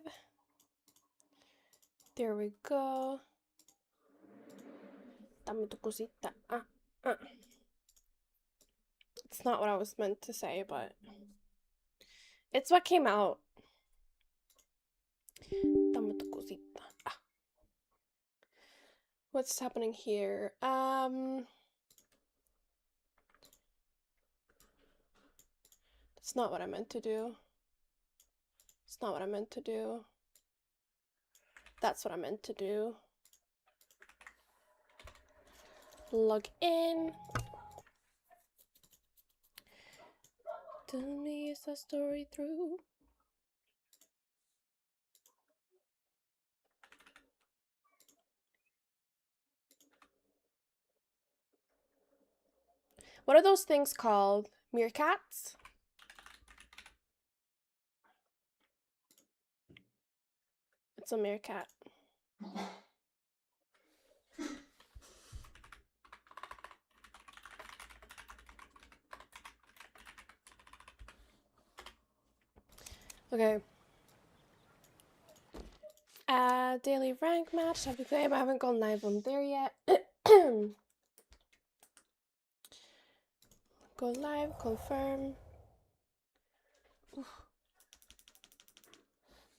live. There we go. Dame tu cosita. It's not what I was meant to say, but it's what came out. Dame tu cosita. What's happening here? That's not what I meant to do. It's not what I meant to do. That's what I meant to do. Log in. Tell me is the story through? What are those things called? Meerkats? It's a meerkat. Okay. Daily rank match. I haven't gone live on there yet. Go live, confirm. Oof.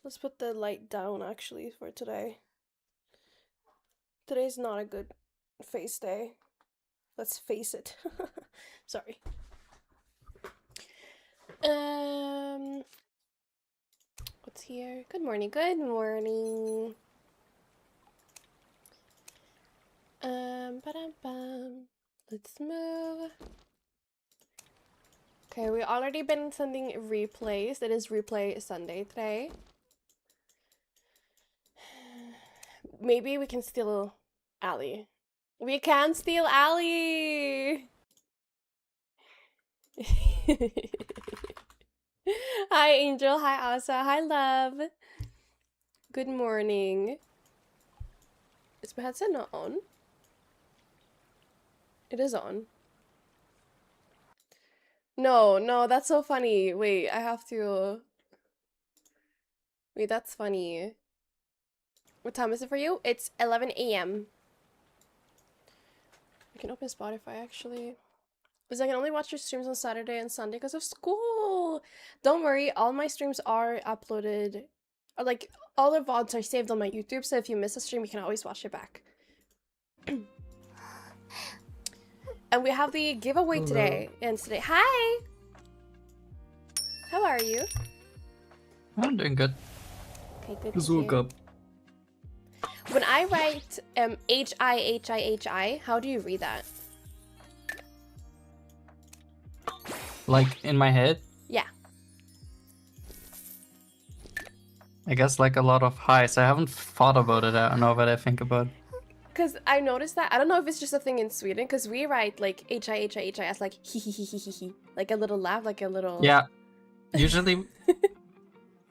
Let's put the light down actually for today. Today's not a good face day. Let's face it. Sorry. What's here? Good morning. Good morning. Ba-dum-bum. Let's move. Okay, we already been sending replays. It is replay Sunday today. Maybe we can steal Ali. We can steal Ali! Hi, Angel. Hi, Asa. Hi, love. Good morning. Is my headset not on? It is on. No, that's so funny. Wait, I have to... Wait, that's funny. What time is it for you? It's 11 a.m. I can open Spotify, actually. Because I can only watch your streams on Saturday and Sunday because of school. Don't worry, all my streams are uploaded. Or like, all the VODs are saved on my YouTube, so if you miss a stream, you can always watch it back. And we have the giveaway today. And today, hi! How are you? I'm doing good. Okay, good. Just woke up. When I write H-I-H-I-H-I, how do you read that? Like in my head? Yeah. I guess like a lot of highs. I haven't thought about it. I don't know what I think about. Because I noticed that. I don't know if it's just a thing in Sweden, because we write like H-I-H-I-H-I as like hee. Like a little laugh, like a little... Yeah. Usually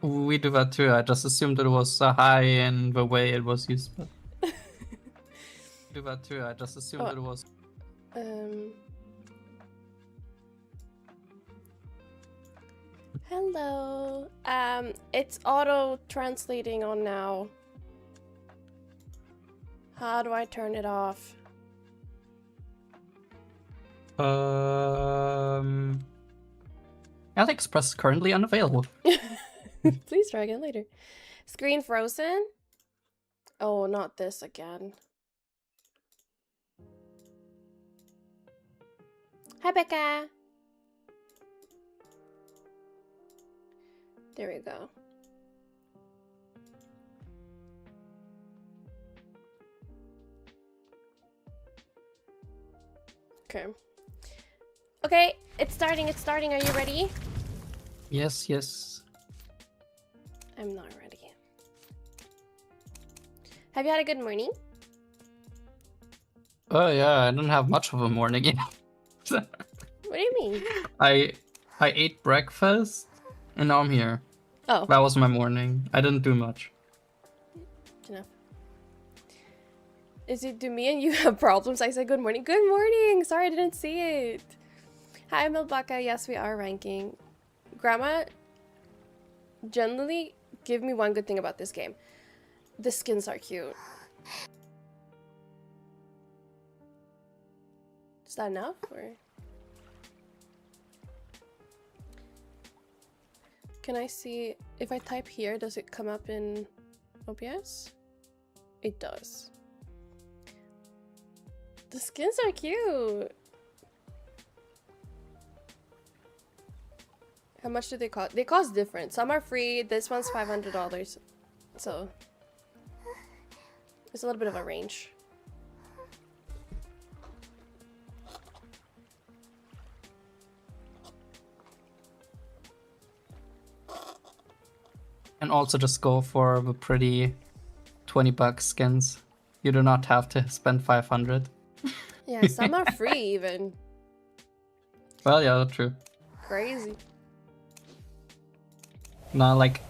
we do that too. I just assumed it was a high in the way it was used. But... do that too. I just assumed it was... Hello. It's auto-translating on now. How do I turn it off? AliExpress is currently unavailable. Please try again later. Screen frozen? Oh, not this again. Hi, Becca. There we go. Okay. Okay, it's starting. Are you ready? Yes. I'm not ready. Have you had a good morning? Oh yeah, I don't have much of a morning yet. What do you mean? I ate breakfast and now I'm here. Oh. That was my morning. I didn't do much. Enough. Do me and you have problems? I said good morning. Good morning! Sorry, I didn't see it. Hi, Milbaka. Yes, we are ranking. Grandma, Generally, give me one good thing about this game. The skins are cute. Is that enough, or? Can I see, if I type here, does it come up in OBS? It does. The skins are cute! How much do they cost? They cost different. Some are free, this one's $500. So, it's a little bit of a range. And also just go for the pretty $20 skins. You do not have to spend 500. Yeah, some are free even. Well, yeah, that's true. Crazy. No, like,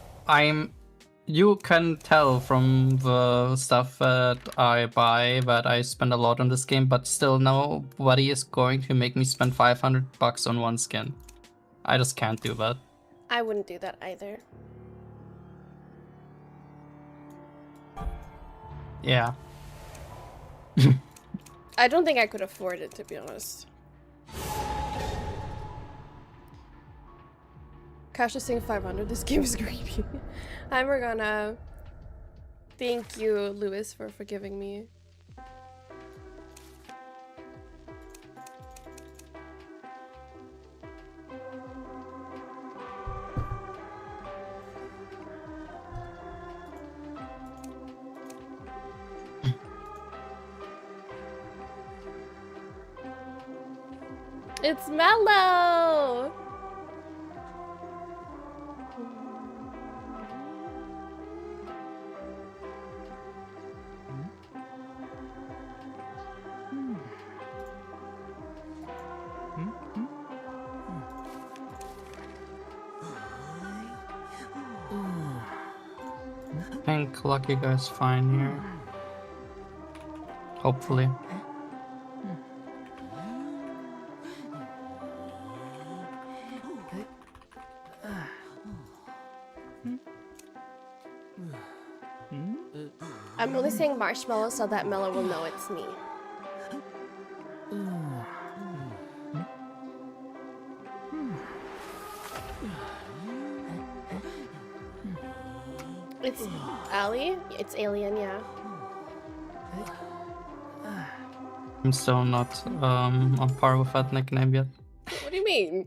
you can tell from the stuff that I buy that I spend a lot on this game, but still nobody is going to make me spend $500 on one skin. I just can't do that. I wouldn't do that either. Yeah. I don't think I could afford it, to be honest. Cash is saying 500. This game is greedy. I'm gonna thank you, Lewis, for forgiving me. It's Mellow! I think Lucky Guy's fine here. Hopefully. I'm only saying marshmallow so that Mellow will know it's me. It's Ali? It's Alien, yeah. I'm still not on par with that nickname yet. What do you mean?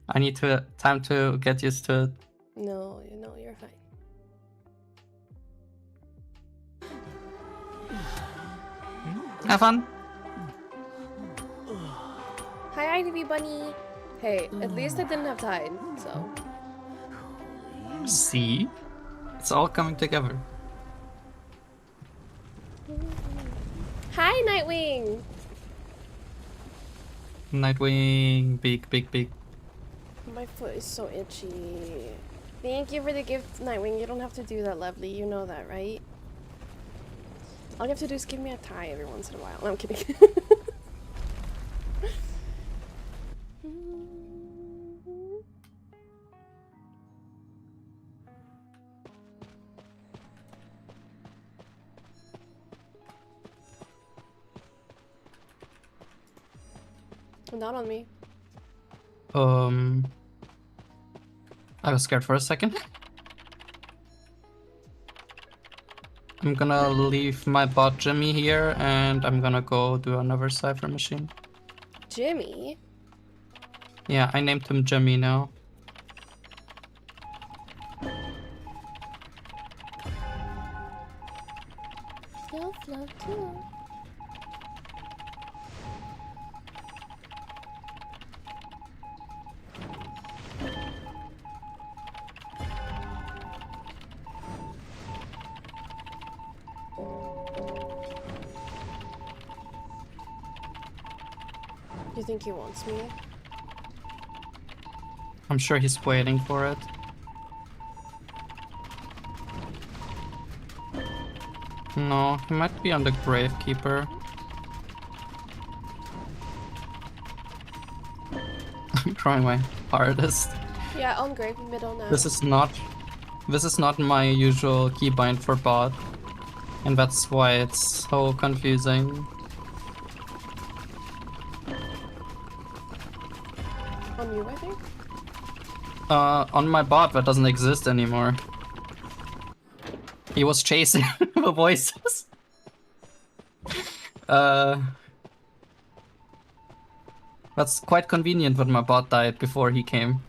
I need time to get used to it. No, you're fine. Have fun. Hi, IDV Bunny. Hey, at least I didn't have Tide, so. See? It's all coming together. Hi, Nightwing! Nightwing, big. My foot is so itchy. Thank you for the gift, Nightwing. You don't have to do that, lovely. You know that, right? All you have to do is give me a tie every once in a while. No, I'm kidding. Not on me. I was scared for a second. I'm gonna leave my bot Jimmy here and I'm gonna go do another cipher machine. Jimmy? Yeah, I named him Jimmy now. Self-love too. You think he wants me? I'm sure he's waiting for it. No, he might be on the Gravekeeper. I'm trying my hardest. Yeah, on grave middle now. This is not my usual keybind for bot, and that's why it's so confusing. On you, I think? On my bot that doesn't exist anymore. He was chasing the voices. That's quite convenient when my bot died before he came.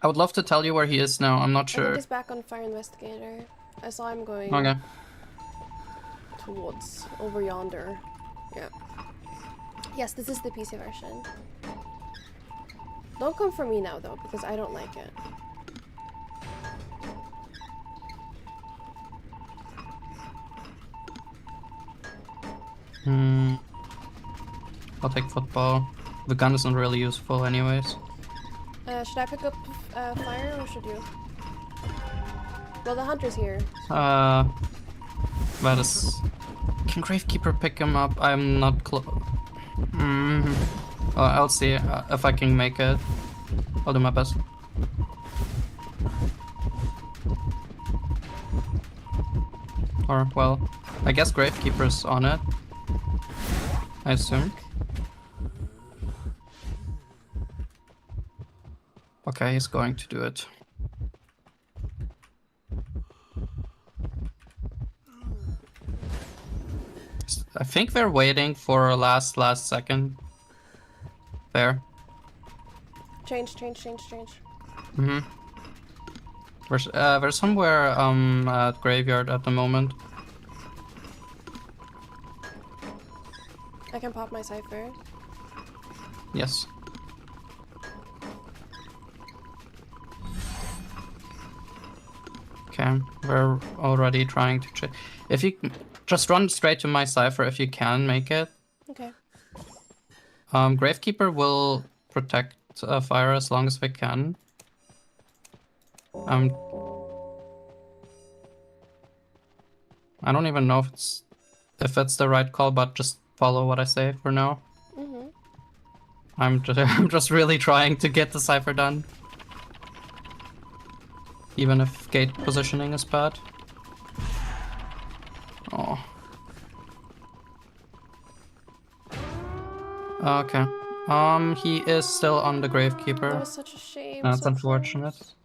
I would love to tell you where he is now, I'm not I sure. think he's back on Fire Investigator. I saw him going Okay. towards over yonder. Yeah. Yes, this is the PC version. Don't come for me now though, because I don't like it. I'll take football. The gun isn't really useful anyways. Should I pick up fire or should you? Well, the hunter's here. That is... Can Gravekeeper pick him up? I'm not close. I'll see if I can make it. I'll do my best. Or, well, I guess Gravekeeper's on it. I assume. Okay, he's going to do it. I think they're waiting for a last second. There. Change. There's somewhere at graveyard at the moment. I can pop my cipher. Yes. Okay, we're already trying to check. If you just run straight to my cipher if you can make it. Okay. Gravekeeper will protect fire as long as they can. I don't even know if it's the right call, but just follow what I say for now. I'm just really trying to get the cipher done. Even if gate positioning is bad. Oh. Okay. He is still on the Gravekeeper. That was such a shame. That's so unfortunate. close.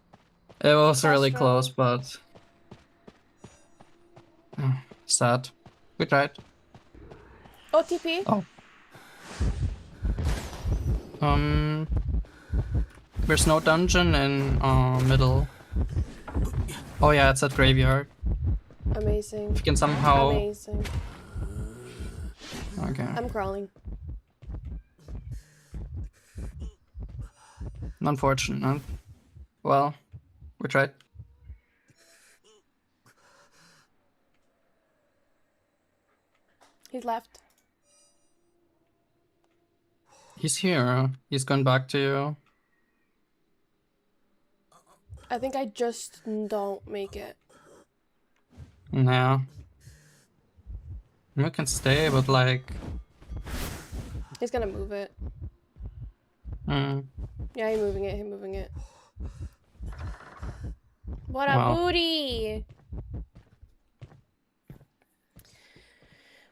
It was That's really right. close, but... sad. We tried. OTP. Oh. There's no dungeon in middle. Oh yeah, it's at graveyard. Amazing. If you can somehow... Amazing. Okay. I'm crawling. Unfortunate. Well, we tried. He's left. He's here. He's going back to you. I think I just don't make it. Yeah. You can stay, but like... He's gonna move it. Mm. Yeah, he's moving it. What a Wow. booty!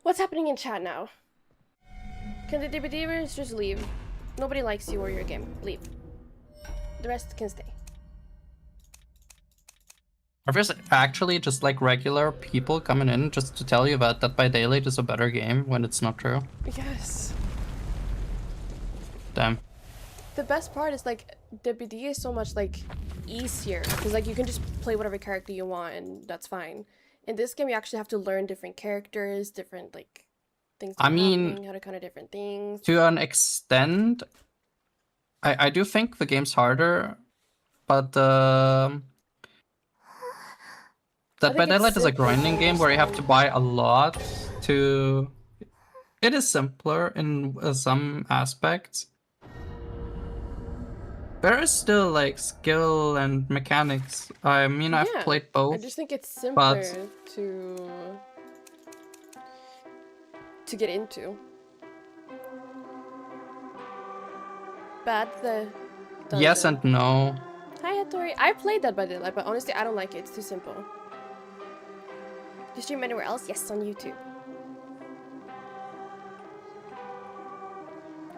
What's happening in chat now? Can the DBDers just leave? Nobody likes you or your game. Leave. The rest can stay. Are there actually just like regular people coming in just to tell you that Dead by Daylight is a better game when it's not true? Yes. Damn. The best part is like DBD is so much like easier because like you can just play whatever character you want and that's fine. In this game you actually have to learn different characters, different like things that I are mean, happening, how to kind of different things. to an extent, I do think the game's harder, but Dead by think it's Daylight is a simpler grinding to game where you have to understand. buy a lot to... It is simpler in some aspects. There is still like skill and mechanics. I mean, I've Yeah, played I both. just think it's simpler but- to to get into. Bad the dungeon. Yes and no. Hi Hattori. I played Dead by Daylight, but honestly I don't like it. It's too simple. Do you stream anywhere else? Yes, on YouTube.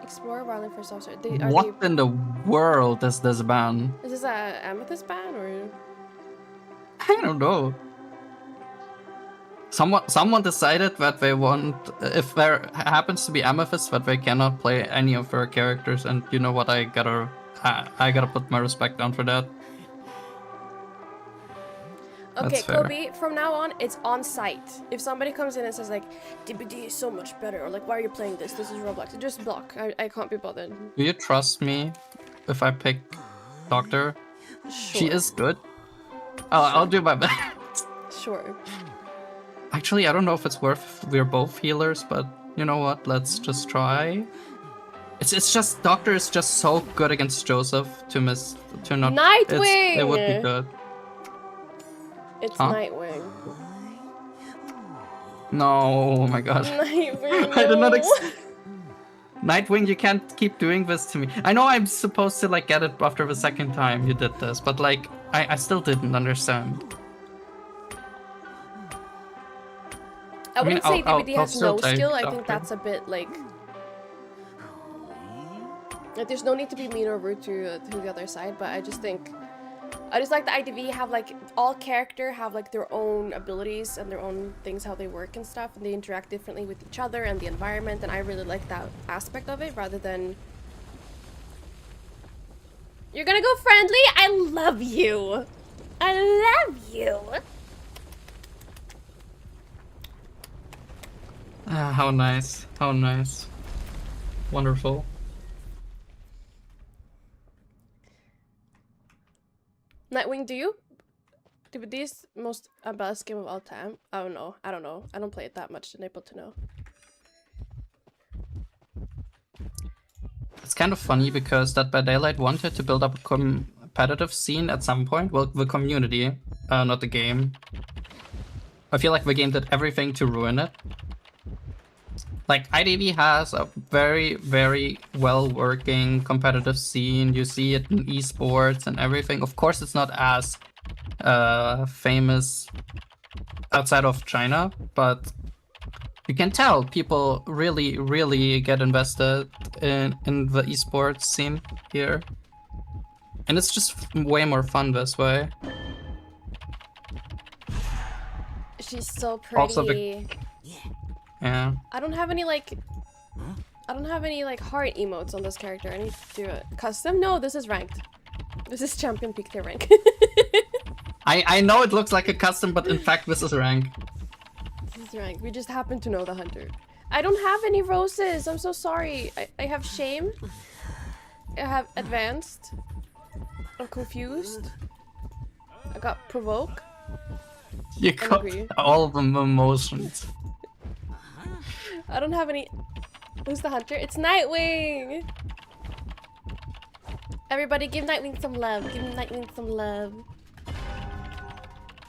Explore Wildland First Officer. What in the world is this ban? Is this a Amethyst ban or? I don't know. Someone decided that they want, if there happens to be Amethyst, that they cannot play any of their characters, and you know what? I gotta put my respect down for that. Okay, Kobe, from now on, it's on site. If somebody comes in and says like, DBD is so much better, or like, why are you playing this? This is Roblox. Just block. I can't be bothered. Do you trust me if I pick Doctor? Sure. She is good. I'll do my best. Sure. Actually, I don't know if it's worth. We're both healers, but you know what? Let's just try. It's just Doctor is just so good against Joseph to not. Nightwing. It would be good. It's Nightwing. No, oh my god. Nightwing. I did not Nightwing, you can't keep doing this to me. I know I'm supposed to like get it after the second time you did this, but like I still didn't understand. I wouldn't say DBD I'll has no skill. I think Doctor. that's a bit like there's no need to be mean or rude to the other side, but I just like the IDV have like all character have like their own abilities and their own things, how they work and stuff, and they interact differently with each other and the environment, and I really like that aspect of it rather than you're gonna go friendly. I love you. I love you. Ah, how nice. How nice. Wonderful. Nightwing, DBD is most best game of all time? I don't know. I don't play it that much to be able to know. It's kind of funny because Dead by Daylight wanted to build up a competitive scene at some point. Well, the community, not the game. I feel like the game did everything to ruin it. Like, IDV has a very, very well-working competitive scene. You see it in esports and everything. Of course, it's not as famous outside of China, but you can tell people really, really get invested in the esports scene here. And it's just way more fun this way. She's so pretty. Also yeah. I don't have any like heart emotes on this character. I need to do it. Custom? No, this is ranked. This is champion peak tier rank. I know it looks like a custom, but in fact this is rank. This is rank. We just happen to know the hunter. I don't have any roses. I'm so sorry. I have shame. I have advanced. I'm confused. I got provoke. You got all of the emotions. I don't have any. Who's the hunter? It's Nightwing! Everybody give Nightwing some love. Give Nightwing some love.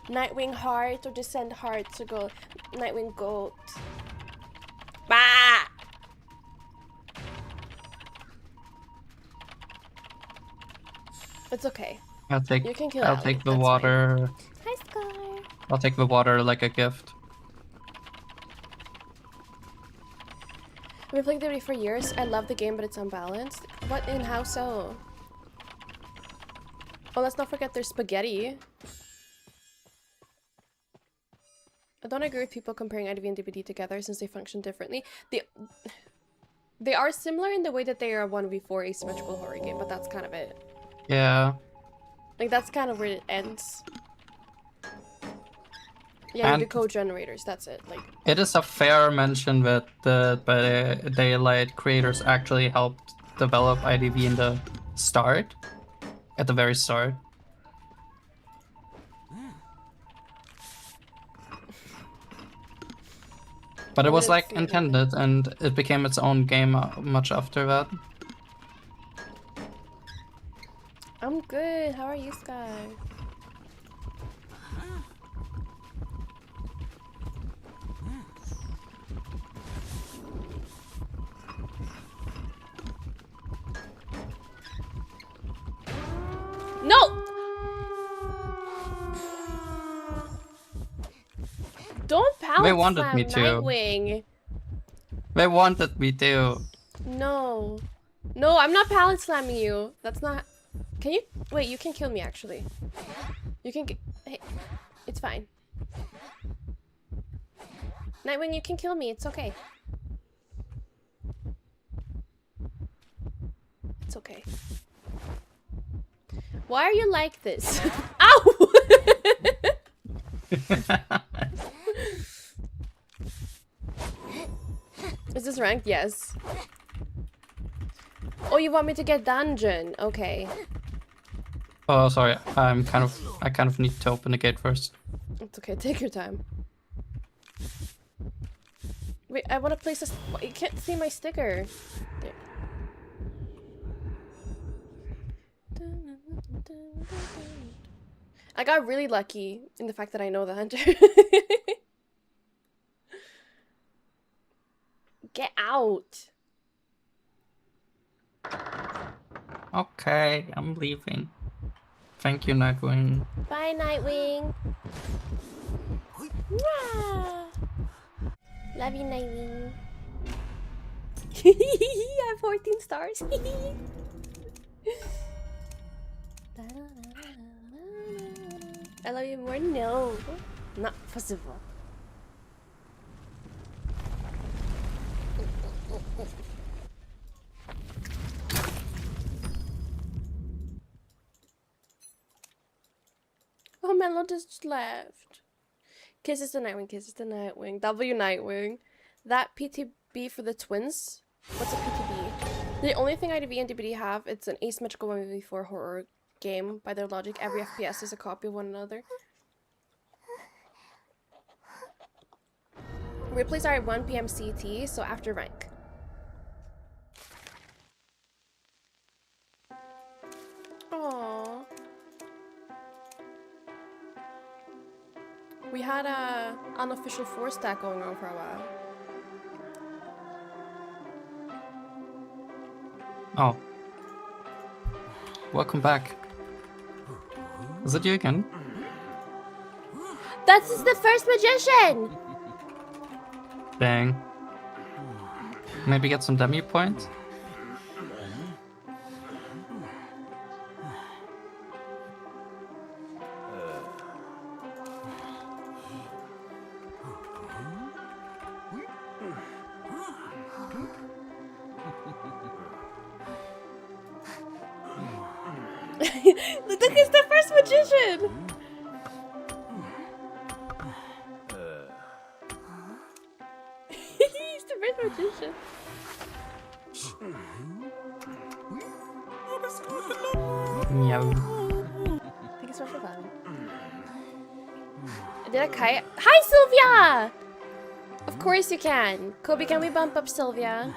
Nightwing heart, or just send hearts, or go Nightwing goat. Bah! It's okay. I'll take You can kill I'll Ally, take the that's water. Hi, Sky. I'll take the water like a gift. I've been playing DBD for years. I love the game, but it's unbalanced. What in how so? Oh, let's not forget there's spaghetti. I don't agree with people comparing IDV and DBD together since they function differently. They are similar in the way that they are a 1v4 asymmetrical horror game, but that's kind of it. Yeah. Like, that's kind of where it ends. Yeah, And the code generators, that's it. Like, it is a fair mention that the Daylight creators actually helped develop IDV in the start. At the very start. But it was like intended, and it became its own game much after that. I'm good. How are you, Sky? They pallet wanted slam me to. Nightwing. They wanted me to. No. No, I'm not pallet slamming you. That's not... Can you... Wait, you can kill me, actually. You can... Hey, it's fine. Nightwing, you can kill me. It's okay. It's okay. Why are you like this? Ow! Is this ranked? Yes. Oh, you want me to get dungeon? Okay. Oh, sorry. I kind of need to open the gate first. It's okay. Take your time. Wait, I want to place a... You can't see my sticker. There. I got really lucky in the fact that I know the hunter. Get out. Okay, I'm leaving. Thank you, Nightwing. Bye, Nightwing. Wah! Love you, Nightwing. I have 14 stars. I love you more. No, not possible. Oh, Melo just left. Kisses the Nightwing, kisses the Nightwing. W Nightwing. That PTB for the twins? What's a PTB? The only thing IDV and DBD have, it's an asymmetrical 1v4 horror game. By their logic, every FPS is a copy of one another. Replays are at 1 PM CT, so after rank. Aww. We had a unofficial 4-stack going on for a while. Oh. Welcome back. Is it you again? That's the first magician! Dang. Maybe get some demi points? Look, it's the first magician! He's the first magician. Meow. Thank you so much for fun. Did I kite? Hi, Sylvia! Of course you can. Kobe, can we bump up Sylvia?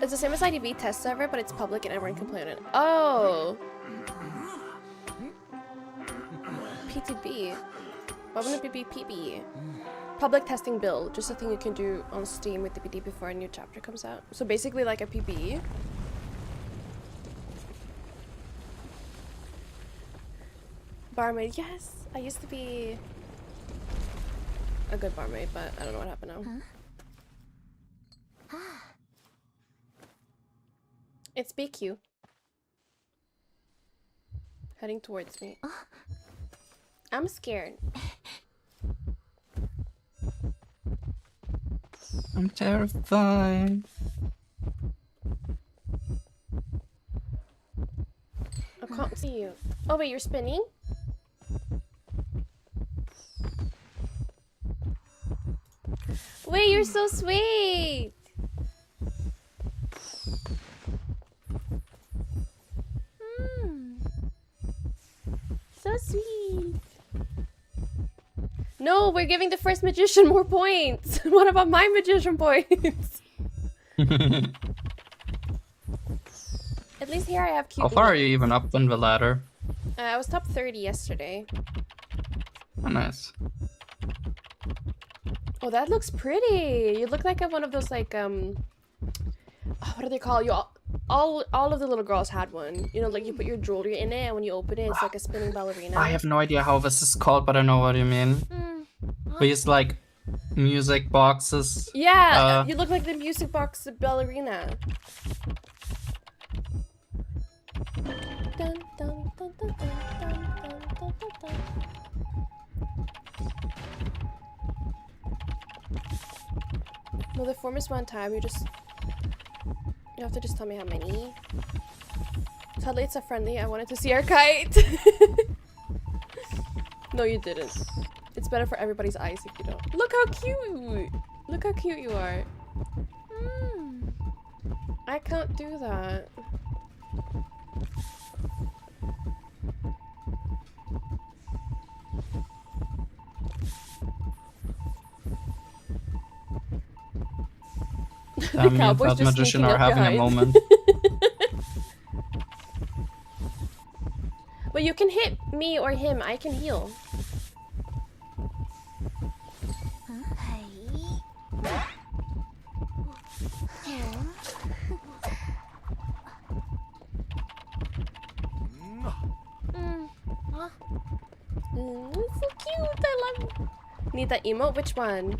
It's the same as IDV test server, but it's public and everyone can play on it. Oh! PTB. Why wouldn't it be PB? Public testing build, just a thing you can do on Steam with DBD before a new chapter comes out. So basically like a PB. Barmaid, yes! I used to be a good barmaid, but I don't know what happened now. It's BQ. Heading towards me. I'm scared. I'm terrified. I can't see you. Oh wait, you're spinning? Wait, you're so sweet! So sweet. No, we're giving the first magician more points. What about my magician points? At least here I have cute. How far are you even up on the ladder? I was top 30 yesterday. Oh, nice. Oh, that looks pretty. You look like one of those like what do they call you? all of the little girls had one. You know, like you put your jewelry in it, and when you open it, it's like a spinning ballerina. I have no idea how this is called, but I know what you mean. These like music boxes. Yeah, you look like the music box ballerina. Dun, dun, dun, dun, dun, dun, dun, dun, dun. Well, the form is one time. You have to just tell me how many. Sadly, it's a friendly. I wanted to see our kite. No, you didn't. It's better for everybody's eyes if you don't. Look how cute! Look how cute you are. I can't do that. The Me and cowboys that just magician sneaking are up having behind. a moment. But you can hit me or him. I can heal. It's so cute. I love it. Need that emote? Which one?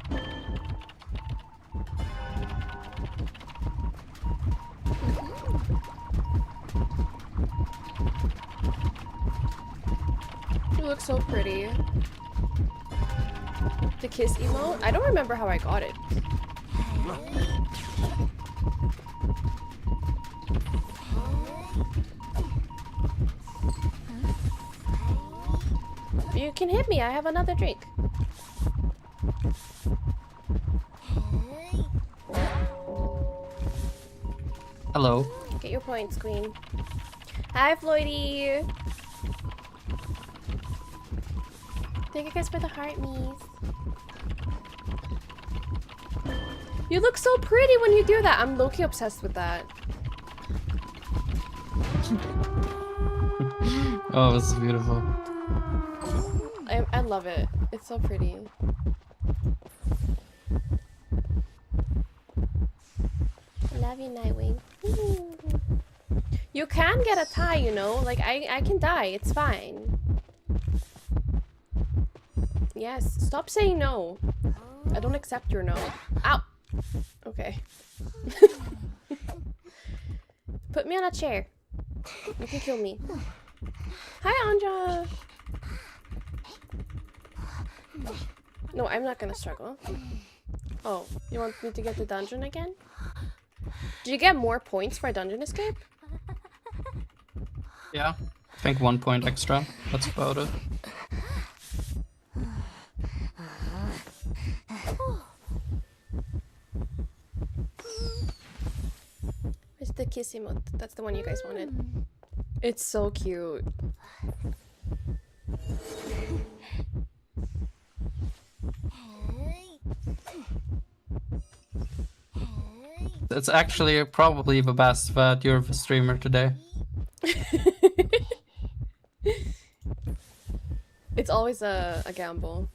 You look so pretty. The kiss emote? I don't remember how I got it. You can hit me. I have another drink. Hello. Get your points, queen. Hi, Floydie. Thank you guys for the heart, me's. You look so pretty when you do that. I'm low-key obsessed with that. Oh, this is beautiful. I love it. It's so pretty. Love you, Nightwing. You can get a tie, you know? Like, I can die. It's fine. Yes. Stop saying no. I don't accept your no. Ow! Okay. Put me on a chair. You can kill me. Hi, Anja! No, I'm not gonna struggle. Oh, you want me to get the dungeon again? Do you get more points for a dungeon escape? Yeah. I think 1 point extra. That's about it. Where's the kiss emote? That's the one you guys wanted. It's so cute. It's actually probably the best that you're the streamer today. It's always a gamble.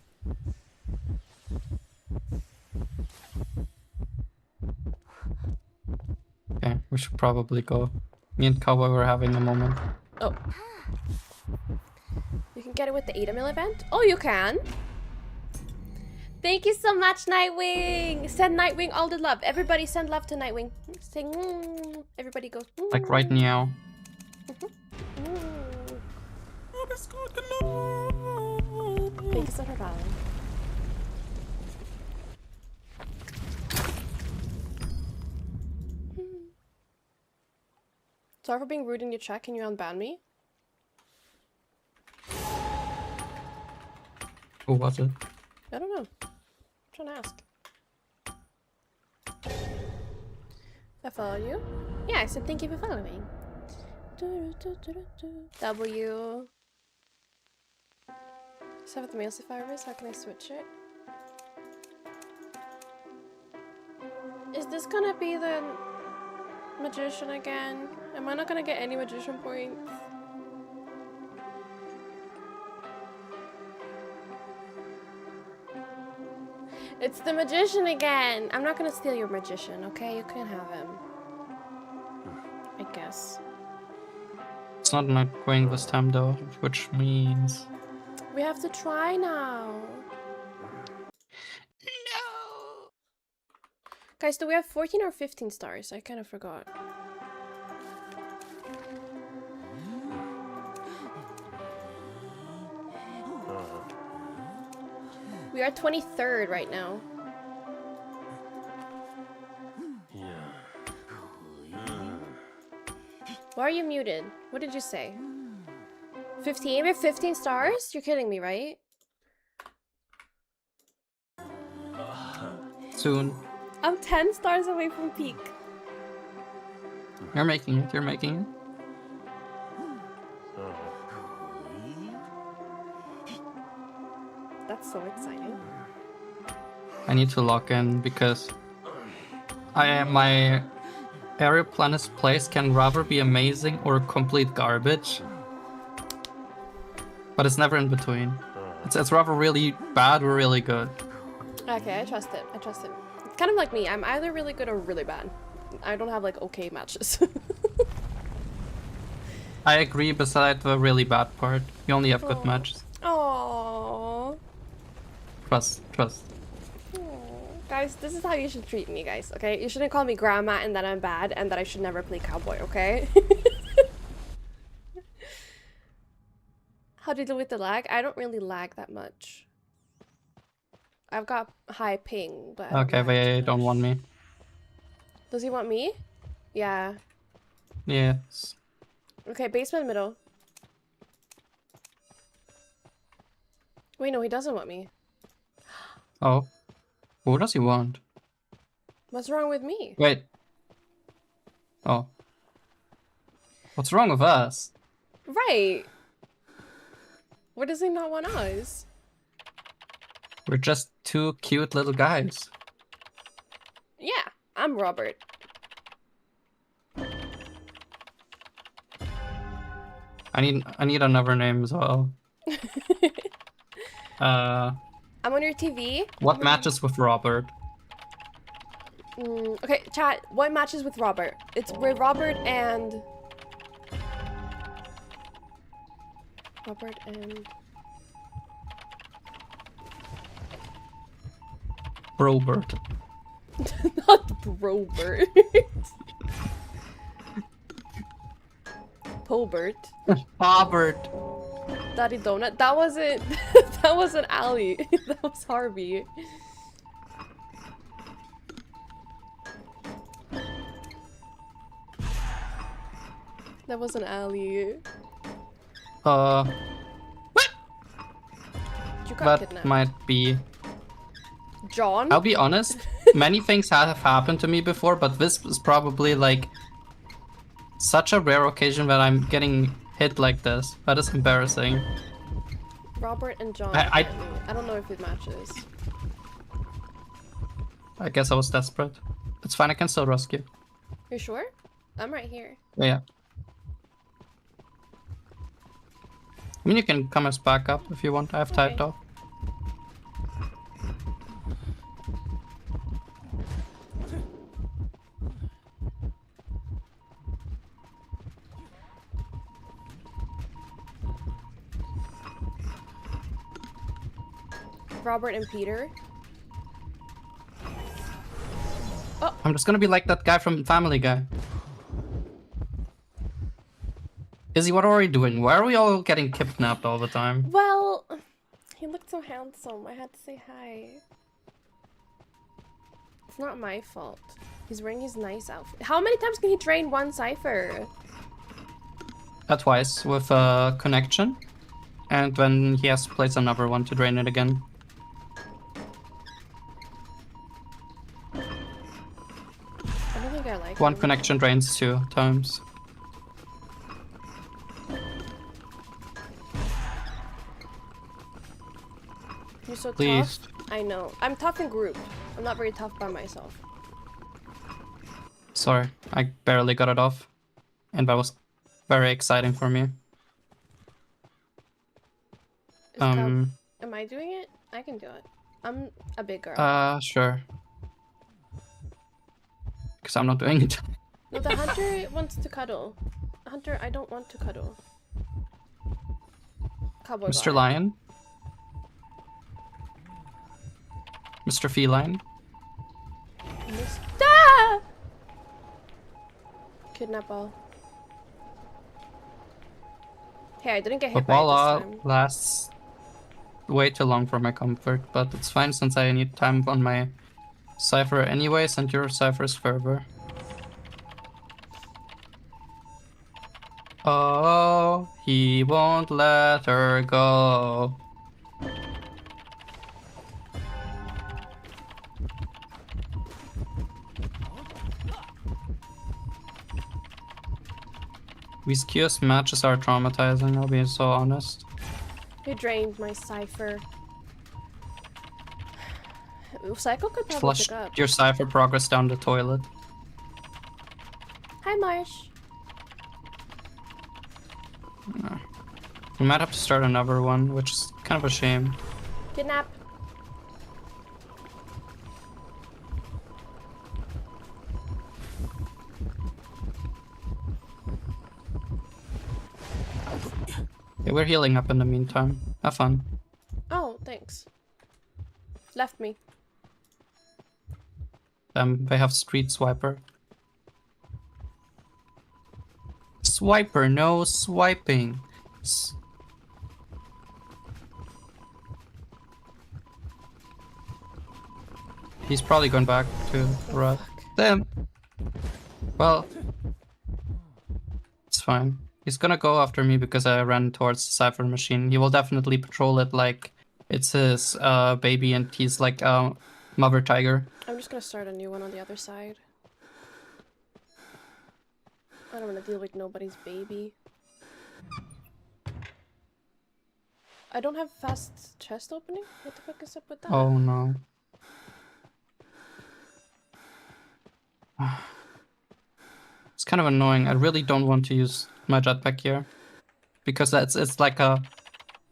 Okay, we should probably go. Me and Cowboy were having a moment. Oh. You can get it with the 8 mil event? Oh, you can? Thank you so much, Nightwing! Send Nightwing all the love. Everybody send love to Nightwing. Sing. Everybody go. Like right now. Thank you so much for following. Sorry for being rude in your chat. Can you unban me? Who was it? I don't know. I'm trying to ask. I follow you? Yeah, I said thank you for following. W. 7th emulsifiers, how can I switch it? Is this gonna be the magician again? Am I not gonna get any magician points? It's the magician again! I'm not gonna steal your magician, okay? You can have him. I guess. It's not night going this time though, which means... We have to try now. No! Guys, do we have 14 or 15 stars? I kind of forgot. We are 23rd right now. Why are you muted? What did you say? 15? We have 15 stars? You're kidding me, right? Soon. I'm 10 stars away from peak. You're making it, you're making it. That's so exciting. I need to log in because my Area Planet's place can rather be amazing or complete garbage. But it's never in between. It's rather really bad or really good. Okay, I trust it. I trust it. It's kind of like me. I'm either really good or really bad. I don't have like okay matches. I agree, beside the really bad part. You only have good matches. Aww. Trust. Guys, this is how you should treat me, guys, okay? You shouldn't call me grandma and that I'm bad and that I should never play cowboy, okay? How do you deal with the lag? I don't really lag that much. I've got high ping, but Okay, they don't want me. Does he want me? Yeah. Yes. Okay, basement middle. Wait, no, he doesn't want me. Oh. What does he want? What's wrong with me? Wait. Oh. What's wrong with us? Right. What does he not want us? We're just two cute little guys. Yeah, I'm Robert. I need another name as well. I'm on your TV. What matches with Robert? Okay, chat. What matches with Robert? It's with Robert and... Robert. Not Robert. Pobert. Robert. Daddy Donut. That wasn't... that wasn't Ali. That was Harvey. That wasn't Ali. What? You got That kidnapped. might be... John? I'll be honest, many things have happened to me before, but this was probably like such a rare occasion that I'm getting hit like this. That is embarrassing. Robert and John. I don't know if it matches. I guess I was desperate. It's fine, I can still rescue. You sure? I'm right here. Yeah. I mean, you can come as backup if you want. I have typed off. Robert and Peter. Oh. I'm just gonna be like that guy from Family Guy. Izzy, what are we doing? Why are we all getting kidnapped all the time? Well, he looked so handsome. I had to say hi. It's not my fault. He's wearing his nice outfit. How many times can he drain one cipher? Twice with a connection. And then he has to place another one to drain it again. I don't think I like One him. connection drains 2 times. You're so Please. tough. I know. I'm tough in group. I'm not very tough by myself. Sorry, I barely got it off. And that was very exciting for me. Am I doing it? I can do it. I'm a big girl. Sure. Because I'm not doing it. No, the hunter wants to cuddle. Hunter, I don't want to cuddle. Cowboy Mr. got it. Lion? Mr. Feline? Mr. Kidnap all. Hey, I didn't get hit But by it this voila time. lasts way too long for my comfort, but it's fine since I need time on my cipher anyways, and your cipher's fervor. Oh, he won't let her go. These QS matches are traumatizing, I'll be so honest. You drained my cipher. Psycho could probably Flush pick up. your cipher progress down the toilet. Hi, Marsh. We might have to start another one, which is kind of a shame. Kidnap. Yeah, we're healing up in the meantime. Have fun. Oh, thanks. Left me. They have Street Swiper. Swiper, no swiping. He's probably going back to Rod. Damn. Well, it's fine. He's gonna go after me because I ran towards the cipher machine. He will definitely patrol it like it's his baby, and he's like mother tiger. I'm just gonna start a new one on the other side. I don't want to deal with nobody's baby. I don't have fast chest opening? What the fuck is up with that? Oh no. It's kind of annoying. I really don't want to use my jetpack here. Because it's like a...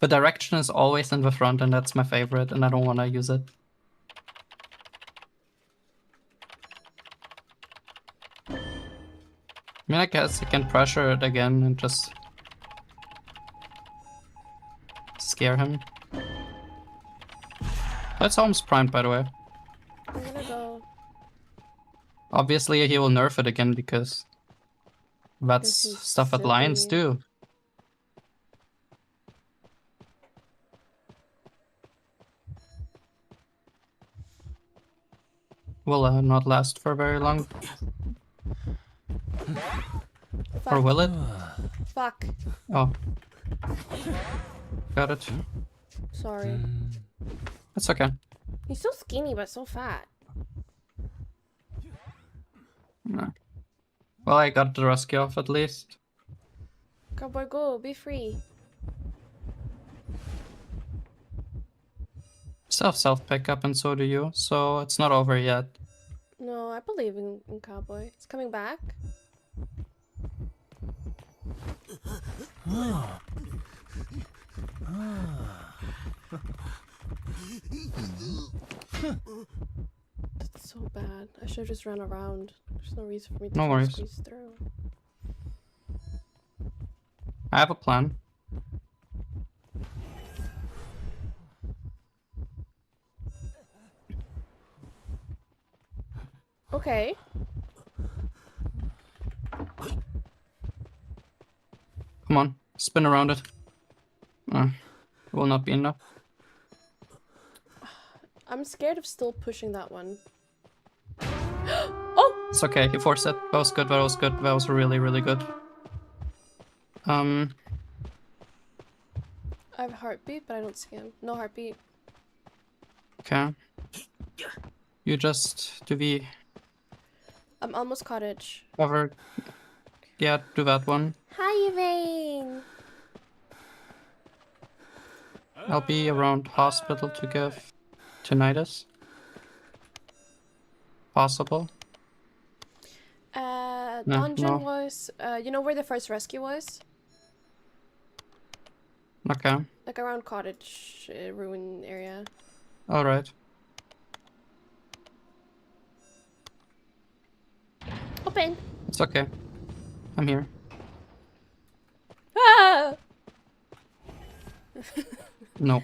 The direction is always in the front, and that's my favorite, and I don't want to use it. I mean, I guess I can pressure it again and just... scare him. That's almost primed, by the way. I'm gonna go. Obviously, he will nerf it again because that's He's stuff that lions silly. do. Will not last for very long. Fuck. Or will it? Fuck. Oh. Got it. Sorry. It's okay. He's so skinny but so fat. No. Well, I got the rescue off at least. Cowboy, go. Be free. Still have self-pickup and so do you, so it's not over yet. No, I believe in Cowboy. It's coming back. That's so bad. I should have just run around. There's no reason for me to No worries. squeeze through. I have a plan. Okay. Come on, spin around it. It will not be enough. I'm scared of still pushing that one. Oh! It's okay, you forced it. That was good, that was good, that was really, really good. I have heartbeat, but I don't see him. No heartbeat. Okay. You just do the I'm almost cottage. cover. Yeah, do that one. Hi, Elaine! I'll be around hospital to give tinnitus. Possible. Dungeon no. was, you know where the first rescue was? Okay. Like around cottage ruin area. Alright. Open! It's okay. I'm here. Ah! No.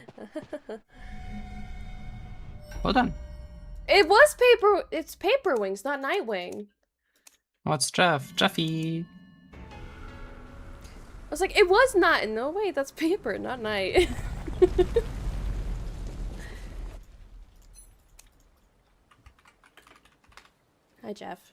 Well done. It was paper. It's paper wings, not Nightwing. Oh, it's Jeff. Jeffy. I was like, it was not. No way, that's paper, not Night. Hi, Jeff.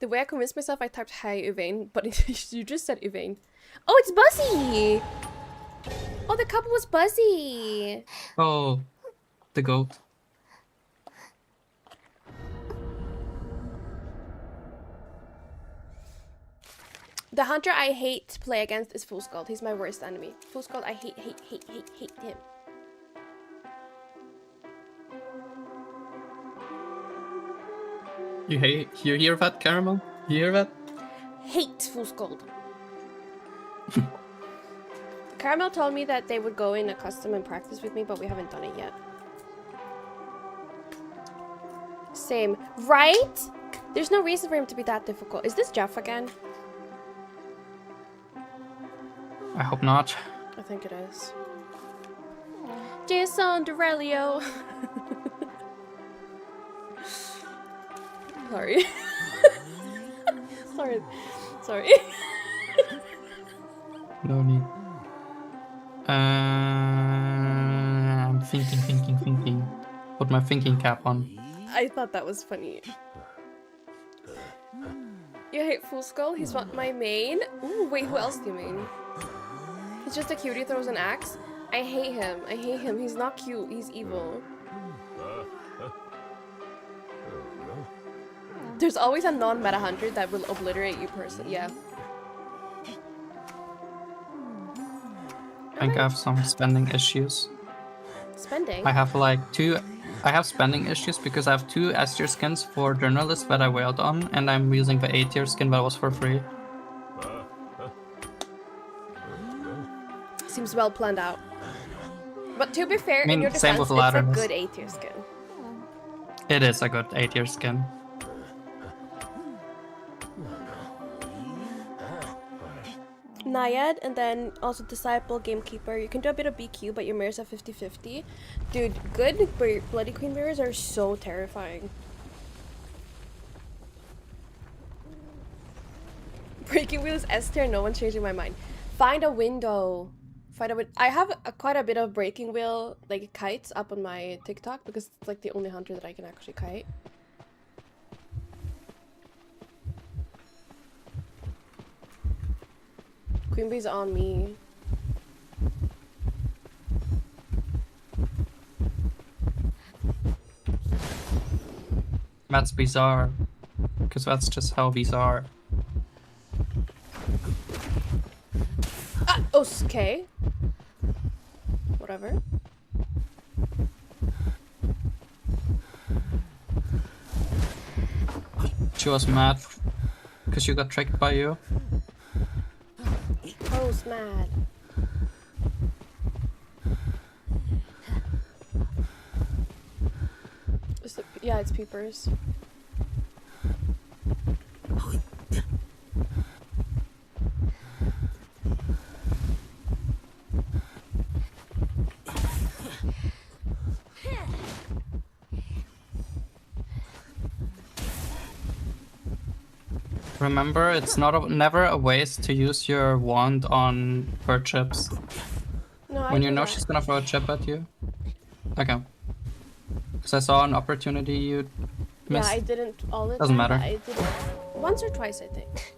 The way I convinced myself, I typed "Hi, Yvain," but you just said Yvain. Oh, it's Buzzy! Oh, the couple was Buzzy! Oh, the goat. The hunter I hate to play against is Full Skull. He's my worst enemy. Full Skull, I hate him. You hear that, Caramel? You hear that? Hate Full Skull. Caramel told me that they would go in a custom and practice with me, but we haven't done it yet. Same. Right? There's no reason for him to be that difficult. Is this Jeff again? I hope not. I think it is. Jason Dorelio. Sorry. Sorry. No need. I'm thinking. Put my thinking cap on. I thought that was funny. You hate Full Skull? He's not my main? Ooh, wait, who else do you mean? He's just a cutie who throws an axe? I hate him. He's not cute. He's evil. There's always a non-meta hunter that will obliterate you personally. Yeah. I think I have some spending issues. Spending? I have like I have spending issues because I have 2 S tier skins for journalists that I whaled on, and I'm using the A tier skin that was for free. Seems well planned out. But to be fair, I mean, in your same defense, with it's a Ladderness. good A tier skin. It is a good A tier skin. Naiad, and then also Disciple, Gamekeeper. You can do a bit of BQ, but your mirrors are 50-50. Dude, good Bloody Queen mirrors are so terrifying. Breaking Wheels S tier, no one's changing my mind. Find a window. I have quite a bit of Breaking Wheel, like, kites up on my TikTok, because it's, like, the only hunter that I can actually kite. Queen Bee's on me. That's bizarre. Because that's just how bizarre. Okay. Whatever. She was mad because you got tricked by you. Post mad. Yeah, it's peepers. Remember, it's never a waste to use your wand on her chips. No, When you do know that. she's gonna throw a chip at you. Okay. Because I saw an opportunity you missed. Yeah, I didn't all the Doesn't time. matter. But I did it once or twice, I think.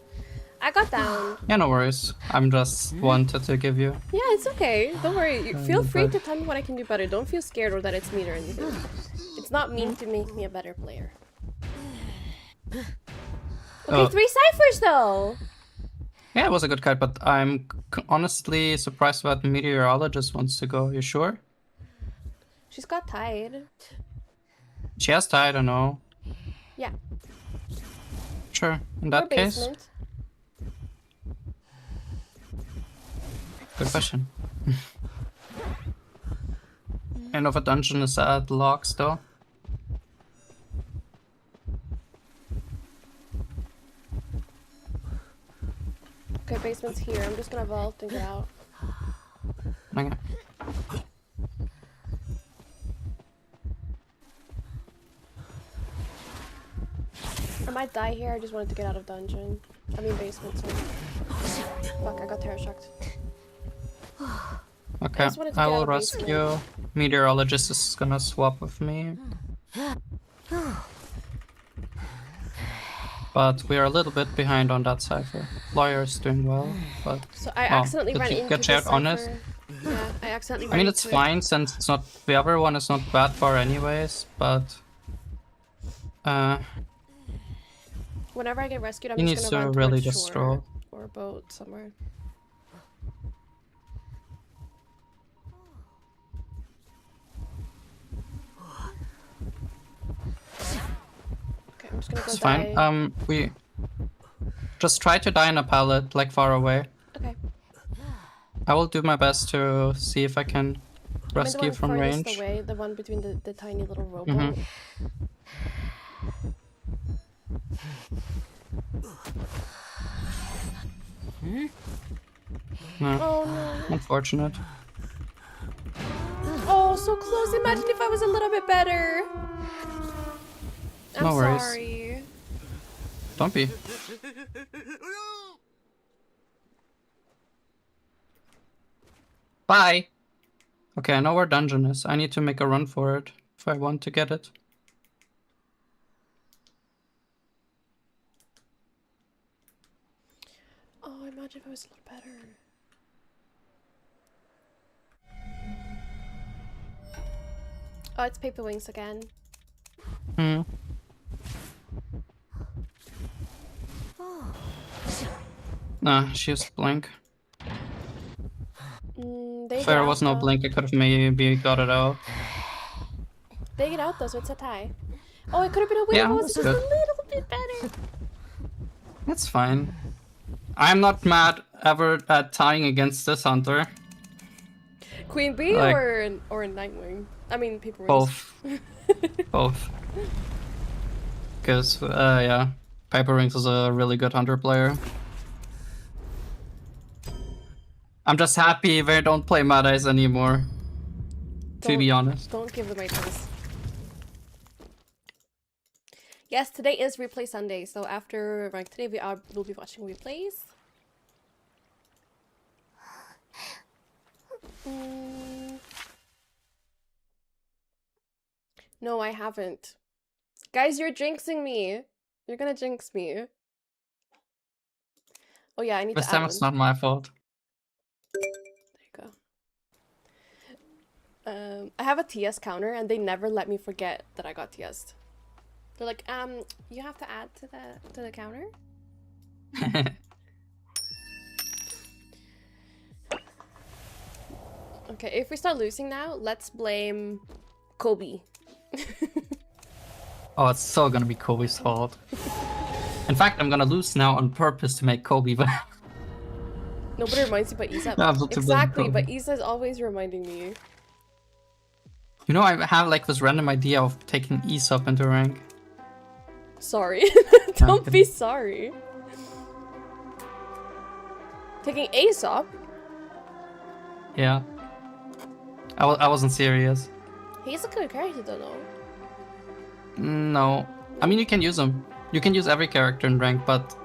I got down. Yeah, no worries. I'm just wanted to give you. Yeah, it's okay. Don't worry. Feel free but- to tell me what I can do better. Don't feel scared or that it's mean or anything. It's not mean to make me a better player. Okay, Oh. 3 ciphers though. Yeah, it was a good kite, but I'm honestly surprised that Meteorologist wants to go. You sure? She's got tied. She has tied, I know. Yeah. Sure. In Or that case, basement. good question. End of a dungeon is at logs though. Okay, basement's here. I'm just gonna vault and get out. Okay. I might die here. I just wanted to get out of dungeon. I mean basement, sorry. Fuck, I got terror shocked. Okay, I will rescue. Meteorologist is gonna swap with me. But we are a little bit behind on that cipher. Lawyer is doing well, but... So I accidentally ran into get the shared cipher. honest? Yeah, I accidentally I mean, it's fine since it's not... The other one is not bad far anyways, but... Whenever I get rescued, I'm he just needs gonna to run really towards just shore stroll. or a boat somewhere. Okay, I'm just gonna go It's die. fine. We... Just try to die in a pallet, like far away. Okay. I will do my best to see if I can rescue from the one range. furthest away, the one between the tiny little rowboat. No, Oh no. unfortunate. Oh, so close. Imagine if I was a little bit better. I'm No worries. sorry. Don't be. Bye! Okay, I know where dungeon is. I need to make a run for it if I want to get it. Oh, imagine if I was a little better. Oh, it's Paper Wings again. Nah, she used blink. They If there was no blink, I could have maybe got it out. They get out though, so it's a tie. Oh, it could have been a win if I was just a little bit better. That's fine. I'm not mad ever at tying against this hunter. Queen Bee Like, or Nightwing? I mean, Paper Wings. Both. Both. Because, yeah, Paper Rings is a really good hunter player. I'm just happy they don't play Mad Eyes anymore. To be honest. Don't give them ideas. Yes, today is Replay Sunday, so after rank today we'll be watching replays. No, I haven't. Guys, you're jinxing me. You're gonna jinx me. Oh yeah, I need This to add time it's not my fault. There you go. I have a TS counter and they never let me forget that I got TS'd. They're like, you have to add to the counter? Okay, if we start losing now, let's blame Kobe. Oh, it's so gonna be Kobe's fault. In fact, I'm gonna lose now on purpose to make Kobe back. Nobody reminds you but Isa. Exactly, but Isa is always reminding me. You know, I have like this random idea of taking Aesop into rank. Sorry. Don't be sorry. Taking Aesop? Yeah. I wasn't serious. He's a good character though, no? No. I mean, you can use him. You can use every character in rank, but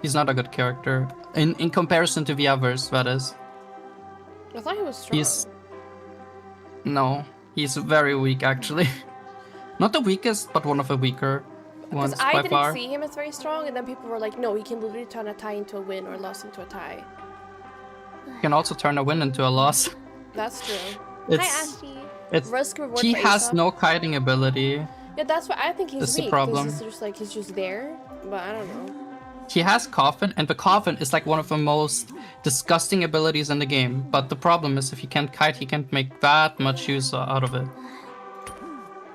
he's not a good character. In comparison to the others, that is. I thought he was strong. No. He's very weak, actually. Not the weakest, but one of the weaker ones by far. Because I didn't see him as very strong, and then people were like, no, he can literally turn a tie into a win or a loss into a tie. He can also turn a win into a loss. That's true. Hi, Ashley. He has no kiting ability. Yeah, that's why I think he's That's weak. the problem. He's just like, he's just there, but I don't know. He has Coffin, and the Coffin is like one of the most disgusting abilities in the game. But the problem is if he can't kite, he can't make that much use out of it.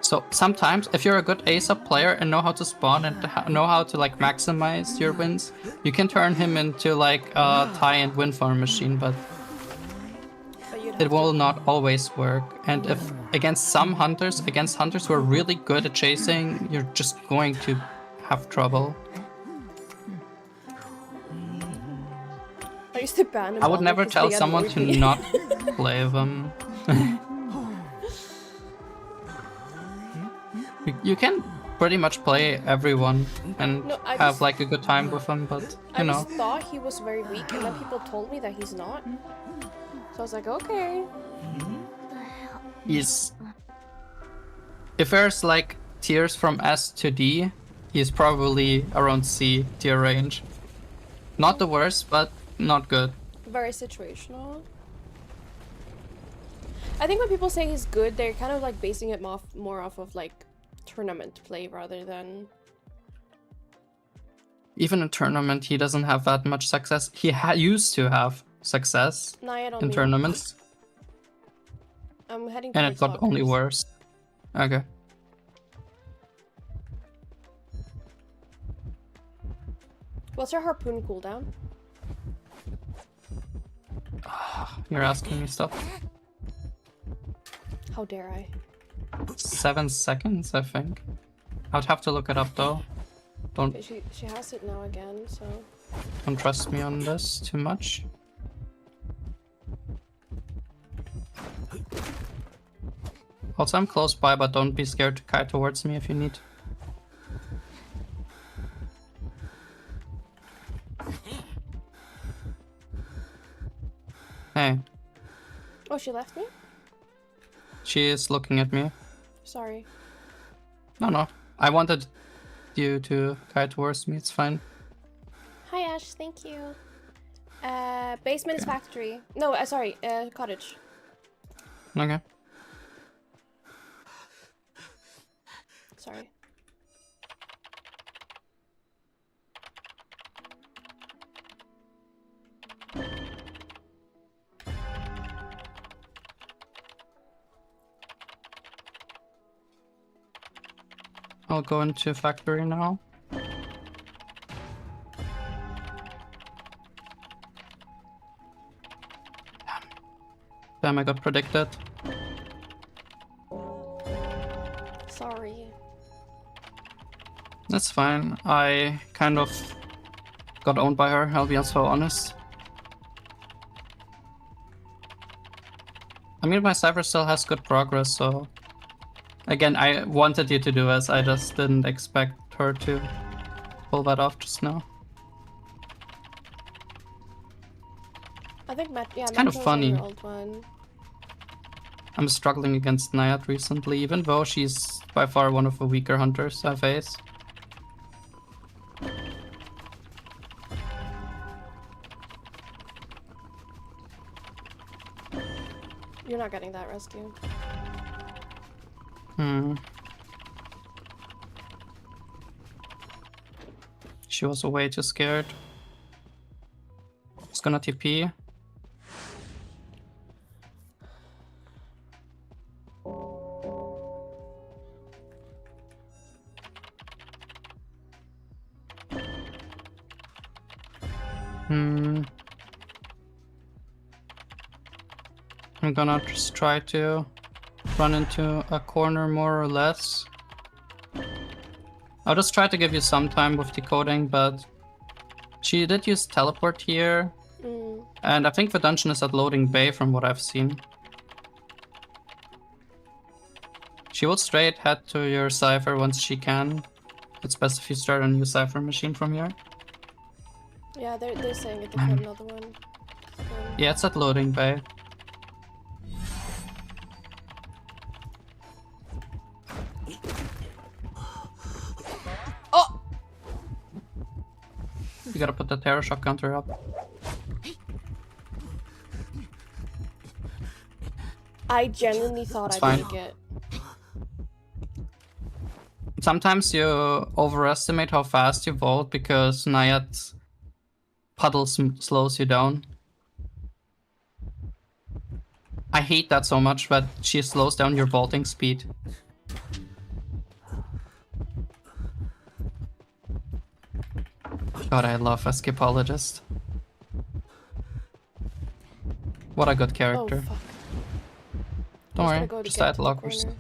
So sometimes, if you're a good Aesop player and know how to spawn and know how to like maximize your wins, you can turn him into like a tie and win farm machine, but it will not always work. And if against hunters who are really good at chasing, you're just going to have trouble. I used to ban him. I would never tell someone to not play them. You can pretty much play everyone and have like a good time with them, but you know. I just thought he was very weak, and then people told me that he's not. So I was like, okay. He's... If there's like tiers from S to D, he's probably around C tier range. Not the worst, but not good. Very situational. I think when people say he's good, they're kind of like basing it more off of like tournament play rather than... Even in tournament, he doesn't have that much success. He used to have success in tournaments. I'm heading and it got only worse. Okay. What's your harpoon cooldown? You're asking me stuff. How dare I? 7 seconds, I think. I'd have to look it up though. Don't. Okay, she has it now again, so. Don't trust me on this too much. Also, I'm close by, but don't be scared to kite towards me if you need. Hey. Oh, she left me? She is looking at me. Sorry. No. I wanted you to kite towards me, it's fine. Hi, Ash, thank you. Basement is factory. No, sorry, cottage. Okay. Sorry. I'll go into factory now. Damn, I got predicted. Sorry. That's fine. I kind of got owned by her, I'll be so honest. I mean, my Cypher still has good progress, so... Again, I wanted you to do this, I just didn't expect her to pull that off just now. I think it's kind of funny. Old one. I'm struggling against Nayat recently, even though she's by far one of the weaker hunters I face. You're not getting that rescue. She was way too scared. It's gonna TP. I'm gonna just try to run into a corner more or less. I'll just try to give you some time with decoding, but she did use teleport here. And I think the dungeon is at loading bay from what I've seen. She will straight head to your Cypher once she can. It's best if you start a new Cypher machine from here. Yeah, they're saying it, they got another one. So. Yeah, it's at loading bay. Oh! You gotta put the terror shock counter up. I genuinely thought it's I'd make it. Sometimes you overestimate how fast you vault because Nayat's puddle slows you down. I hate that so much, that she slows down your vaulting speed. God, I love Escapologist. What a good character. Oh, fuck. Don't I'm just gonna worry, go to just get add to the lockers. corner.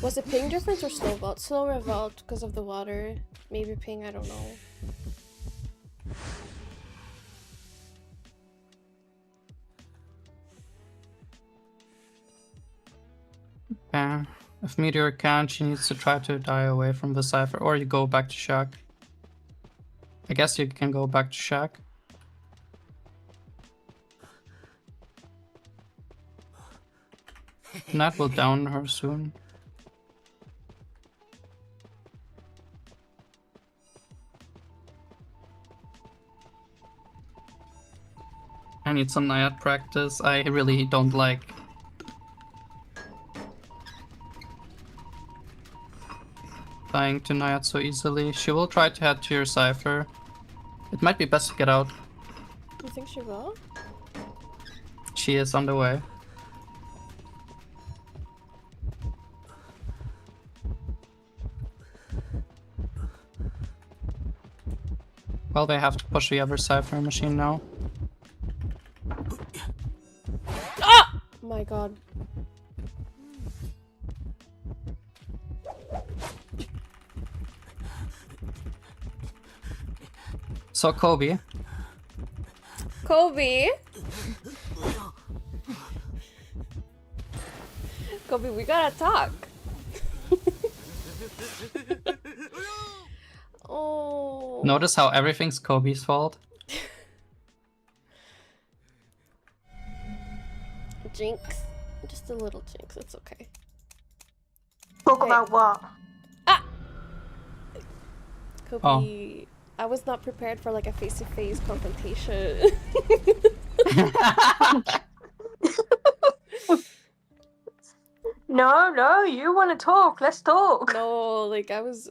Was it ping difference or slow vault? Slower vault because of the water. Maybe ping, I don't know. Yeah. If Meteor can, she needs to try to die away from the cipher, or you go back to Shack. I guess you can go back to Shack. Nat will down her soon. I need some Nayat practice. I really don't like dying to Nayat so easily. She will try to head to your cipher. It might be best to get out. You think she will? She is on the way. Well, they have to push the other cipher machine now. Ah! Oh my god. So Kobe, Kobe! Kobe, we gotta talk. Oh. notice how everything's Kobe's fault? Jinx. Just a little jinx, it's okay. Talk Hey. about what? Ah! Kobe, I was not prepared for like a face-to-face confrontation. No, you want to talk. Let's talk. No, like I was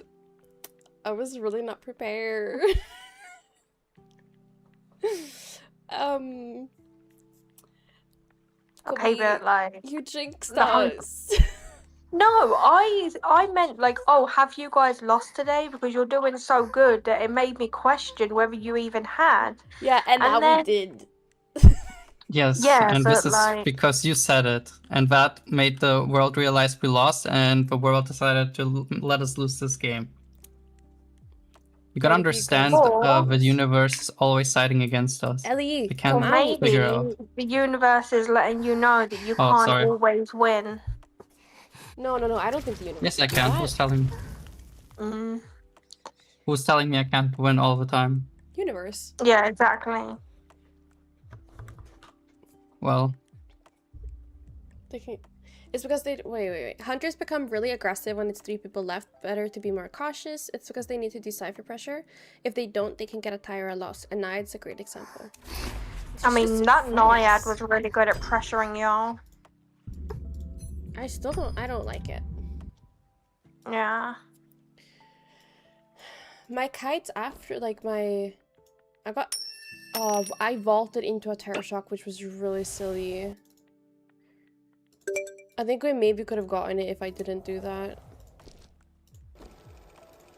really not prepared. Okay, Kobe, but like, you jinxed No. us. no, I meant like, oh, have you guys lost today? Because you're doing so good that it made me question whether you even had. Yeah, and now then- we did. Yes, Yeah, and so, this is like- because you said it, and that made the world realize we lost, and the world decided to let us lose this game. You gotta Maybe understand because- the universe is always siding against us. Ellie, We can't come out. Maybe figure out. the universe is letting you know that you Oh, can't sorry. always win. No, I don't think the universe. Yes, I did can. that. Who's telling me? Mm. Who's telling me I can't win all the time? Universe. Yeah, exactly. Well, They can... It's because they wait. Hunters become really aggressive when it's 3 people left. Better to be more cautious. It's because they need to decipher pressure. If they don't, they can get a tie or a loss. And Naiad's a great example. It's I mean, just that friends. Naiad was really good at pressuring y'all. I still don't. I don't like it. Yeah. My kites after like my, I got, I vaulted into a terror shock, which was really silly. I think we maybe could have gotten it if I didn't do that.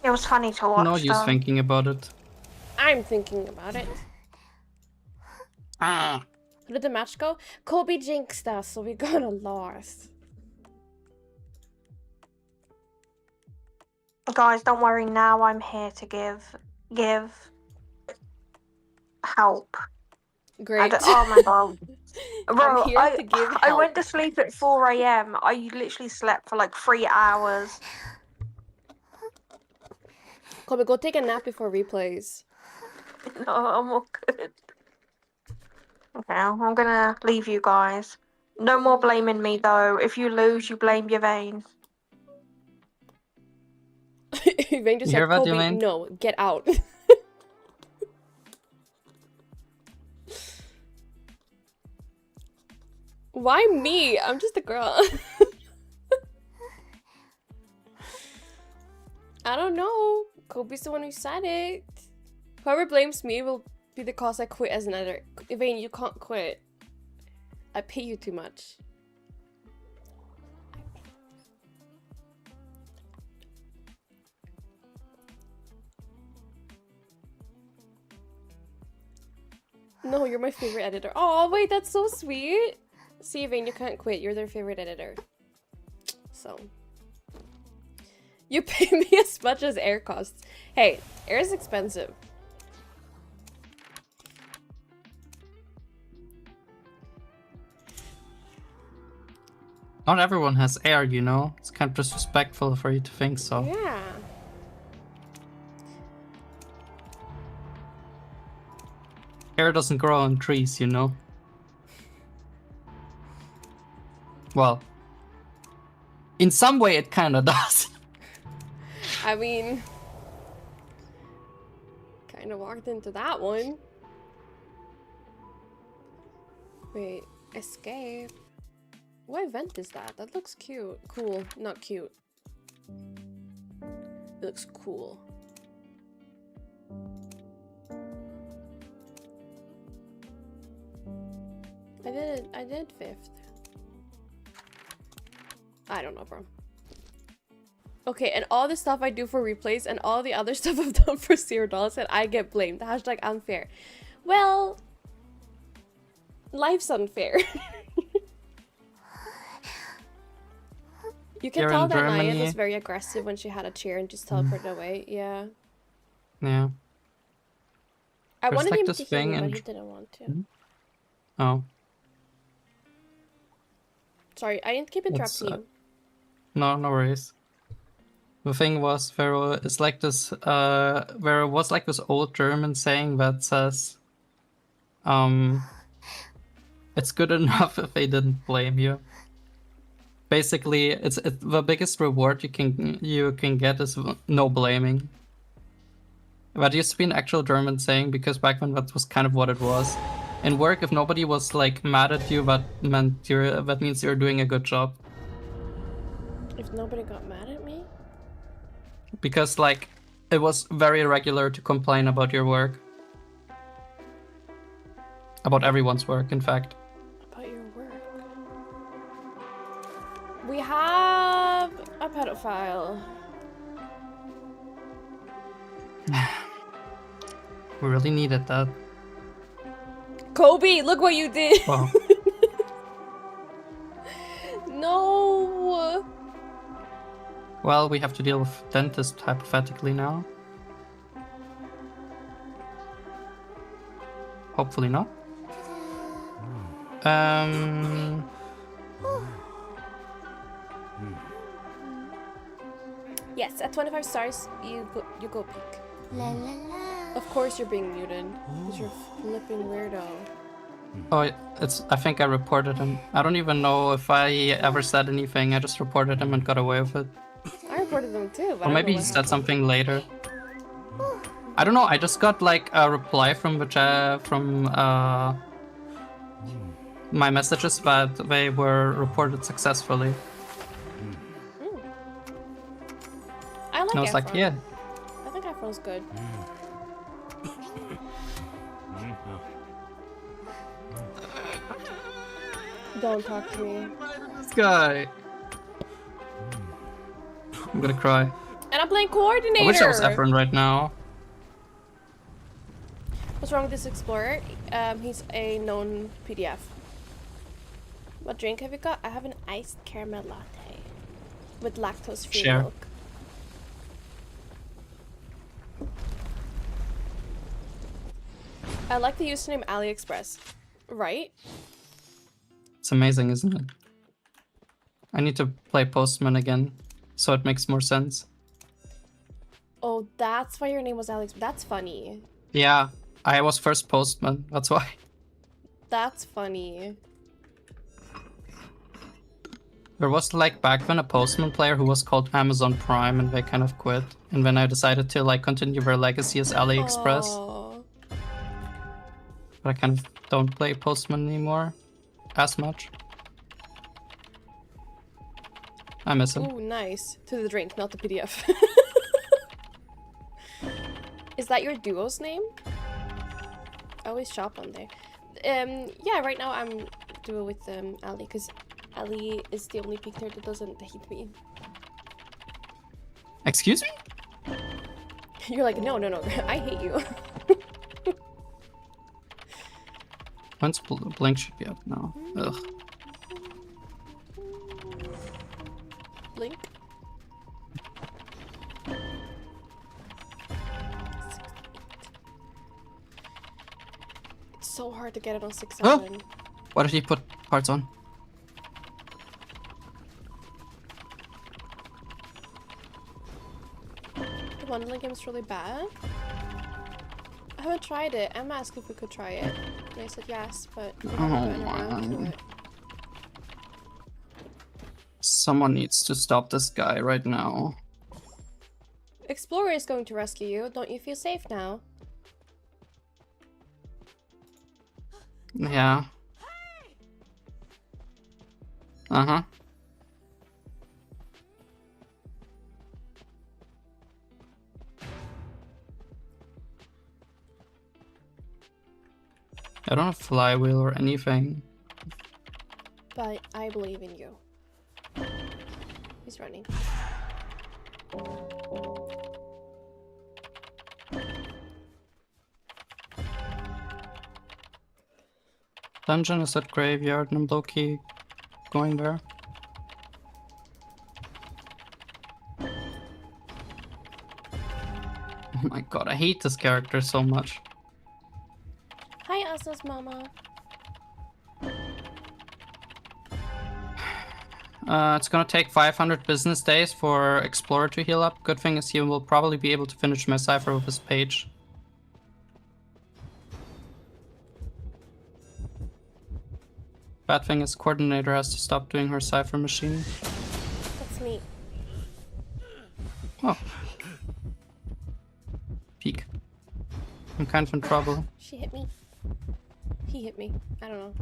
It was funny to watch. no use though. thinking about it. I'm thinking about it. Ah. How did the match go? Kobe jinxed us, so we got a loss. Guys, don't worry. Now I'm here to give help. Great. Oh my god, bro! I'm here to give I went help. to sleep at 4 a.m. I literally slept for like 3 hours. Kobe, go take a nap before replays. No, I'm all good. Okay, I'm gonna leave you guys. No more blaming me though. If you lose, you blame your vein. Vane just You hear said, that, Kobe, Elaine? no, get out. Why me? I'm just a girl. I don't know. Kobe's the one who said it. Whoever blames me will be the cause I quit as an editor. Vane, you can't quit. I pay you too much. No, you're my favorite editor. Oh, wait, that's so sweet. See, Vane, you can't quit. You're their favorite editor. So. You pay me as much as air costs. Hey, air is expensive. Not everyone has air, you know? It's kind of disrespectful for you to think so. Yeah. Air doesn't grow on trees, you know? Well, in some way it kinda does. I mean, kind of walked into that one. Wait, escape. What event is that? That looks cute. Cool, not cute. It looks cool. I did 5th. I don't know, bro. Okay, and all the stuff I do for replays and all the other stuff I've done for $0 and I get blamed. Hashtag unfair. Well, life's unfair. You can Here tell in that Naya Germany- was very aggressive when she had a chair and just teleported away. Yeah. Yeah. I There's wanted like him this to heal thing me, but and- he didn't want to. Oh. Sorry, I didn't keep It's, interrupting you. No worries. The thing was, there is like this, there was like this old German saying that says, it's good enough if they didn't blame you. Basically, it's the biggest reward you can get is no blaming. That used to be an actual German saying because back then that was kind of what it was. In work, if nobody was like mad at you, that means you're doing a good job. If nobody got mad at me? Because like it was very regular to complain about your work. About everyone's work, in fact. About your work. We have a pedophile. We really needed that. Kobe, look what you did! Wow. No! Well, we have to deal with dentist hypothetically now. Hopefully not. Yes, at 25 stars, you go peek. Of course you're being muted, because you're flipping weirdo. Oh, I think I reported him. I don't even know if I ever said anything. I just reported him and got away with it. I reported them too, but Or I maybe don't he know said something later. I don't know. I just got like a reply from the chat from my messages that they were reported successfully. I like And I was like, Efron. yeah. I think Efron's good. Don't talk to me. This guy. I'm gonna cry. And I'm playing coordinator! I wish I was Efron right now. What's wrong with this explorer? He's a known PDF. What drink have you got? I have an iced caramel latte with lactose-free Share. milk. I like the username AliExpress. Right? It's amazing, isn't it? I need to play Postman again, so it makes more sense. Oh, that's why your name was Alex. That's funny. Yeah, I was first Postman, that's why. That's funny. There was like back then a Postman player who was called Amazon Prime and they kind of quit. And then I decided to like continue their legacy as AliExpress. Aw. But I kind of don't play Postman anymore as much. I miss him. Ooh, nice. To the drink, not the PDF. Is that your duo's name? I always shop on there. Yeah, right now I'm duo with Ali, because Ali is the only picture that doesn't hate me. Excuse me? You're like, no, I hate you. When's Blink should be up now? Ugh. Blink. It's so hard to get it on 6-7. What did he put parts on? The bundling game is really bad. I haven't tried it. Emma asked if we could try it. And I said yes, but we haven't gotten around to it. Someone needs to stop this guy right now. Explorer is going to rescue you. Don't you feel safe now? Yeah. Uh-huh. I don't have flywheel or anything. But I believe in you. He's running. Dungeon is at graveyard and I'm low-key going there. Oh my god, I hate this character so much. Hi, Asa's mama. It's gonna take 500 business days for Explorer to heal up. Good thing is he will probably be able to finish my cipher with his page. Bad thing is Coordinator has to stop doing her cipher machine. That's neat. Oh. Peek. I'm kind of in trouble. She hit me. He hit me. I don't know.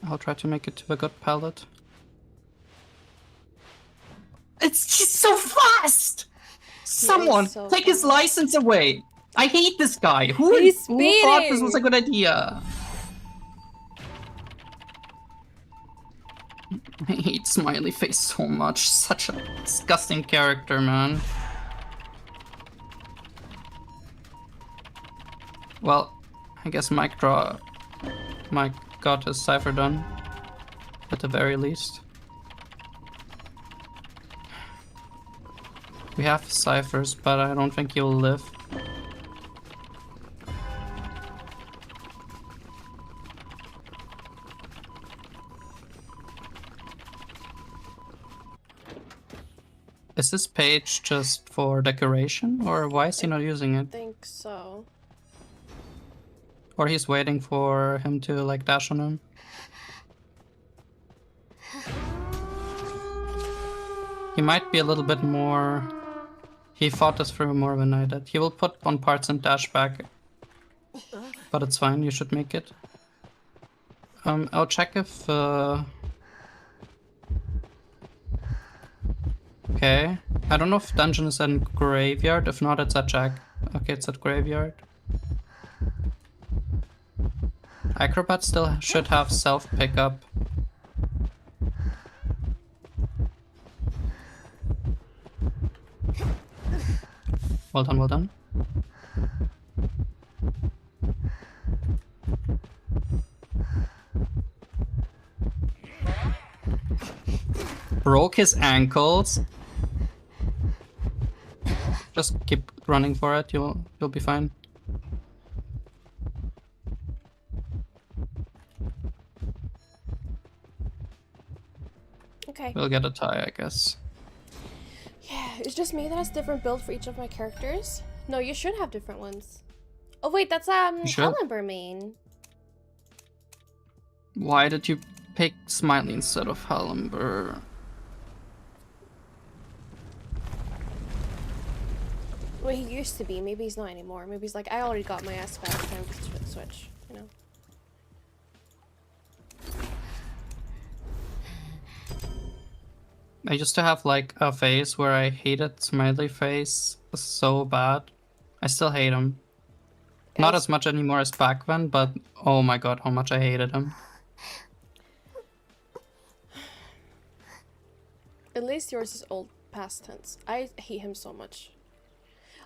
I'll try to make it to a good pallet. It's just so fast! Someone, so take his license away! I hate this guy! Who thought this was a good idea? I hate Smiley Face so much. Such a disgusting character, man. Well, I guess Mike got his cipher done. At the very least. We have ciphers, but I don't think he'll live. Is this page just for decoration, or why is he not using it? I think so. Or he's waiting for him to like dash on him? He might be a little bit more... He thought this through more than I did. He will put on parts and dash back. But it's fine, you should make it. I'll check if... Okay. I don't know if dungeon is in graveyard. If not, it's at Jack. Okay, it's at graveyard. Acrobat still should have self pickup. Well done, well done. Broke his ankles. Just keep running for it, you'll be fine. Okay. We'll get a tie, I guess. Yeah, it's just me that has different build for each of my characters. No, you should have different ones. Oh wait, that's Hallenber main. Why did you pick Smiley instead of Hallenber? Well, he used to be. Maybe he's not anymore. Maybe he's like, I already got my ass fast. Time to switch. You know. I used to have like a phase where I hated Smiley Face so bad. I still hate him. Not as much anymore as back then, but oh my god, how much I hated him. At least yours is old past tense. I hate him so much.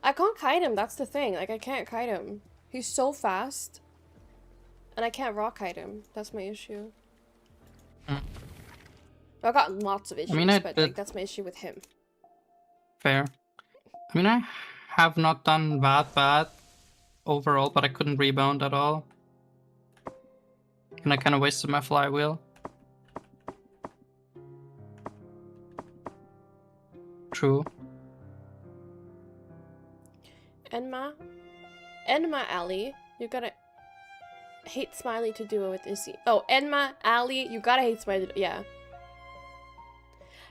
I can't kite him, that's the thing. Like, I can't kite him. He's so fast. And I can't rock kite him. That's my issue. I've got lots of issues, but like, that's my issue with him. Fair. I mean, I have not done that bad overall, but I couldn't rebound at all. And I kind of wasted my flywheel. True. Enma Ali, you gotta hate Smiley to do it with Izzy. Oh, Enma Ali, you gotta hate Smiley. Yeah.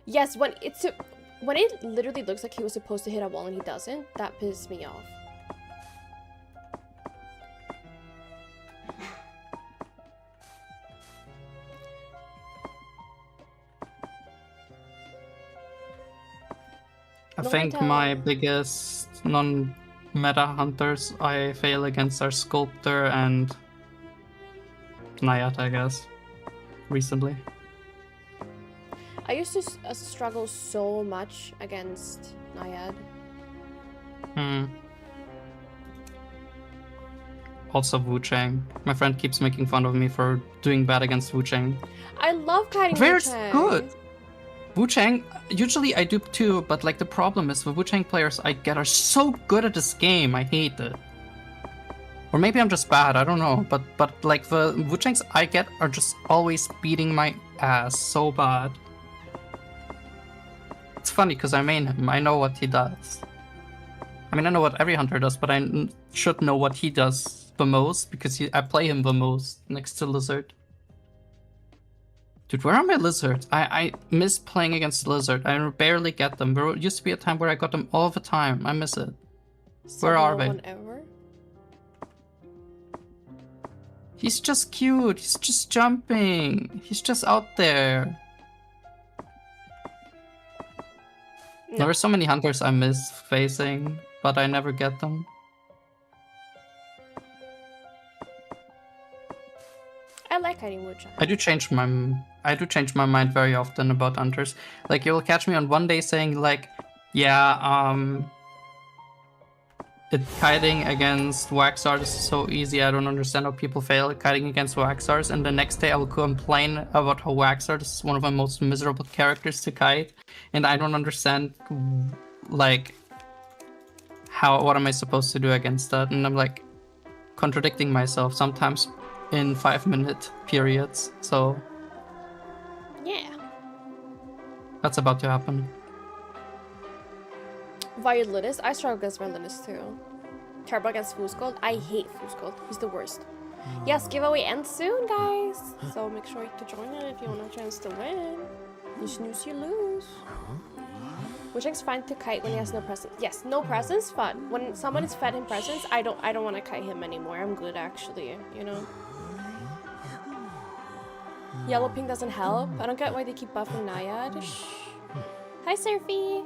Yes, when it literally looks like he was supposed to hit a wall and he doesn't, that pisses me off. I think my biggest non-meta hunters I fail against are Sculptor and Nayat, I guess, recently. I used to struggle so much against Nayad. Also Wu Chang. My friend keeps making fun of me for doing bad against Wu Chang. I love kiting Wu Very Chang. good! Wu Chang, usually I do too, but like the problem is the Wu Chang players I get are so good at this game, I hate it. Or maybe I'm just bad, I don't know, but like the Wu Changs I get are just always beating my ass so bad. It's funny because I main him, I know what he does. I mean, I know what every hunter does, but I should know what he does the most because I play him the most next to Lizard. Dude, where are my lizards? I miss playing against Lizard. I barely get them. There used to be a time where I got them all the time. I miss it. Where are they? Ever? He's just cute. He's just jumping. He's just out there. No. There are so many hunters I miss facing, but I never get them. I like kiting Wu Chang. I do change my mind very often about hunters. Like, you'll catch me on one day saying like, yeah, kiting against wax stars is so easy, I don't understand how people fail at kiting against wax stars, and the next day I will complain about how wax stars is one of my most miserable characters to kite, and I don't understand like what am I supposed to do against that, and I'm like contradicting myself sometimes in 5-minute periods, so Yeah. that's about to happen. Violinist. I struggle against Violinist too. Terrible against Fusgold. I hate Fusgold. He's the worst. Yes, giveaway ends soon, guys. So make sure to join it if you want a chance to win. You snooze, you lose. Which is fine to kite when he has no presents. Yes, no presents, fun. When someone is fed him presents, I don't want to kite him anymore. I'm good actually, you know. Yellow pink doesn't help. I don't get why they keep buffing Nayad. Hi, Surfy.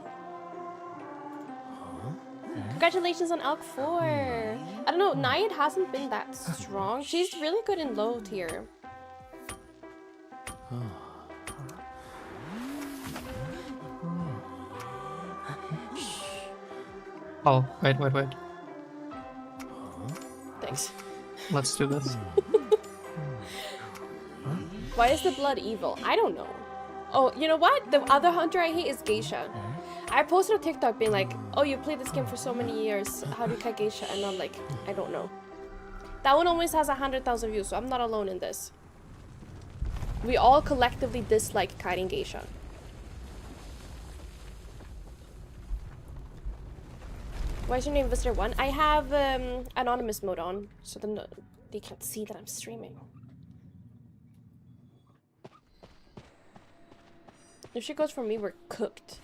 Congratulations on Elk 4. I don't know, Nayad hasn't been that strong. She's really good in low tier. Oh, wait. Thanks. Let's do this. Why is the blood evil? I don't know. Oh, you know what? The other hunter I hate is Geisha. I posted a TikTok being like, oh, you played this game for so many years. How do you kite Geisha? And I'm like, I don't know. That one always has 100,000 views, so I'm not alone in this. We all collectively dislike kiting Geisha. Why is your name Visitor 1? I have anonymous mode on, so then they can't see that I'm streaming. If she goes for me, we're cooked.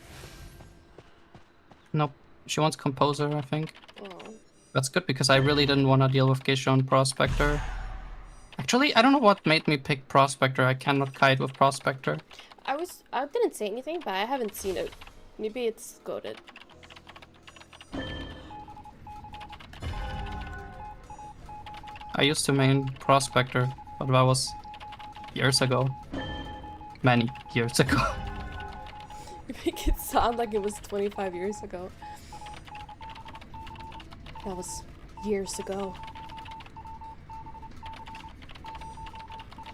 Nope. She wants Composer, I think. Oh. That's good because I really didn't want to deal with Geisha and Prospector. Actually, I don't know what made me pick Prospector. I cannot kite with Prospector. I didn't say anything, but I haven't seen it. Maybe it's goated. I used to main Prospector, but that was years ago. Many years ago. You make it sound like it was 25 years ago. That was years ago.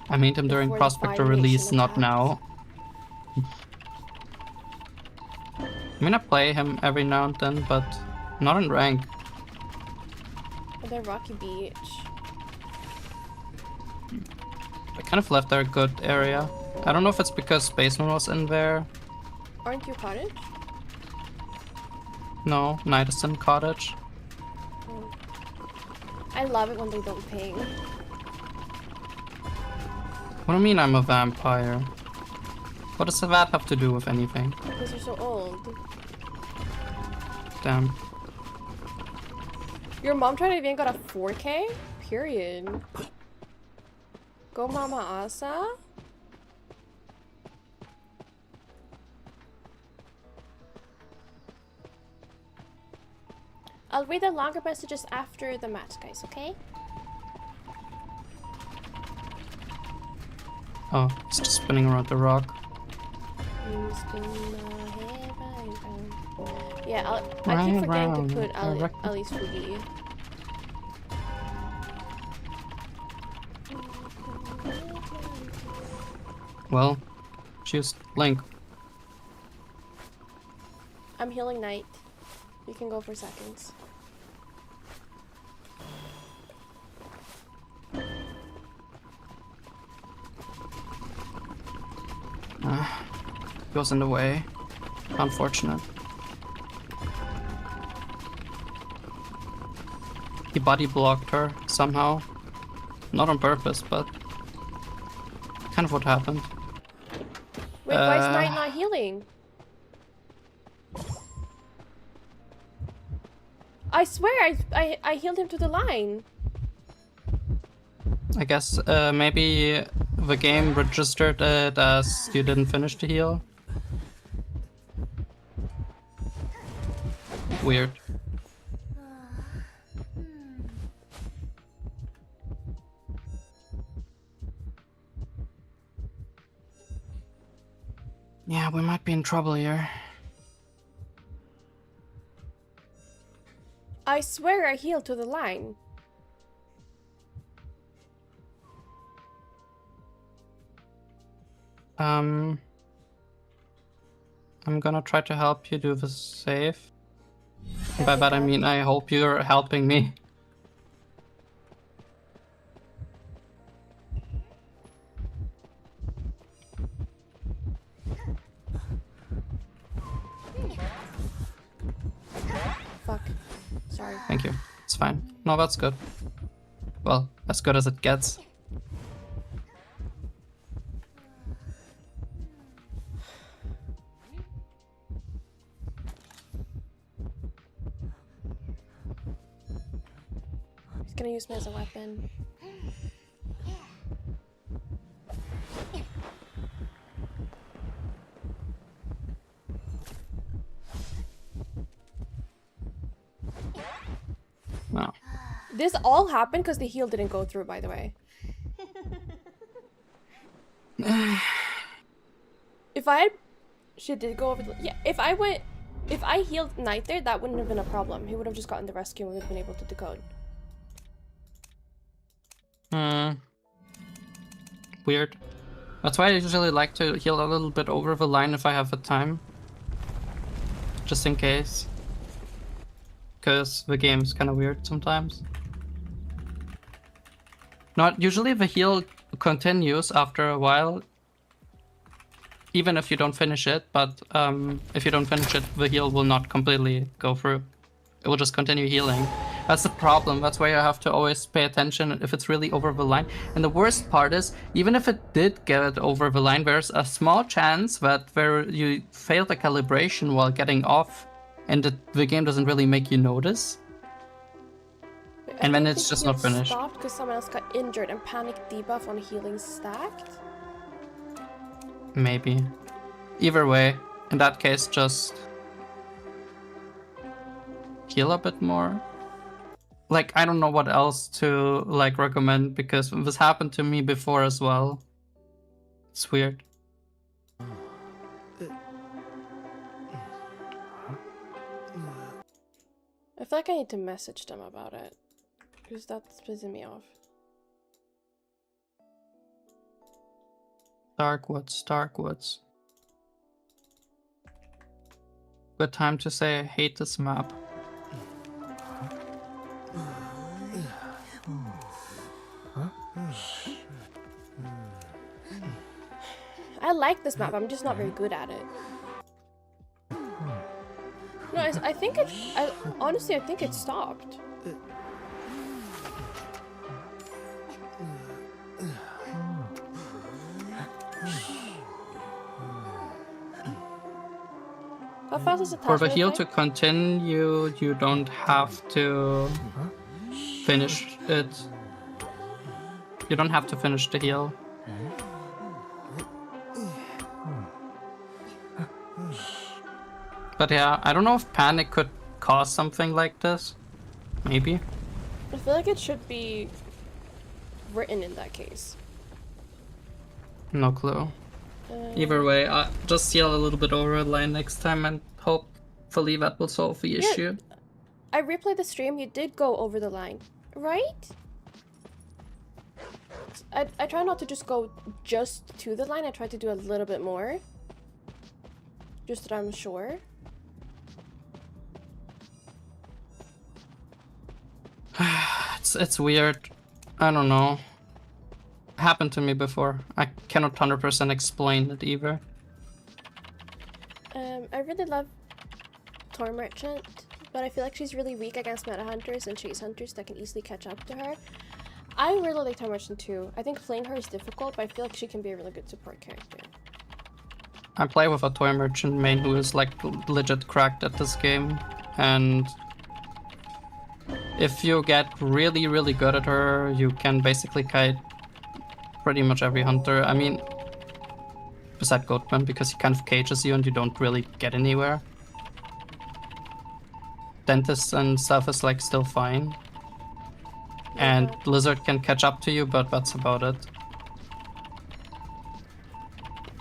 I made him during Before the Prospector Fire release, Nation not attacked. now. I mean, I play him every now and then, but not in rank. Oh, they're Rocky Beach. I kind of left there a good area. I don't know if it's because Spaceman was in there. Aren't you cottage? No, Nidison Cottage. Oh. I love it when they don't ping. What do you mean I'm a vampire? What does that have to do with anything? Because you're so old. Damn. Your mom tried to even got a 4K? Period. Go Mama Asa. I'll read the longer messages after the match, guys, okay? Oh, it's just spinning around the rock. You spin my head right round. Yeah, I keep Right forgetting round, to put direct- Ali's Fugi. Well, choose Link. I'm healing Knight. You can go for seconds. Goes in the way. Unfortunate. He body blocked her somehow. Not on purpose, but kind of what happened. Wait, why is Knight not healing? I swear I healed him to the line. I guess maybe the game registered it as you didn't finish the heal. Weird. Yeah, we might be in trouble here. I swear I healed to the line. I'm gonna try to help you do the save. By that I mean I hope you're helping me. Fuck. Sorry. Thank you. It's fine. No, that's good. Well, as good as it gets. He's gonna use me as a weapon. No. This all happened because the heal didn't go through, by the way. If I had... Shit, did it go over the... Yeah, if I healed Knight there, that wouldn't have been a problem. He would have just gotten the rescue and would have been able to decode. Weird. That's why I usually like to heal a little bit over the line if I have the time. Just in case. Because the game's kind of weird sometimes. Not usually the heal continues after a while. Even if you don't finish it, but if you don't finish it, the heal will not completely go through. It will just continue healing. That's the problem. That's why you have to always pay attention if it's really over the line. And the worst part is, even if it did get over the line, there's a small chance that you fail the calibration while getting off, and the game doesn't really make you notice. And then it's just not finished. Stopped because someone else got injured and panic debuff on healing stacked. Maybe. Either way, in that case, just heal a bit more. Like, I don't know what else to like recommend because this happened to me before as well. It's weird. feel like I need to message them about it. Because that's pissing me off. Dark Woods, Dark Woods. Good time to say I hate this map. I like this map, I'm just not very good at it. No, I think it... honestly, I think it stopped. How fast is it? For the heal to continue, you don't have to finish it. You don't have to finish the heal. But yeah, I don't know if panic could cause something like this. Maybe. I feel like it should be written in that case. No clue. Either way, just heal a little bit over the line next time and hopefully that will solve the issue. I replayed the stream, you did go over the line, right? I try not to just go just to the line, I try to do a little bit more. Just that I'm sure. It's weird. I don't know. Happened to me before. I cannot 100% explain it either. I really love Tor Merchant, but I feel like she's really weak against meta hunters and chase hunters that can easily catch up to her. I really like Tor Merchant too. I think playing her is difficult, but I feel like she can be a really good support character. I play with a toy merchant main who is like legit cracked at this game, and if you get really good at her, you can basically kite pretty much every hunter. I mean, beside Goatman, because he kind of cages you and you don't really get anywhere. Dentist and stuff is like still fine. And Lizard can catch up to you, but that's about it.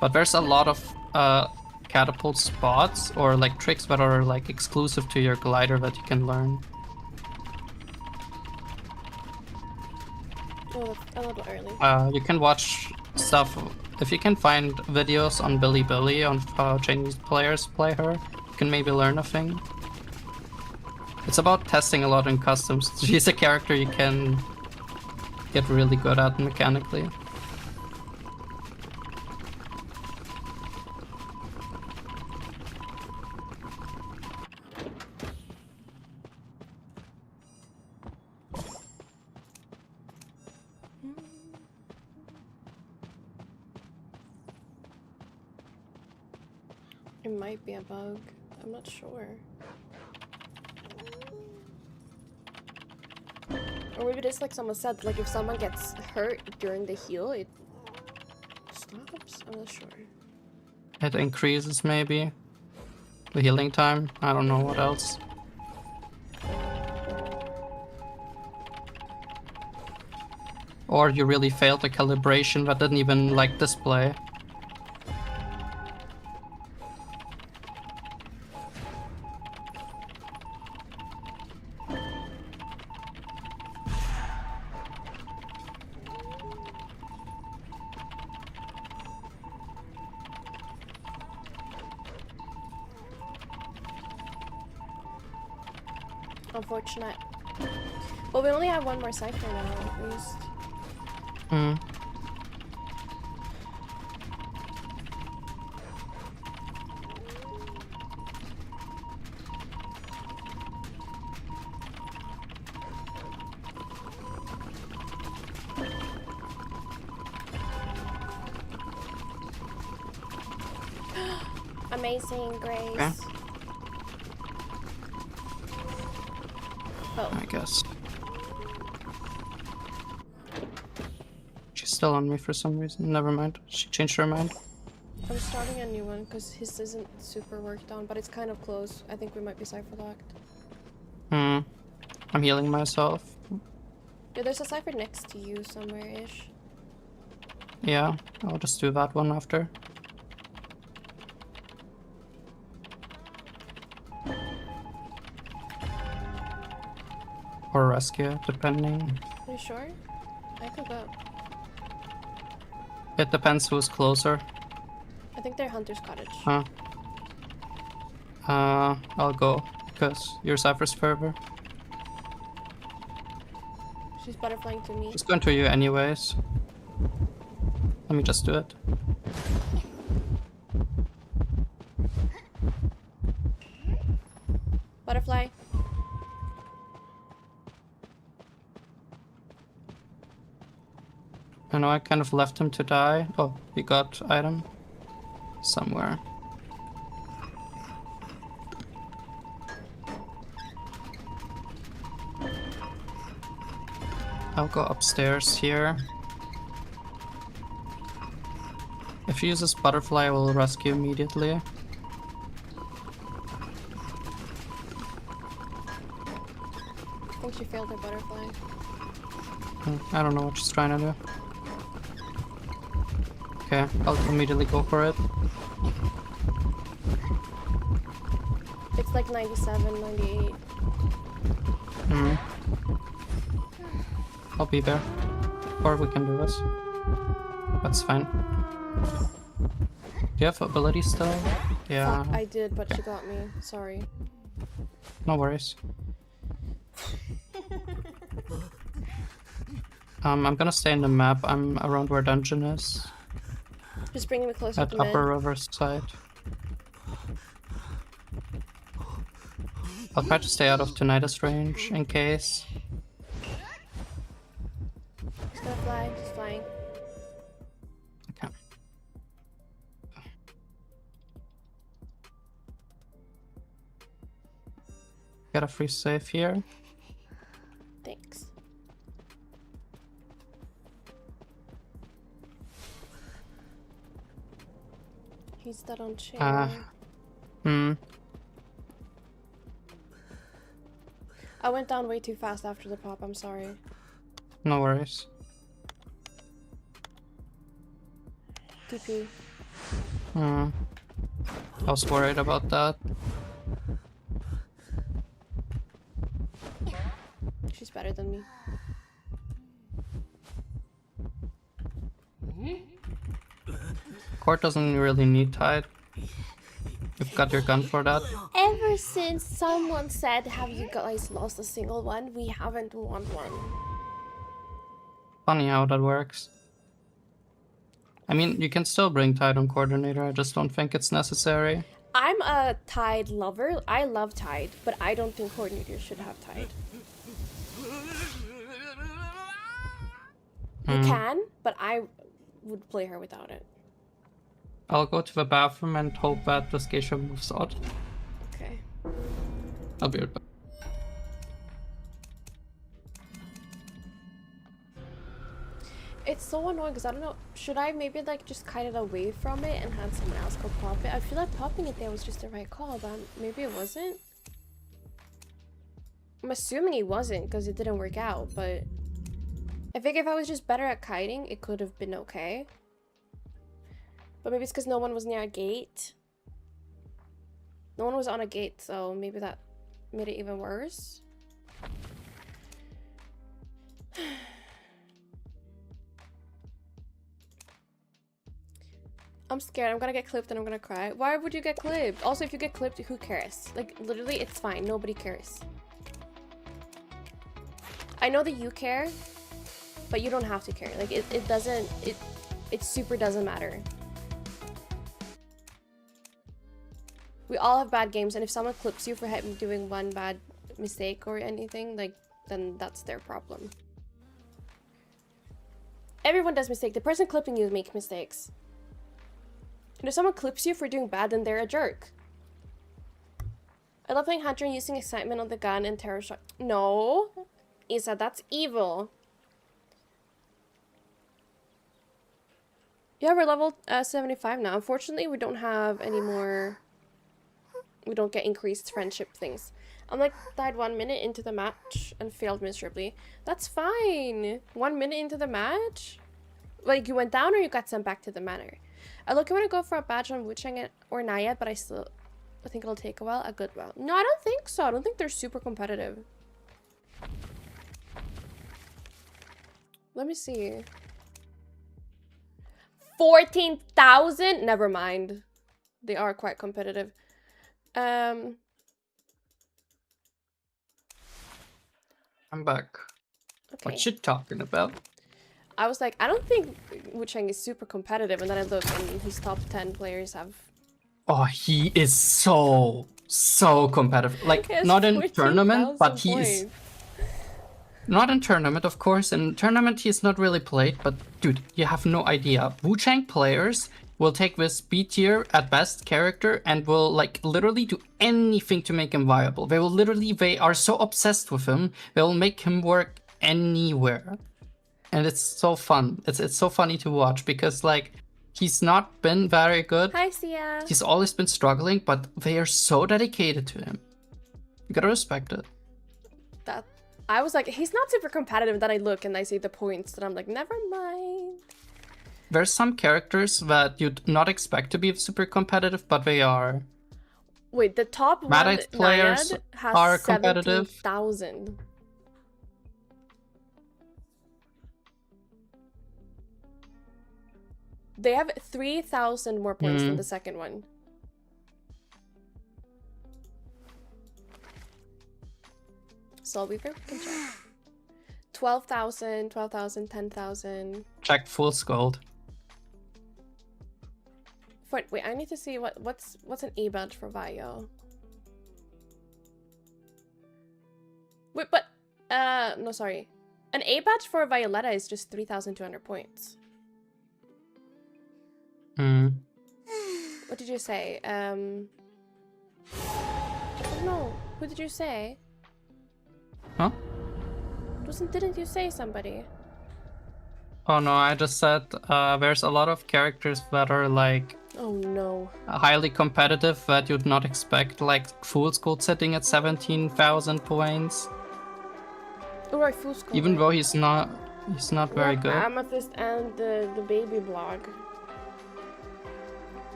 But there's a lot of catapult spots or like tricks that are like exclusive to your glider that you can learn. Oh, a little early. You can watch stuff, if you can find videos on Billy on how Chinese players play her, you can maybe learn a thing. It's about testing a lot in customs. She's a character you can get really good at mechanically. It might be a bug. I'm not sure. Or maybe it is like someone said, like if someone gets hurt during the heal, it stops? I'm not sure. It increases maybe the healing time. I don't know what else. Or you really failed the calibration that didn't even like display. Unfortunate. Well, we only have one more cipher now, at least. Hmm. Amazing Grace. Okay. Oh. I guess. She's still on me for some reason. Never mind. She changed her mind. I'm starting a new one because his isn't super worked on, but it's kind of close. I think we might be cipher locked. Hmm. I'm healing myself. Yeah, there's a cipher next to you somewhere-ish. Yeah, I'll just do that one after. Or rescue, depending. Are you sure? I could go. It depends who's closer. I think they're Hunter's Cottage. Huh. I'll go, because you're Cypher's fervor. She's butterflying to me. She's going to you anyways. Let me just do it. Butterfly. I know I kind of left him to die. Oh, he got item somewhere. I'll go upstairs here. If he uses butterfly, I will rescue immediately. I think she failed her butterfly. I don't know what she's trying to do. Okay, I'll immediately go for it. It's like 97, 98. I'll be there. Or we can do this. That's fine. Do you have ability still? Yeah. Fuck, I did, but she got me. Sorry. No worries. I'm gonna stay in the map. I'm around where dungeon is. Just bringing me closer At to mid. upper river side. I'll try to stay out of Tinnitus range in case. She's gonna fly. She's flying. Okay. Got a free save here. Thanks. He's dead on chair. I went down way too fast after the pop. I'm sorry. No worries. TP. I was worried about that. She's better than me. Court doesn't really need tide. You've got your gun for that. Ever since someone said, have you guys lost a single one? We haven't won one. Funny how that works. I mean, you can still bring tide on coordinator, I just don't think it's necessary. I'm a Tide lover. I love Tide, but I don't think coordinators should have Tide. You can, but I would play her without it. I'll go to the bathroom and hope that this geisha moves out. Okay. I'll be right back. It's so annoying because I don't know. Should I maybe like just kite it away from it and have someone else go pop it? I feel like popping it there was just the right call, but maybe it wasn't. I'm assuming it wasn't because it didn't work out, but I think if I was just better at kiting, it could have been okay. But maybe it's because no one was near a gate. No one was on a gate, so maybe that made it even worse. I'm scared. I'm gonna get clipped and I'm gonna cry. Why would you get clipped? Also, if you get clipped, who cares? Like, literally, it's fine. Nobody cares. I know that you care, but you don't have to care. Like, it doesn't... It super doesn't matter. We all have bad games, and if someone clips you for doing one bad mistake or anything, like, then that's their problem. Everyone does mistakes. The person clipping you makes mistakes. And if someone clips you for doing bad, then they're a jerk. I love playing Hunter and using excitement on the gun and terror shot. No, Isa, that's evil. Yeah, we're level 75 now. Unfortunately, we don't have any more... We don't get increased friendship things. I'm like, died 1 minute into the match and failed miserably. That's fine. 1 minute into the match? Like, you went down or you got sent back to the manor? I look, I want to go for a badge on Wuchang or Naya, but I think it'll take a while. A good while. No, I don't think so. I don't think they're super competitive. Let me see. 14,000? Never mind. They are quite competitive. I'm back. Okay. What you talking about? I was like, I don't think Wu Chang is super competitive, and then I look and his top 10 players have... Oh, he is so competitive. Like, He has not in tournament, 14,000 but he is... points. Not in tournament, of course. In tournament, he's not really played, but dude, you have no idea. Wu Chang players will take this B tier at best character and will like literally do anything to make him viable. They are so obsessed with him, they will make him work anywhere. And it's so fun. It's so funny to watch because like he's not been very good. Hi, Sia. He's always been struggling, but they are so dedicated to him. You gotta respect it. That I was like, he's not super competitive, and then I look and I see the points, and I'm like, never mind. There's some characters that you'd not expect to be super competitive, but they are. Wait, the top Mad one, Eyes players Naiad, has are competitive. 17,000. They have 3,000 more points than the second one. So we can check. 12,000, 12,000, 10,000. Check full scold. Wait, I need to see what's an E badge for Vaio. Wait, but no, sorry. An A badge for Violetta is just 3,200 points. What did you say? I don't know. Who did you say? Huh? Didn't you say somebody? Oh no, I just said there's a lot of characters that are like Oh no. highly competitive that you'd not expect, like Fool's Gold sitting at 17,000 points. Oh right, Fool's Gold. Even though he's not very good. Amethyst and the baby blog.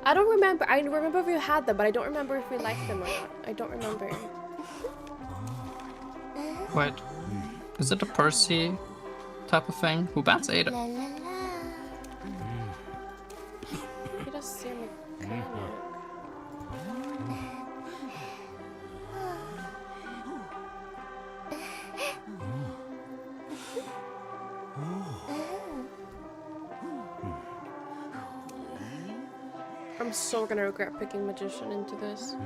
I don't remember. I remember if we had them, but I don't remember if we liked them or not. I don't remember. Wait, is it a Percy type of thing? Who bans Ada? He does seem mechanic. I'm so gonna regret picking Magician into this.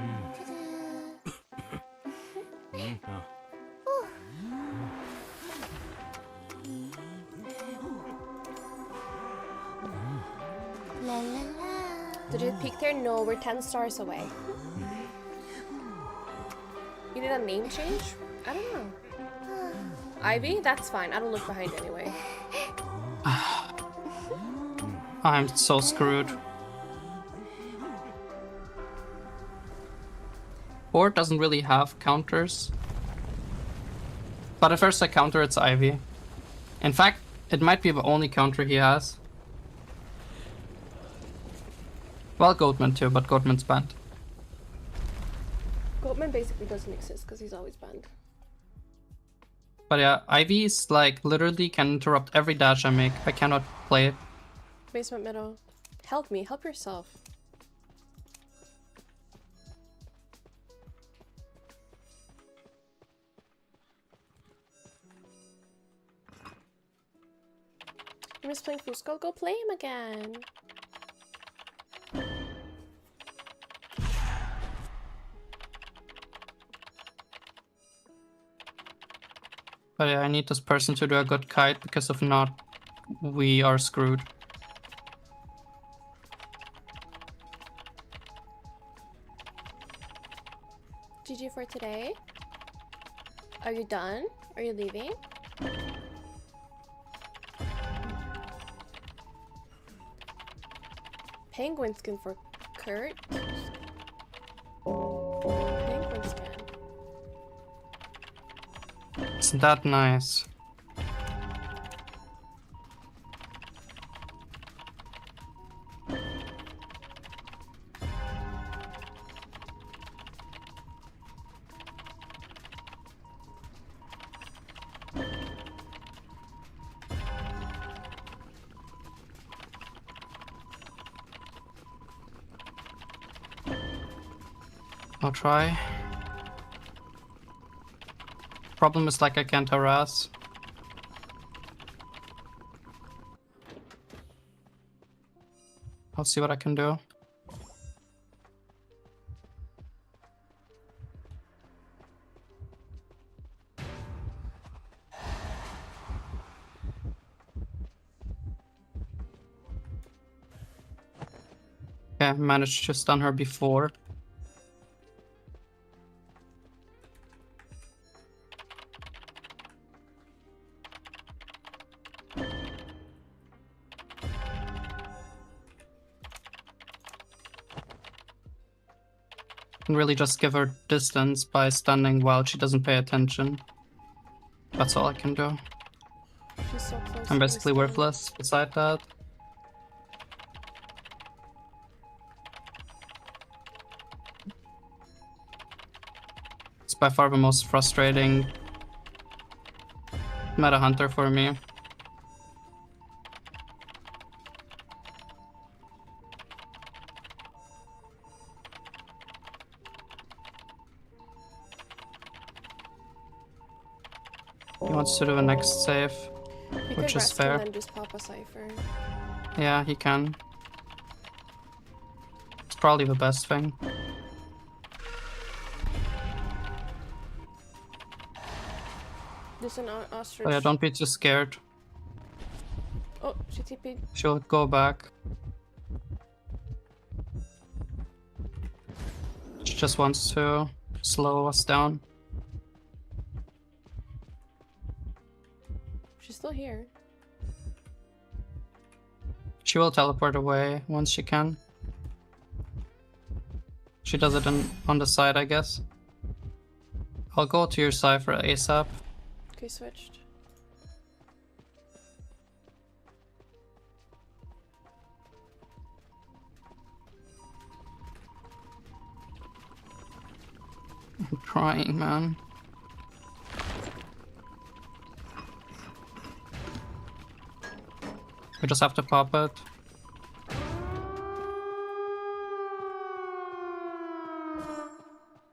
Did you peek there? No, we're 10 stars away. You need a name change? I don't know. Ivy? That's fine. I don't look behind anyway. I'm so screwed. Horde doesn't really have counters. But if there's a counter, it's Ivy. In fact, it might be the only counter he has. Well, Goatman too, but Goatman's banned. Goatman basically doesn't exist because he's always banned. But yeah, Ivy's like literally can interrupt every dash I make. I cannot play it. Basement middle. Help me. Help yourself. I'm just playing Fusco. Go play him again. But yeah, I need this person to do a good kite, because if not, we are screwed. GG for today. Are you done? Are you leaving? Penguin skin for Kurt. Penguin skin. Isn't that nice? I'll try. Problem is like I can't harass. I'll see what I can do. Okay, managed to stun her before. Can really just give her distance by stunning while she doesn't pay attention. That's all I can do. She's so close. I'm to basically being worthless beside that. It's by far the most frustrating meta hunter for me. He wants to do the next save, stunned. He which could is rescue fair. and then just pop a cipher. Yeah, he can. It's probably the best thing. There's an ostrich. But yeah, don't be too scared. Oh, she TP'd. She'll go back. She just wants to slow us down. She's still here. She will teleport away once she can. She does it on the side, I guess. I'll go to your side for ASAP. Okay, switched. I'm trying, man. We just have to pop it.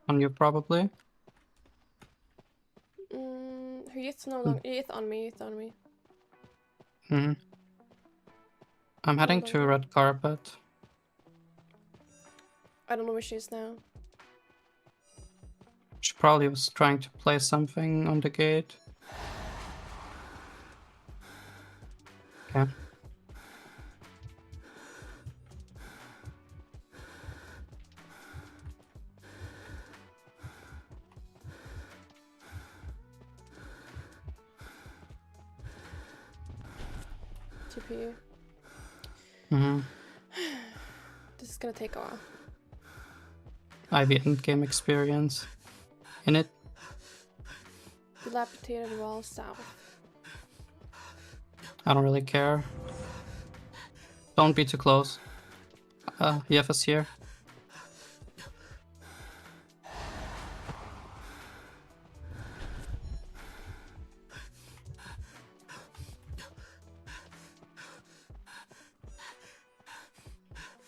On you, probably. Her youth's no longer. Youth on me, youth on me. Mm-hmm. I'm heading to red carpet. I don't know where she is now. She probably was trying to play something on the gate. Okay. TP. Mm-hmm. This is gonna take a while. Ivy endgame experience. In it. Dilapidated wall south. I don't really care. Don't be too close. Yef is here.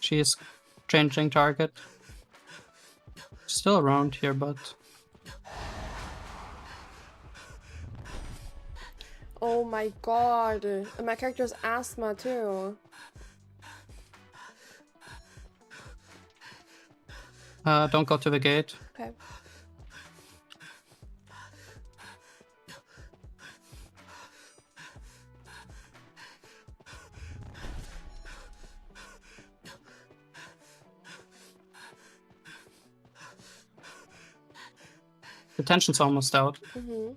She is changing target. Still around here, but Oh my god. And my character has asthma too. don't go to the gate. Okay. The tension's almost out. Mm-hmm.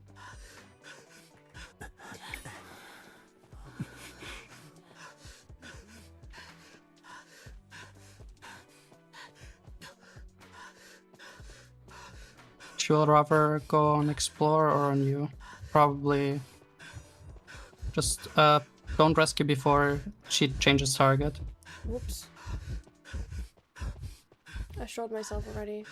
She will rather go on explore or on you. Probably. Just don't rescue before she changes target. Whoops. I showed myself already.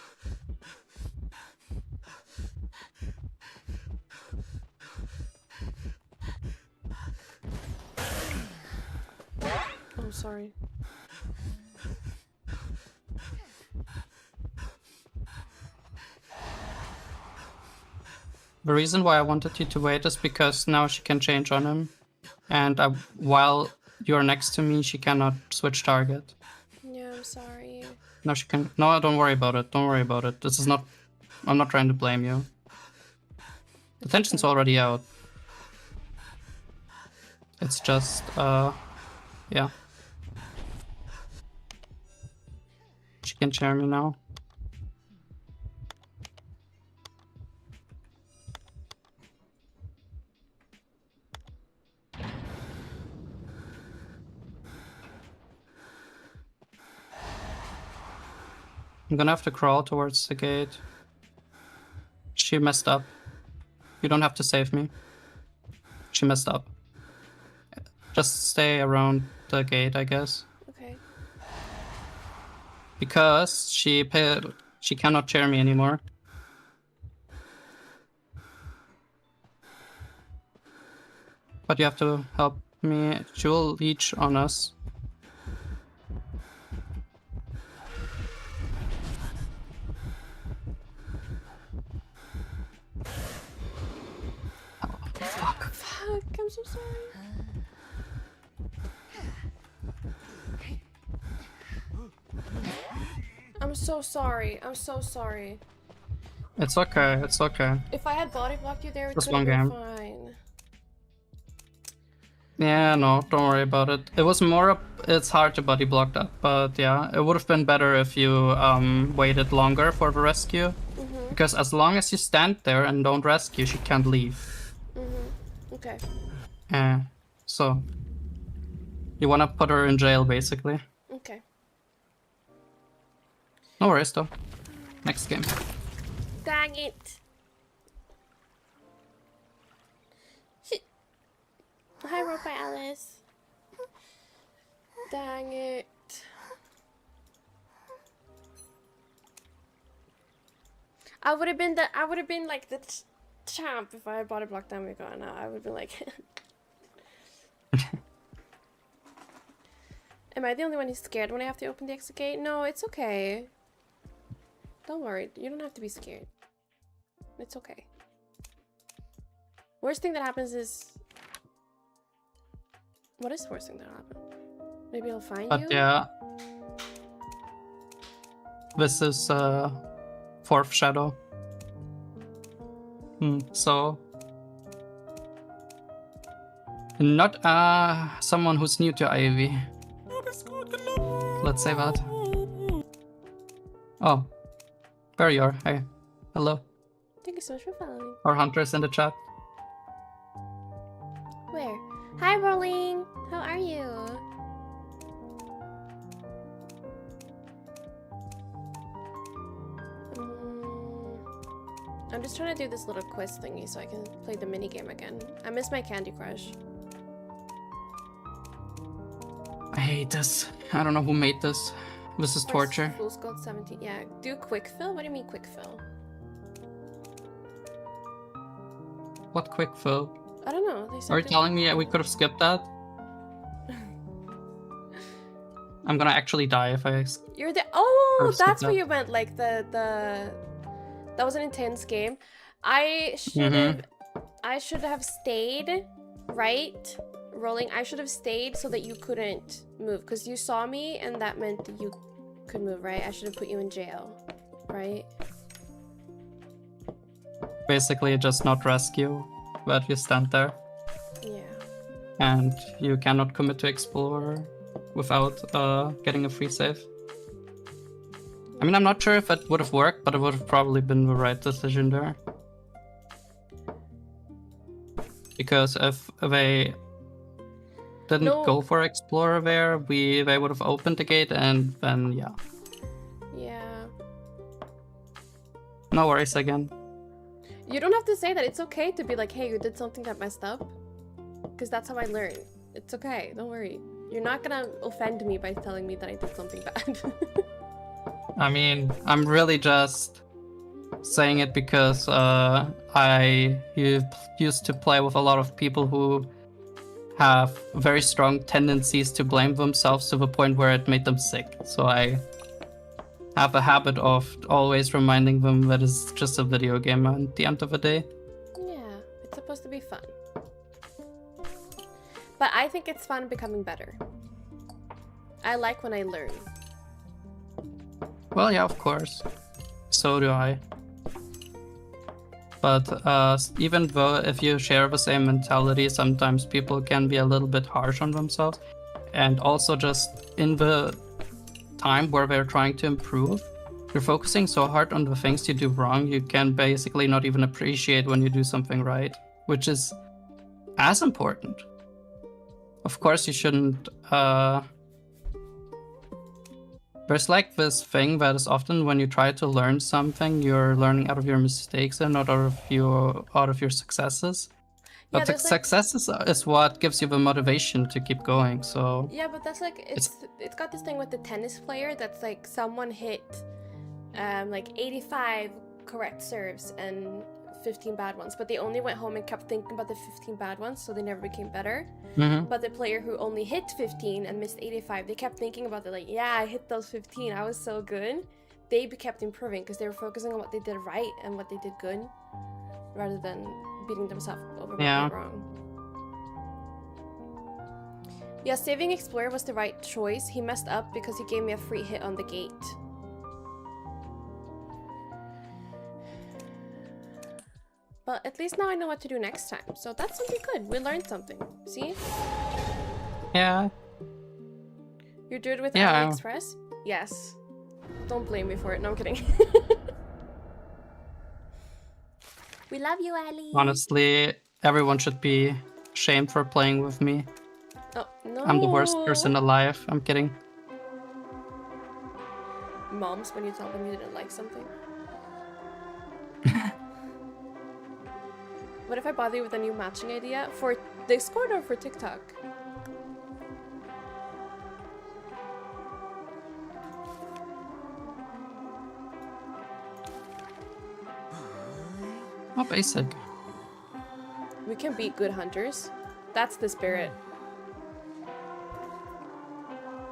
Oh, sorry. The reason why I wanted you to wait is because now she can change on him. And while you're next to me, she cannot switch target. Yeah, I'm sorry. No, she can. No, don't worry about it. Don't worry about it. This is not. I'm not trying to blame you. The tension's already out. It's just, yeah. She can share me now. I'm gonna have to crawl towards the gate. She messed up. You don't have to save me. She messed up. Just stay around the gate, I guess. Okay. Because she cannot chair me anymore. But you have to help me. She will leech on us. Fuck, I'm so sorry. I'm so sorry. I'm so sorry. It's okay, it's okay. If I had body blocked you there, it Just could have one been game. fine. Yeah, no, don't worry about it. It was more it's hard to body block that, but yeah, it would have been better if you waited longer for the rescue. Because as long as you stand there and don't rescue, she can't leave. Okay. So you wanna put her in jail, basically. Okay. No worries, though. Next game. Dang it. Hi, Rope by Alice. Dang it. I would have been like the champ if I had body blocked them. Now I would have been like. Am I the only one who's scared when I have to open the exit gate? No, it's okay. Don't worry. You don't have to be scared. It's okay. Worst thing that happens is... What is the worst thing that'll happen? Maybe he'll find you? But yeah. This is fourth shadow. So not someone who's new to Ivy. Let's say that. Oh, there you are. Hey, hello. Thank you so much for following. Our hunters in the chat. Where? Hi, Rolling. How are you? I'm just trying to do this little quest thingy so I can play the mini game again. I miss my Candy Crush. I hate this. I don't know who made this. This is torture. Fool's Gold 17. Yeah, do quick fill? What do you mean quick fill? What quick fill? I don't know. They said Are you telling me we could have skipped that? I'm gonna actually die if I... You're the... Oh, skip that's what that. you meant. Like the... That was an intense game. I should have stayed, right? Rolling. I should have stayed so that you couldn't move. Because you saw me and that meant that you could move, right? I should have put you in jail, right? Basically just not rescue, but you stand there. Yeah. And you cannot commit to Explorer without getting a free save. I mean, I'm not sure if it would have worked, but it would have probably been the right decision there. Because if they didn't go for Explorer there, they would have opened the gate and then, yeah. Yeah. No worries again. You don't have to say that. It's okay to be like, hey, you did something that messed up. Because that's how I learn. It's okay. Don't worry. You're not gonna offend me by telling me that I did something bad. I mean, I'm really just saying it because I used to play with a lot of people who have very strong tendencies to blame themselves to the point where it made them sick. So I have a habit of always reminding them that it's just a video game at the end of the day. It's supposed to be fun. But I think it's fun becoming better. I like when I learn. Well, yeah, of course. So do I. But even though if you share the same mentality, sometimes people can be a little bit harsh on themselves. And also just in the time where they're trying to improve, you're focusing so hard on the things you do wrong, you can basically not even appreciate when you do something right, which is as important. Of course, you shouldn't... There's like this thing that is often when you try to learn something, you're learning out of your mistakes and not out of your successes. But Yeah, success is what gives you the motivation to keep going. So yeah, but that's like it's got this thing with the tennis player that's like someone hit like 85 correct serves and 15 bad ones, but they only went home and kept thinking about the 15 bad ones, so they never became better. But the player who only hit 15 and missed 85, they kept thinking about it like, yeah, I hit those 15, I was so good. They kept improving because they were focusing on what they did right and what they did good, rather than beating themselves over what they did wrong. Yeah, saving Explorer was the right choice. He messed up because he gave me a free hit on the gate. But at least now I know what to do next time. So that's something good. We learned something. See? yeah. You do it with Yeah. AliExpress? Yes. Don't blame me for it. No, I'm kidding. We love you, Ali. Honestly, everyone should be ashamed for playing with me. Oh, no. I'm the worst person alive. I'm kidding. Moms, when you tell them you didn't like something. What if I bother you with a new matching idea? For Discord or for TikTok? Oh, basic. We can be good hunters. That's the spirit.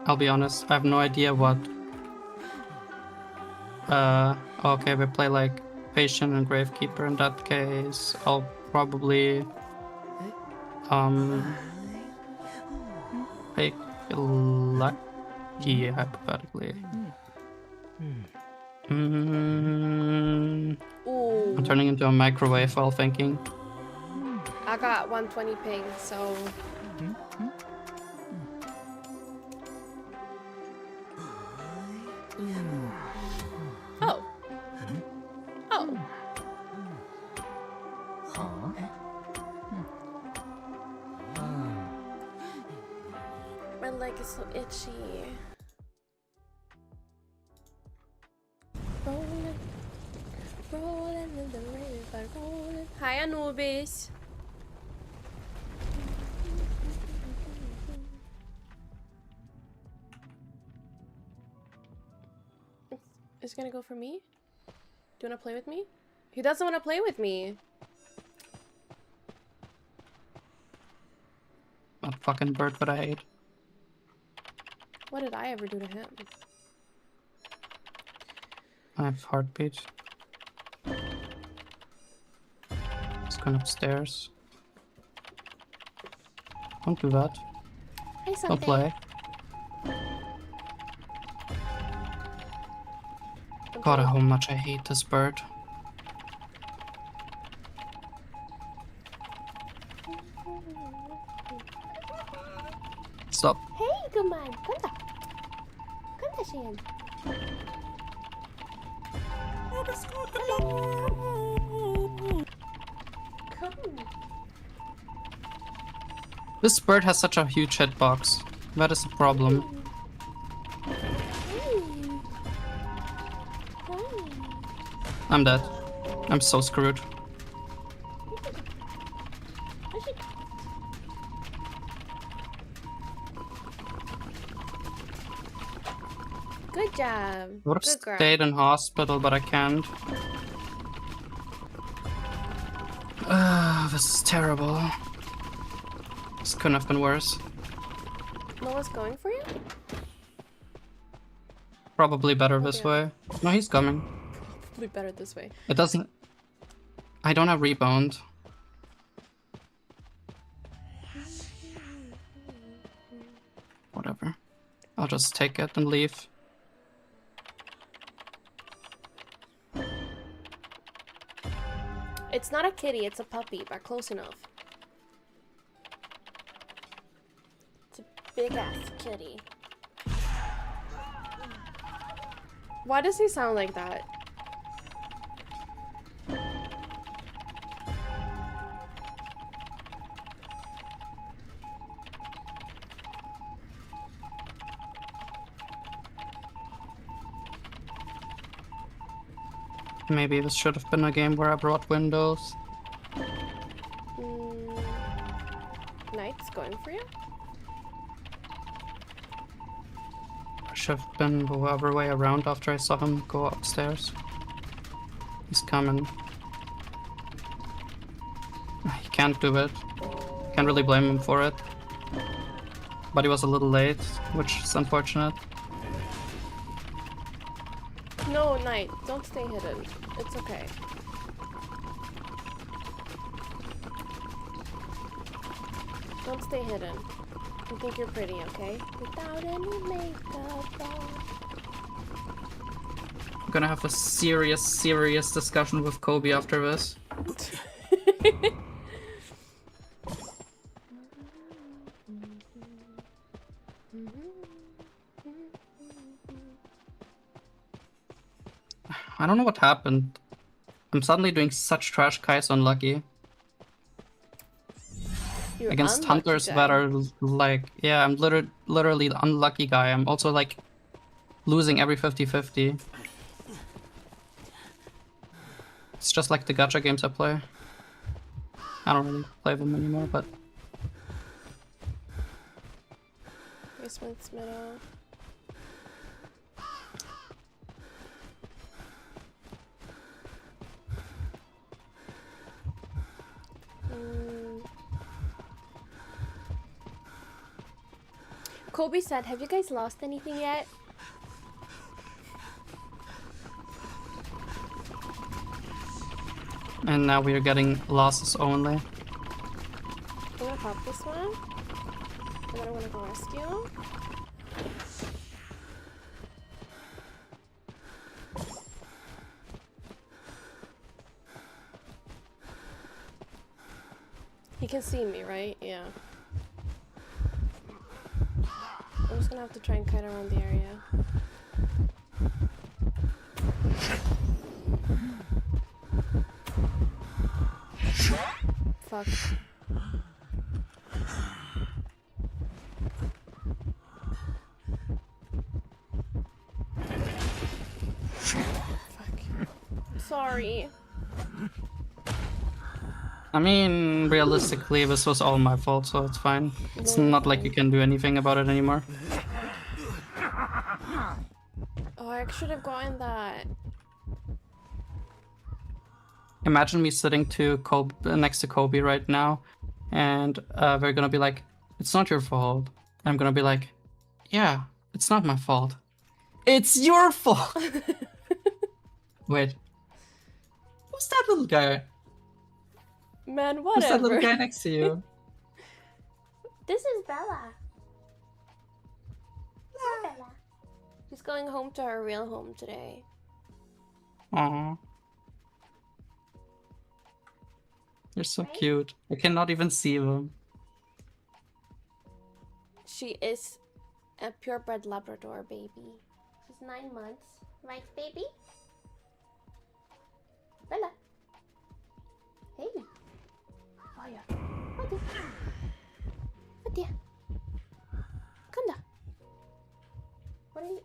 I'll be honest, I have no idea what... okay, we play like Patient and Gravekeeper. In that case, I'll probably... pick Lucky, hypothetically. Ooh. I'm turning into a microwave while thinking. I got 120 ping, so... Oh. Oh. My leg is so itchy. Rolling, rolling in the river, rolling. Hi, Anubis. Is it gonna go for me? Do you wanna play with me? He doesn't wanna play with me. That fucking bird that I hate. What did I ever do to him? I have heartbeat. It's going upstairs. Don't do that. Hi, Don't play. God, how much I hate this bird. Stop. Hey, gumman! Konta! Konta siya. Come. This bird has such a huge hitbox. That is a problem. I'm dead. I'm so screwed. Good job. I would have Good girl. stayed in hospital, but I can't. This is terrible. This couldn't have been worse. Noah's going for you? Probably better this way. No, he's coming. Probably better this way. It doesn't... I don't have rebound. whatever. I'll just take it and leave. It's not a kitty, it's a puppy, but close enough. It's a big ass kitty. Why does he sound like that? Maybe this should have been a game where I brought windows. Knight's going for you? I should have been the other way around after I saw him go upstairs. He's coming. He can't do it. Can't really blame him for it. But he was a little late, which is unfortunate. No, Knight, don't stay hidden. It's okay. Don't stay hidden. You think you're pretty, okay? Without any makeup on. I'm gonna have a serious discussion with Kobe after this. I don't know what happened. I'm suddenly doing such trash Kai's unlucky. You're Against unlucky hunters guy. that are like, yeah, I'm literally the unlucky guy. I'm also like losing every 50-50. It's just like the gacha games I play. I don't really play them anymore, but Basement's middle. Kobe said, have you guys lost anything yet? and now we are getting losses only. I'm gonna pop this one. And then I'm gonna go rescue. He can see me, right? Yeah. I'm just gonna have to try and kite around the area. Fuck. Fuck. Sorry. I mean, realistically, this was all my fault, so it's fine. It's not like you can do anything about it anymore. Oh, I should have gotten that. Imagine me sitting to Kobe, next to Kobe right now, and they're gonna be like, "It's not your fault." I'm gonna be like, "Yeah, it's not my fault. It's your fault." Wait, who's that little guy? Man, Who's that little guy whatever. next to you? This is Bella. Hi, Bella. She's going home to her real home today. Aww. You're so Right? cute. I cannot even see them. She is a purebred Labrador baby. She's 9 months. Right, baby? Bella. Hey. Oh, yeah. What the? What the? Come down. What are you?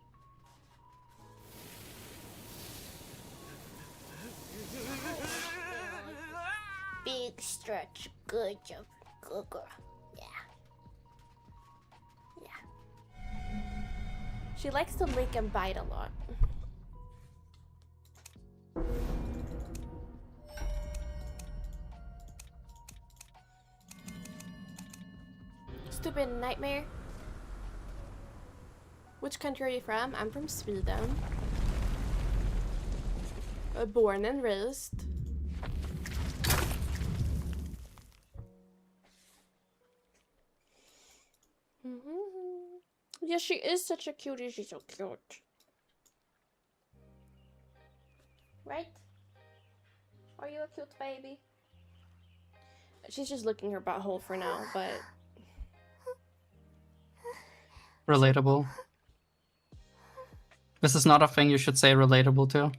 Big stretch. Good job. Good girl. Yeah. Yeah. She likes to lick and bite a lot. Stupid nightmare. Which country are you from? I'm from Sweden. Born and raised. Yes, she is such a cutie. She's so cute. Right? Are you a cute baby? She's just licking her butthole for now, but... Relatable. This is not a thing you should say relatable to.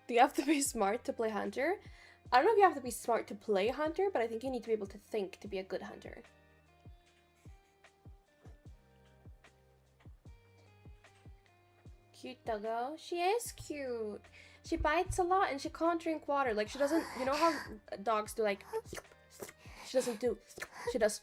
Do you have to be smart to play hunter? I don't know if you have to be smart to play hunter, but I think you need to be able to think to be a good hunter. Cute doggo. She is cute. She bites a lot and she can't drink water. Like, she doesn't... You know how dogs do, like... She doesn't do... She does...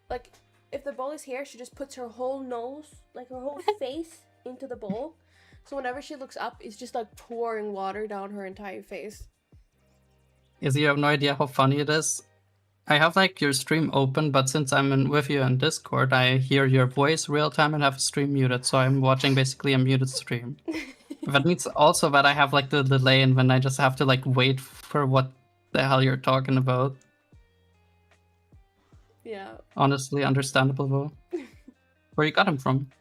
Like, if the bowl is here, she just puts her whole nose, like her whole face, into the bowl. So whenever she looks up, it's just like pouring water down her entire face. Izzy, you have no idea how funny it is. I have like your stream open, but since I'm with you in Discord, I hear your voice real time and have stream muted, so I'm watching basically a muted stream. That means also that I have like the delay, and then I just have to like wait for what the hell you're talking about. Yeah. Honestly, understandable though. Where you got him from?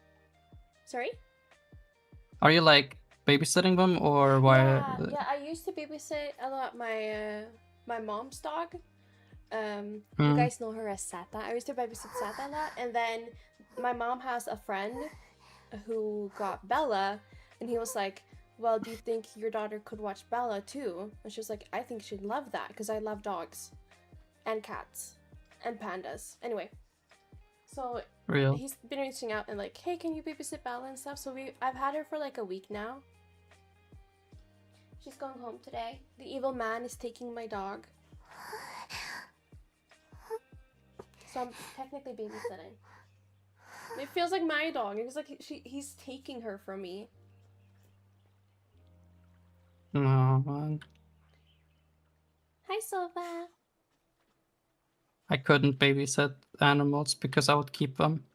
Sorry? Are you like babysitting them or why? Yeah, I used to babysit a lot my mom's dog. You guys know her as Sata. I used to babysit Sata a lot, and then my mom has a friend who got Bella, and he was like, well, do you think your daughter could watch Bella too? And she was like, I think she'd love that, because I love dogs. And cats. And pandas. Anyway. So, Real. he's been reaching out and like, hey, can you babysit Bella and stuff? So I've had her for like a week now. She's going home today. The evil man is taking my dog. So I'm technically babysitting. It feels like my dog. It was like he's taking her from me. No, man. Hi, Silva. I couldn't babysit animals because I would keep them.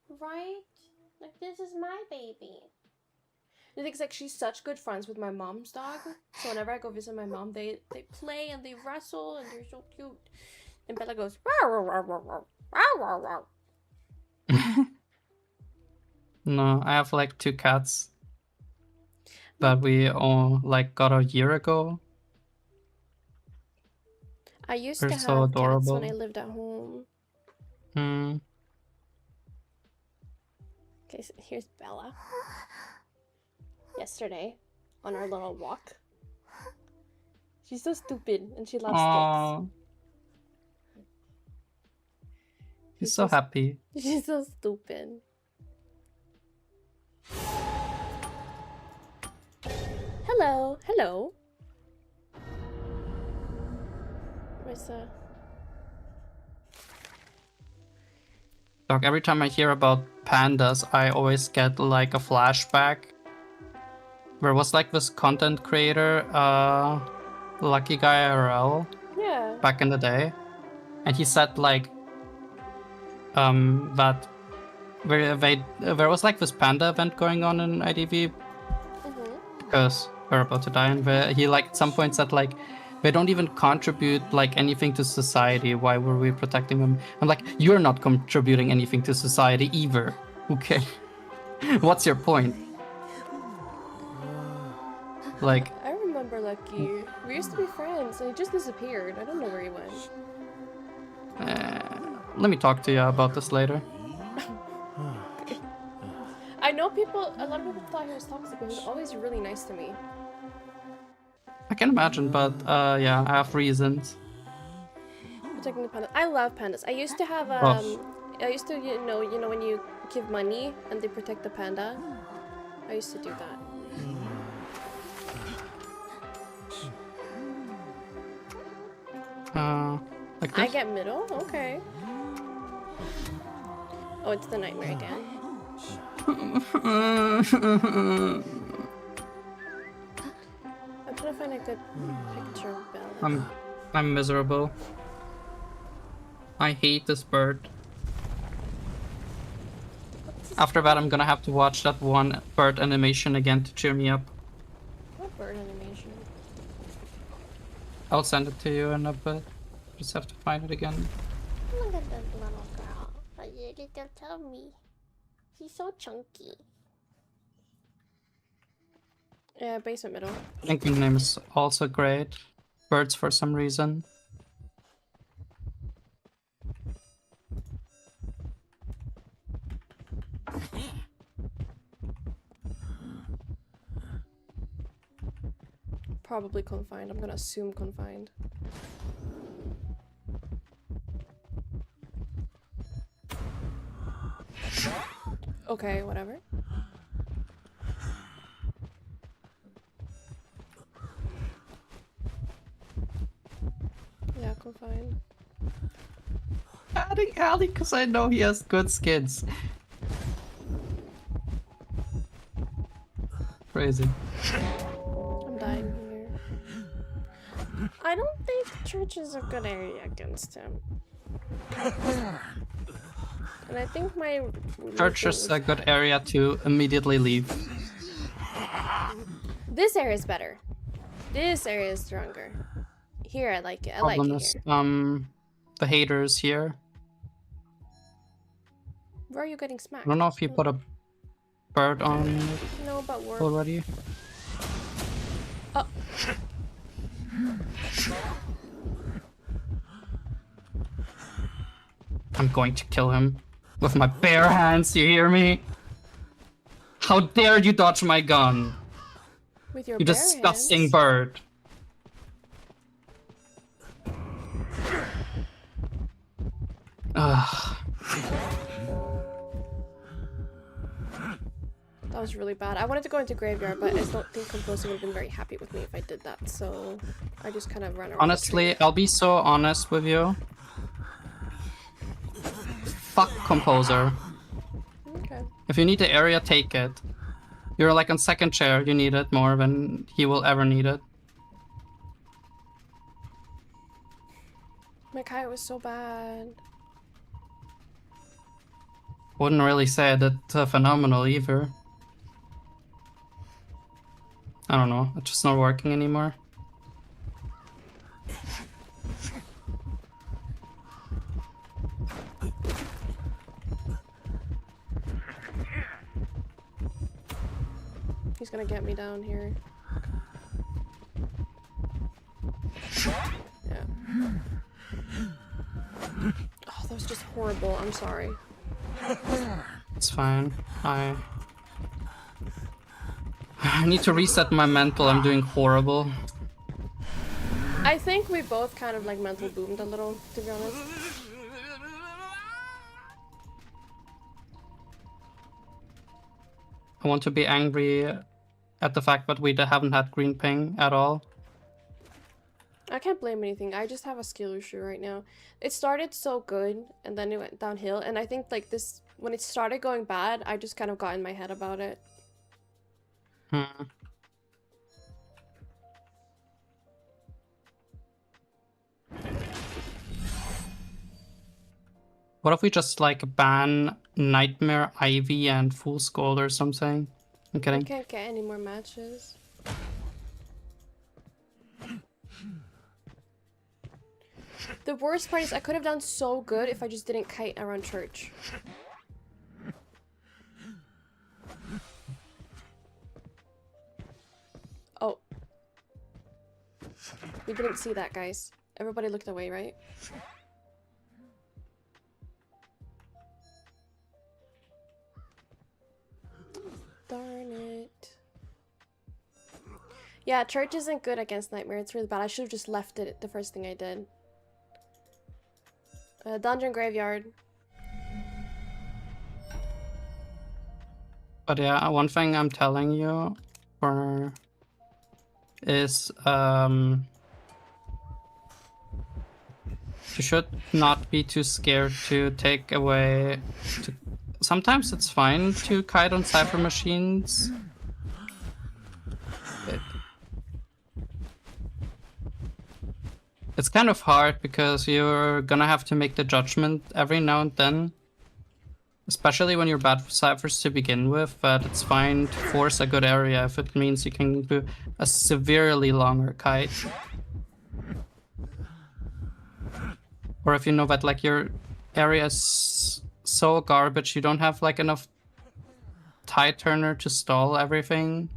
Right? Like, this is my baby. The thing's like, she's such good friends with my mom's dog. So whenever I go visit my mom, they play and they wrestle and they're so cute. And Bella goes, "Row, row, row, row, row, row, row." No, I have like 2 cats that we all like got a year ago. I used They're to so have cats adorable. when I lived at home. Okay, so here's Bella. Yesterday, on our little walk. She's so stupid, and she loves Aww. He's so happy. sticks. She's so stupid. Hello, hello. Where's the... Dog, every time I hear about pandas, I always get like a flashback. There was like this content creator, Lucky Guy IRL, Yeah. back in the day, and he said like that there was like this panda event going on in IDV because we're about to die, and he like at some point said like they don't even contribute like anything to society. Why were we protecting them? I'm like, you're not contributing anything to society either. Okay, what's your point? Like, I remember Lucky. We used to be friends, and he just disappeared. I don't know where he went. let me talk to you about this later. I know people, a lot of people thought he was toxic, but he was always really nice to me. I can imagine, but yeah, I have reasons. Protecting the pandas. I love pandas. I used to have, I used to, you know when you give money and they protect the panda? I used to do that. Like this? I get middle? Okay. Oh, it's the nightmare again. I'm trying to find a good picture of Bella. I'm miserable. I hate this bird. After that, I'm gonna have to watch that one bird animation again to cheer me up. What bird animation? I'll send it to you in a bit. Just have to find it again. Look at that little guy. your little tummy. He's so chunky. Yeah, basement middle. Thinking name is also great. Birds for some reason. Probably confined. I'm gonna assume confined. Okay, whatever. Yeah, confined. Adding Ali because I know he has good skins. Crazy. I'm dying here. I don't think church is a good area against him. And I think my Church is a good area to immediately leave. This area is better. This area is stronger. Here, I like it. I like Problem it is, here. the haters here. Where are you getting smacked? I don't know if you put a bird on No, but we're... already. Oh. I'm going to kill him with my bare hands, you hear me? How dare you dodge my gun? With your You bare disgusting hands? bird. Ugh. That was really bad. I wanted to go into graveyard, but I don't think Composer would have been very happy with me if I did that, so I just kind of ran around. Honestly, I'll be so honest with you. Fuck Composer. Okay. If you need the area, take it. You're like on second chair, you need it more than he will ever need it. My Kai was so bad. Wouldn't really say that phenomenal either. I don't know, it's just not working anymore. He's gonna get me down here. Yeah. Oh, that was just horrible. I'm sorry. It's fine. I need to reset my mental. I'm doing horrible. I think we both kind of like mental boomed a little, to be honest. I want to be angry at the fact that we haven't had green ping at all. I can't blame anything. I just have a skill issue right now. It started so good, and then it went downhill, and I think like this, when it started going bad, I just kind of got in my head about it. What if we just like ban Nightmare, Ivy, and Fool's Gold or something? I'm I kidding. can't get any more matches. The worst part is I could have done so good if I just didn't kite around church. Oh. We didn't see that, guys. Everybody looked away, right? Darn it. Yeah, church isn't good against Nightmare. It's really bad. I should have just left it the first thing I did. Dungeon Graveyard. But yeah, one thing I'm telling you is you should not be too scared to take away. Sometimes it's fine to kite on cipher machines. It's kind of hard because you're gonna have to make the judgment every now and then. Especially when you're bad for ciphers to begin with, but it's fine to force a good area if it means you can do a severely longer kite. Or if you know that like your area is so garbage. You don't have like enough tide turner to stall everything.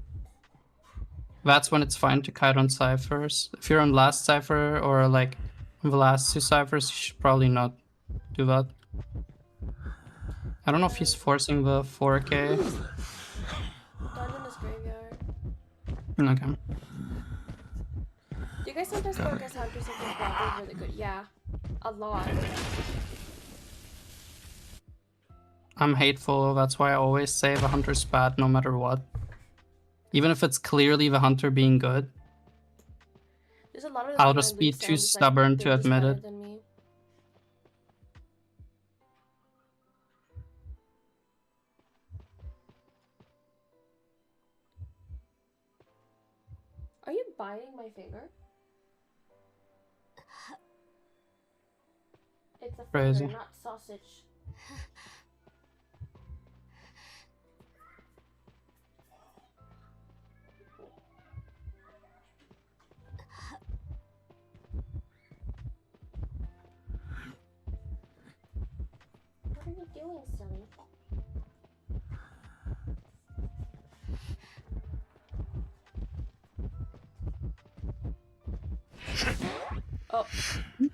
That's when it's fine to kite on ciphers. If you're on last cipher or like the last 2 ciphers, you should probably not do that. I don't know if he's forcing the 4K. Dungeon is graveyard. Okay. Do you guys sometimes work as hunters if you're probably really good? Yeah, a lot. I'm hateful, that's why I always say the hunter's bad no matter what. Even if it's clearly the hunter being good. There's a lot of I'll just be too stubborn to admit it. Than me. Are you biting my finger? It's a Crazy. finger, not sausage. What are you doing, silly? Oh,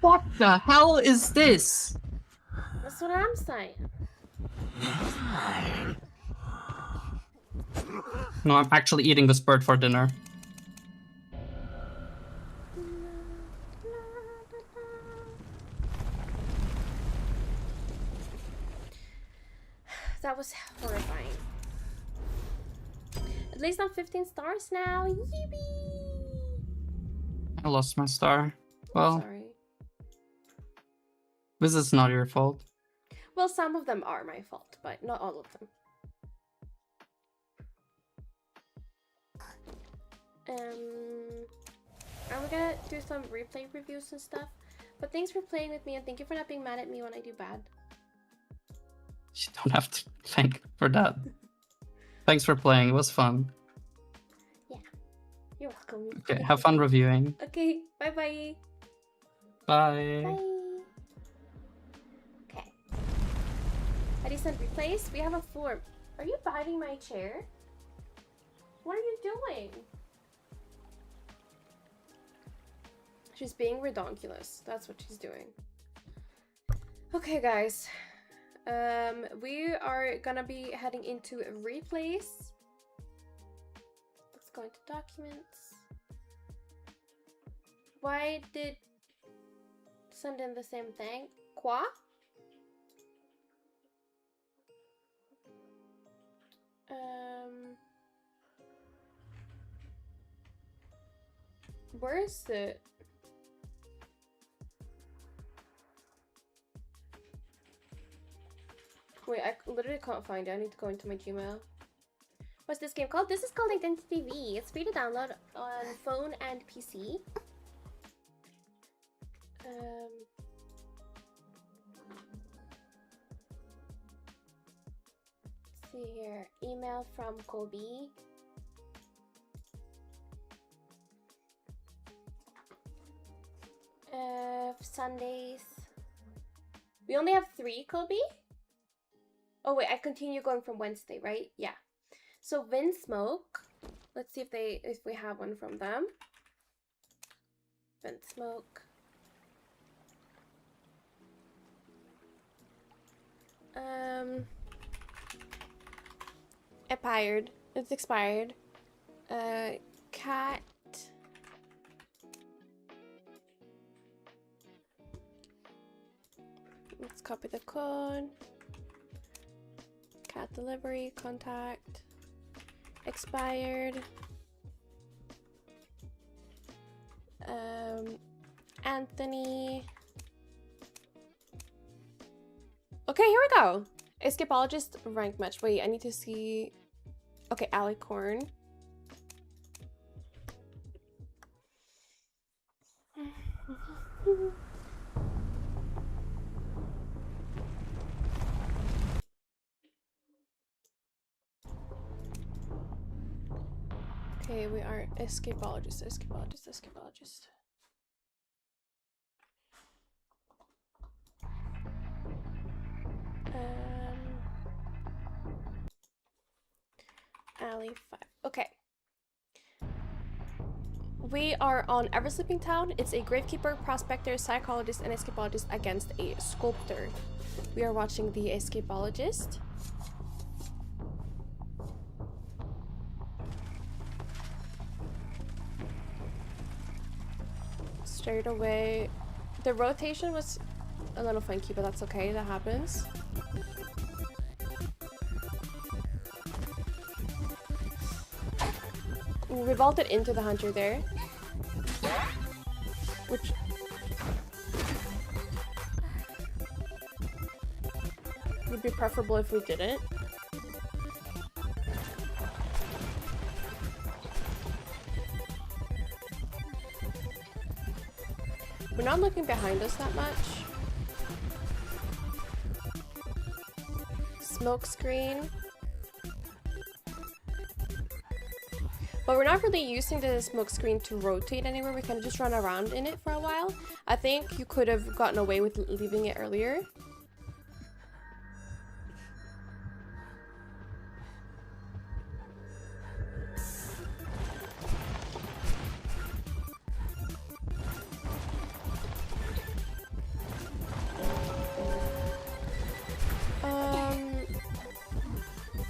What the hell is this? that's what I'm saying. No, I'm actually eating this bird for dinner. That was horrifying. At least I'm 15 stars now. Yippee! I lost my star. Well, Sorry. this is not your fault. Well, some of them are my fault, but not all of them. I'm gonna do some replay reviews and stuff. But thanks for playing with me, and thank you for not being mad at me when I do bad. You don't have to thank for that. Thanks for playing, it was fun. Yeah, you're welcome. Okay, have fun reviewing. Okay, bye-bye. Bye. Bye. Okay. How do you send replays? We have a form. Are you biting my chair? What are you doing? She's being redonkulous. That's what she's doing. Okay, guys. We are gonna be heading into replays. Let's go into documents. Why did send in the same thing? Quoi? Where is it? Wait, I literally can't find it. I need to go into my Gmail. What's this game called? This is called identityv. It's free to download on phone and PC. Let's see here. Email from Kobe. Sundays. We only have 3, Kobe? Oh wait, I continue going from Wednesday, right? Yeah. So Vin Smoke. Let's see if we have one from them. Vin Smoke. Expired. It's expired. Cat. Let's copy the code. Cat delivery, contact. Expired. Anthony. Okay, here we go. Escapologist rank match. Wait, I need to see. Okay, Alicorn. Okay, we are escapologist. Alley 5. Okay. We are on Ever-Sleeping Town. It's a gravekeeper, prospector, psychologist, and escapologist against a sculptor. We are watching the escapologist. Straight away. The rotation was a little funky, but that's okay. That happens. We vaulted into the hunter there. Which... would be preferable if we didn't. We're not looking behind us that much. Smoke screen. But we're not really using the smoke screen to rotate anywhere. We can just run around in it for a while. I think you could have gotten away with leaving it earlier.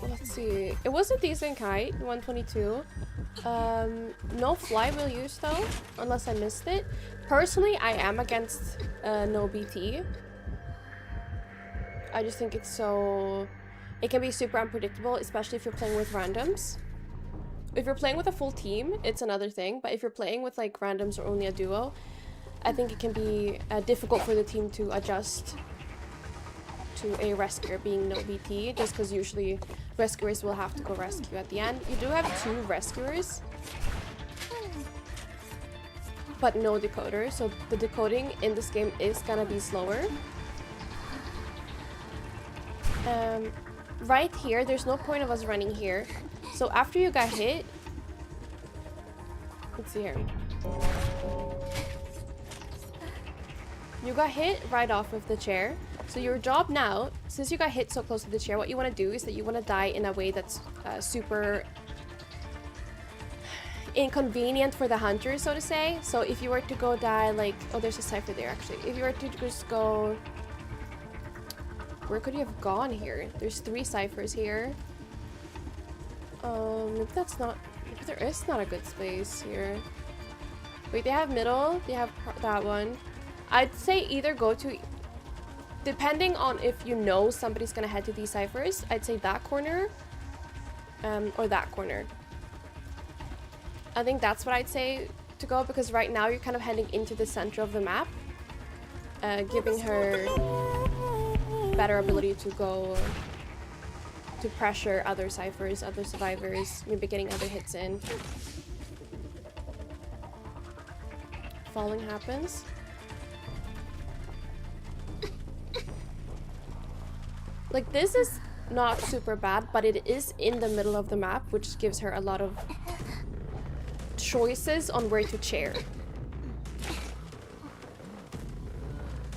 Let's see. It was a decent kite, 122. No flywheel use though, unless I missed it. Personally, I am against no BT. I just think it's so... it can be super unpredictable, especially if you're playing with randoms. If you're playing with a full team, it's another thing, but if you're playing with like randoms or only a duo, I think it can be difficult for the team to adjust to a rescuer being no BT, just because usually rescuers will have to go rescue at the end. You do have 2 rescuers, but no decoder, so the decoding in this game is gonna be slower. Right here, there's no point of us running here. So after you got hit, let's see here. You got hit right off of the chair. So your job now, since you got hit so close to the chair, what you want to do is that you want to die in a way that's super inconvenient for the hunter, so to say. So if you were to go die like... oh, there's a cipher there actually. If you were to just go... where could you have gone here? There's 3 ciphers here. Maybe that's not... maybe there is not a good space here. Wait, they have middle. They have that one. I'd say either go to... depending on if you know somebody's gonna head to these ciphers, I'd say that corner, or that corner. I think that's what I'd say to go, because right now you're kind of heading into the center of the map, giving her better ability to go to pressure other ciphers, other survivors, maybe getting other hits in. Falling happens. Like, this is not super bad, but it is in the middle of the map, which gives her a lot of choices on where to chair.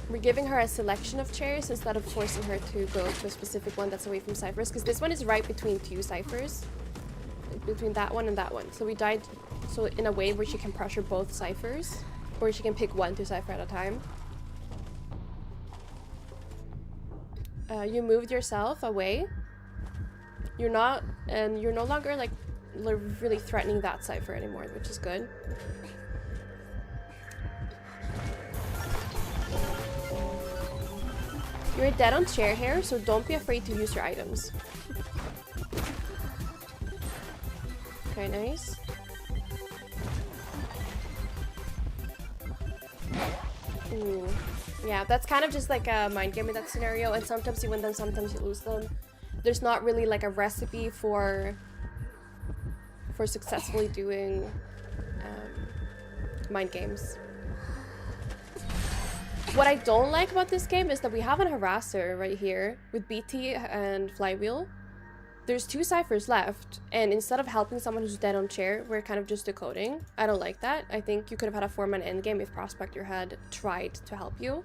We're giving her a selection of chairs instead of forcing her to go to a specific one that's away from ciphers, because this one is right between 2 ciphers. Between that one and that one. So we died so in a way where she can pressure both ciphers, or she can pick 1 to cipher at a time. You moved yourself away. You're not, and you're no longer like really threatening that cipher anymore, which is good. You're dead on chair here, so don't be afraid to use your items. Okay, nice. Ooh. Yeah, that's kind of just like a mind game in that scenario, and sometimes you win them, sometimes you lose them. There's not really like a recipe for successfully doing mind games. What I don't like about this game is that we have an harasser right here with BT and flywheel. There's 2 ciphers left, and instead of helping someone who's dead on chair, we're kind of just decoding. I don't like that. I think you could have had a 4-man endgame if Prospector had tried to help you.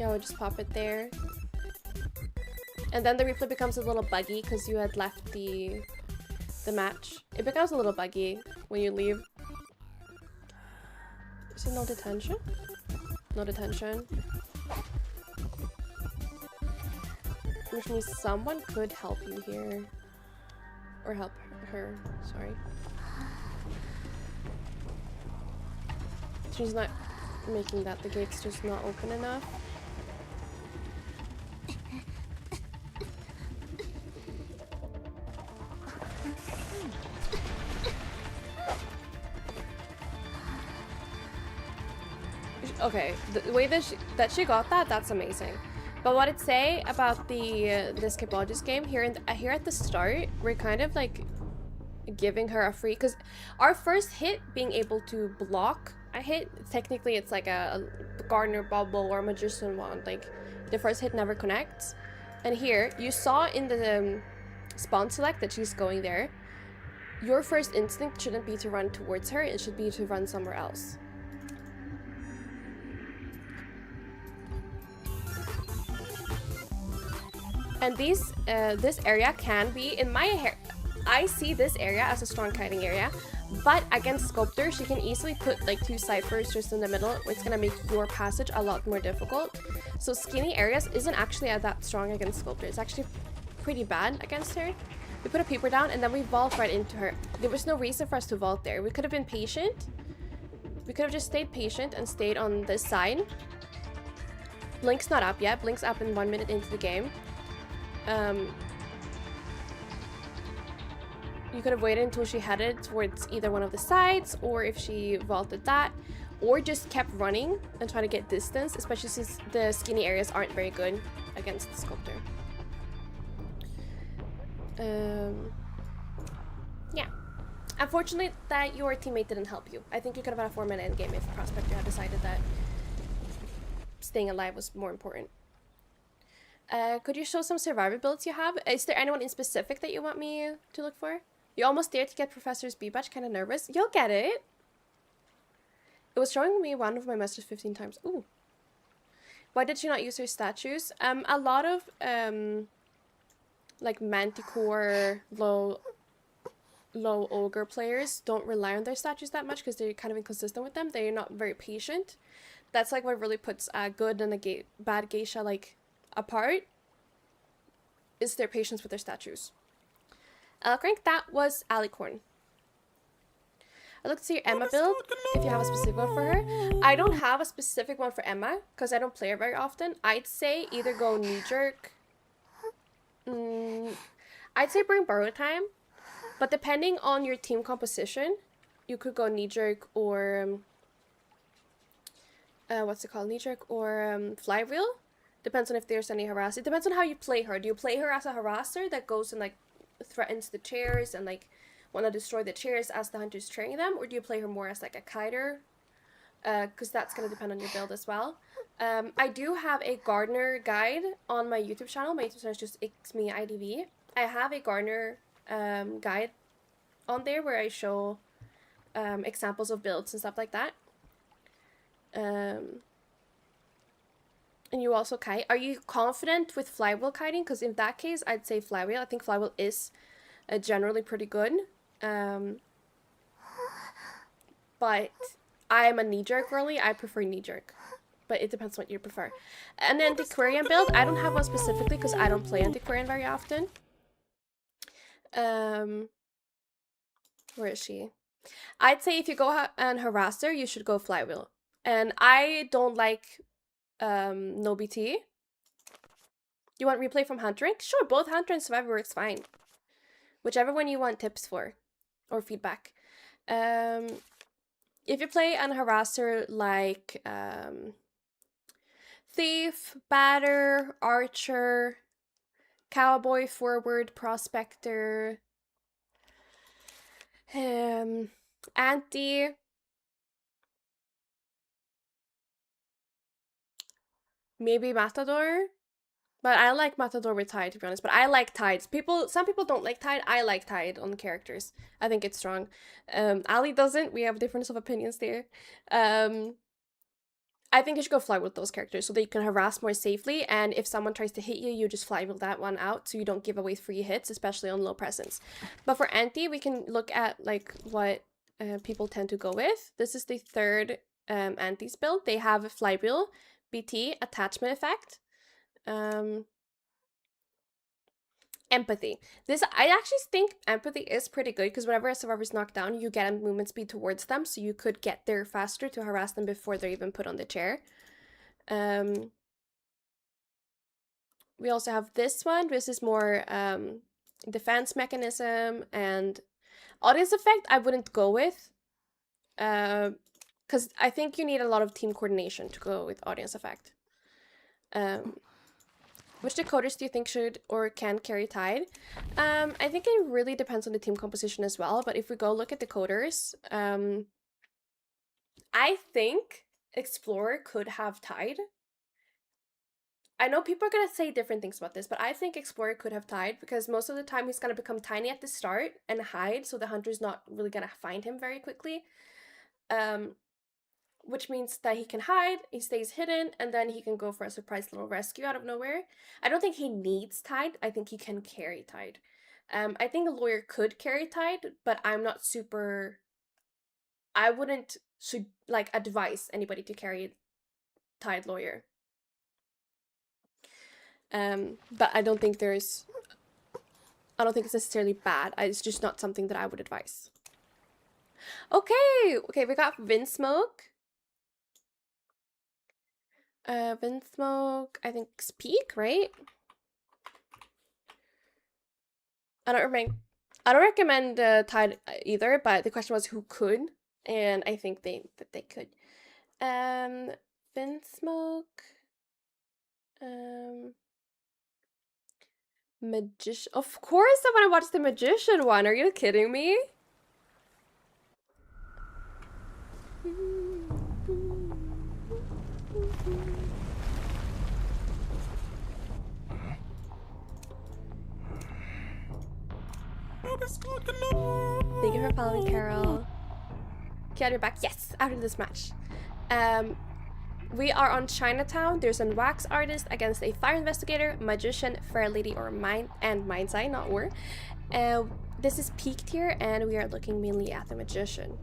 Yeah, we'll just pop it there. And then the replay becomes a little buggy because you had left the match. It becomes a little buggy when you leave. Is it no detention? No detention. Which means someone could help you here. Or help her, sorry. She's not making that. The gate's just not open enough. Okay, the way that she got that, that's amazing. But what I'd say about this Capologist game here here at the start, we're kind of like giving her a free, because our first hit being able to block a hit, technically it's like a Gardener Bubble or Magician Wand, like the first hit never connects. And here you saw in the spawn select that she's going there. Your first instinct shouldn't be to run towards her, it should be to run somewhere else. And this area can be, in my hair, I see this area as a strong kiting area, but against Sculptor, she can easily put like 2 ciphers just in the middle, which is gonna make your passage a lot more difficult. So skinny areas isn't actually that strong against Sculptor. It's actually pretty bad against her. We put a peeper down and then we vault right into her. There was no reason for us to vault there. We could have been patient. We could have just stayed patient and stayed on this side. Blink's not up yet. Blink's up in 1 minute into the game. You could have waited until she headed towards either one of the sides, or if she vaulted that, or just kept running and trying to get distance, especially since the skinny areas aren't very good against the Sculptor. Yeah. Unfortunately that your teammate didn't help you. I think you could have had a 4-minute endgame if Prospector had decided that staying alive was more important. Could you show some survivor builds you have? Is there anyone in specific that you want me to look for? You almost dared to get Professor's B badge, kind of nervous. You'll get it. It was showing me one of my messages 15 times. Ooh. Why did she not use her statues? A lot of like Manticore, low ogre players don't rely on their statues that much because they're kind of inconsistent with them. They're not very patient. That's like what really puts a good and a bad geisha like apart, is their patience with their statues. Crank, that was Alicorn. I looked to see your Emma build, if you have a specific one for her. I don't have a specific one for Emma, because I don't play her very often. I'd say either go knee-jerk. I'd say bring Burrow Time, but depending on your team composition, you could go knee-jerk or... what's it called? Knee-jerk or Flywheel. Depends on if there's any harass. It depends on how you play her. Do you play her as a harasser that goes and like threatens the chairs and like want to destroy the chairs as the hunter's training them, or do you play her more as like a kiter? Because that's going to depend on your build as well. I do have a Gardener guide on my YouTube channel. My YouTube channel is just It's Me IDV. I have a Gardener guide on there where I show examples of builds and stuff like that. And you also kite. Are you confident with Flywheel kiting? Because in that case, I'd say Flywheel. I think Flywheel is generally pretty good. But I'm a knee-jerk girly. I prefer knee-jerk. But it depends what you prefer. And then Antiquarian build, I don't have one specifically because I don't play Antiquarian very often. Where is she? I'd say if you go and Harasser, you should go Flywheel. And I don't like no BT. You want replay from Hunt Rank? Sure, both Hunter and Survivor works fine. Whichever one you want tips for or feedback. If you play an harasser like Thief, Batter, Archer, Cowboy, Forward, Prospector, Anti, maybe Matador, but I like Matador with Tide, to be honest. But I like Tides. Some people don't like Tide. I like Tide on the characters. I think it's strong. Ali doesn't. We have difference of opinions there. I think you should go fly with those characters so that you can harass more safely, and if someone tries to hit you, you just fly with that one out so you don't give away free hits, especially on low presence. But for anti, we can look at like what people tend to go with. This is the third anti's build. They have flywheel, BT, attachment effect, empathy. I actually think empathy is pretty good because whenever a survivor's knocked down, you get a movement speed towards them, so you could get there faster to harass them before they're even put on the chair. We also have this one. This is more defense mechanism, and audience effect I wouldn't go with because I think you need a lot of team coordination to go with audience effect. Which decoders do you think should or can carry Tide? I think it really depends on the team composition as well, but if we go look at decoders, I think Explorer could have Tide. I know people are going to say different things about this, but I think Explorer could have Tide because most of the time he's going to become tiny at the start and hide, so the hunter's not really going to find him very quickly. Which means that he can hide, he stays hidden, and then he can go for a surprise little rescue out of nowhere. I don't think he needs Tide. I think he can carry Tide. I think a lawyer could carry Tide, but I'm not super... I wouldn't advise anybody to carry Tide lawyer. But I don't think it's necessarily bad. It's just not something that I would advise. Okay, we got Windsmoke. Windsmoke, I think it's peak, right? I don't recommend Tide either, but the question was who could, and I think they could. Windsmoke. Magician. Of course I want to watch the Magician one. Are you kidding me? Thank you for following, Carol. Kiara, you're back. Yes, after this match. We are on Chinatown. There's a wax artist against a fire investigator, magician, fair lady, or mind's eye, not war. This is peak tier, and we are looking mainly at the magician.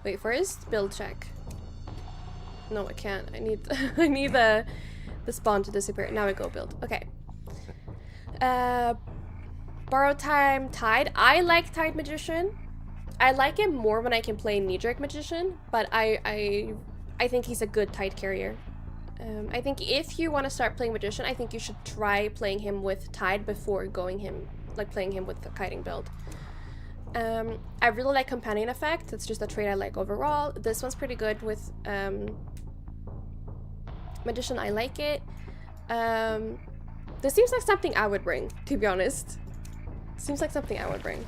Wait, first build check. No, I can't. I need I need the spawn to disappear. Now I go build. Okay. Borrow time, Tide. I like Tide Magician. I like him more when I can play knee-jerk Magician, but I think he's a good Tide carrier. I think if you want to start playing Magician, I think you should try playing him with Tide before playing him with the kiting build. I really like Companion Effect. That's just a trait I like overall. This one's pretty good with Magician. I like it. This seems like something I would bring, to be honest. Seems like something I would bring.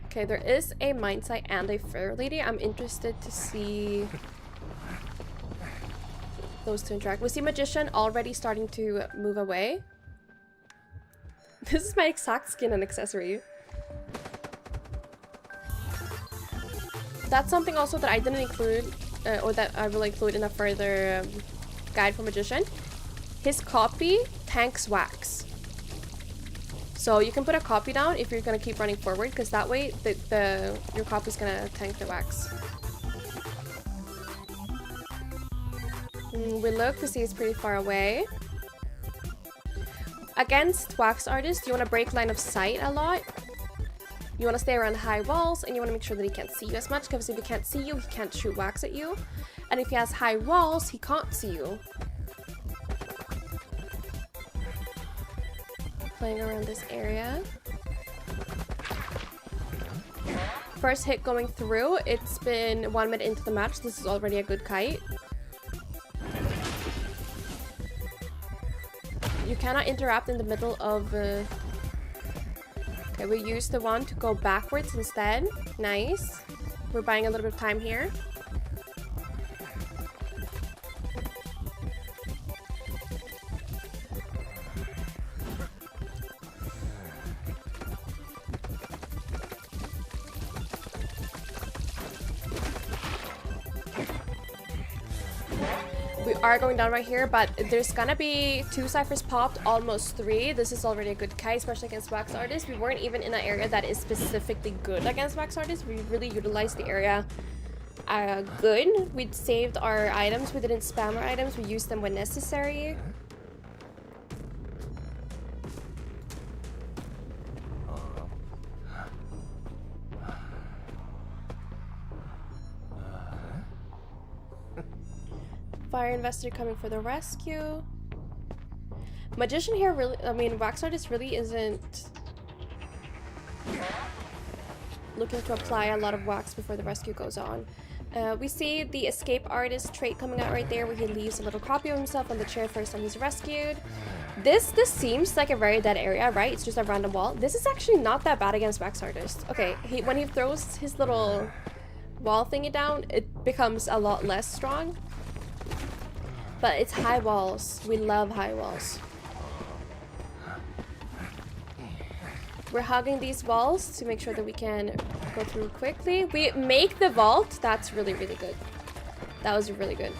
Okay, there is a Mind's Eye and a Fair Lady. I'm interested to see those two interact. We see Magician already starting to move away. This is my exact skin and accessory. That's something also that I didn't include, or that I will include in a further guide for Magician. His copy tanks wax. So you can put a copy down if you're gonna keep running forward, because that way your copy's gonna tank the wax. We look to see it's pretty far away. Against wax artists, you want to break line of sight a lot. You want to stay around high walls, and you want to make sure that he can't see you as much, because if he can't see you, he can't shoot wax at you. And if he has high walls, he can't see you. Playing around this area. First hit going through. It's been 1 minute into the match. This is already a good kite. You cannot interrupt in the middle of... Okay, we use the one to go backwards instead. Nice. We're buying a little bit of time here. are going down right here, but there's gonna be 2 ciphers popped, almost 3. This is already a good Kai, especially against wax artists. We weren't even in an area that is specifically good against wax artists. We really utilized the area good. We saved our items. We didn't spam our items. We used them when necessary. Fire investigator coming for the rescue. Magician here really, I mean, wax artist really isn't looking to apply a lot of wax before the rescue goes on. We see the escape artist trait coming out right there, where he leaves a little copy of himself on the chair first time he's rescued. This seems like a very dead area, right? It's just a random wall. This is actually not that bad against wax artist. Okay, when he throws his little wall thingy down, it becomes a lot less strong. But it's high walls. We love high walls. We're hugging these walls to make sure that we can go through quickly. We make the vault. That's really, really good. That was really good.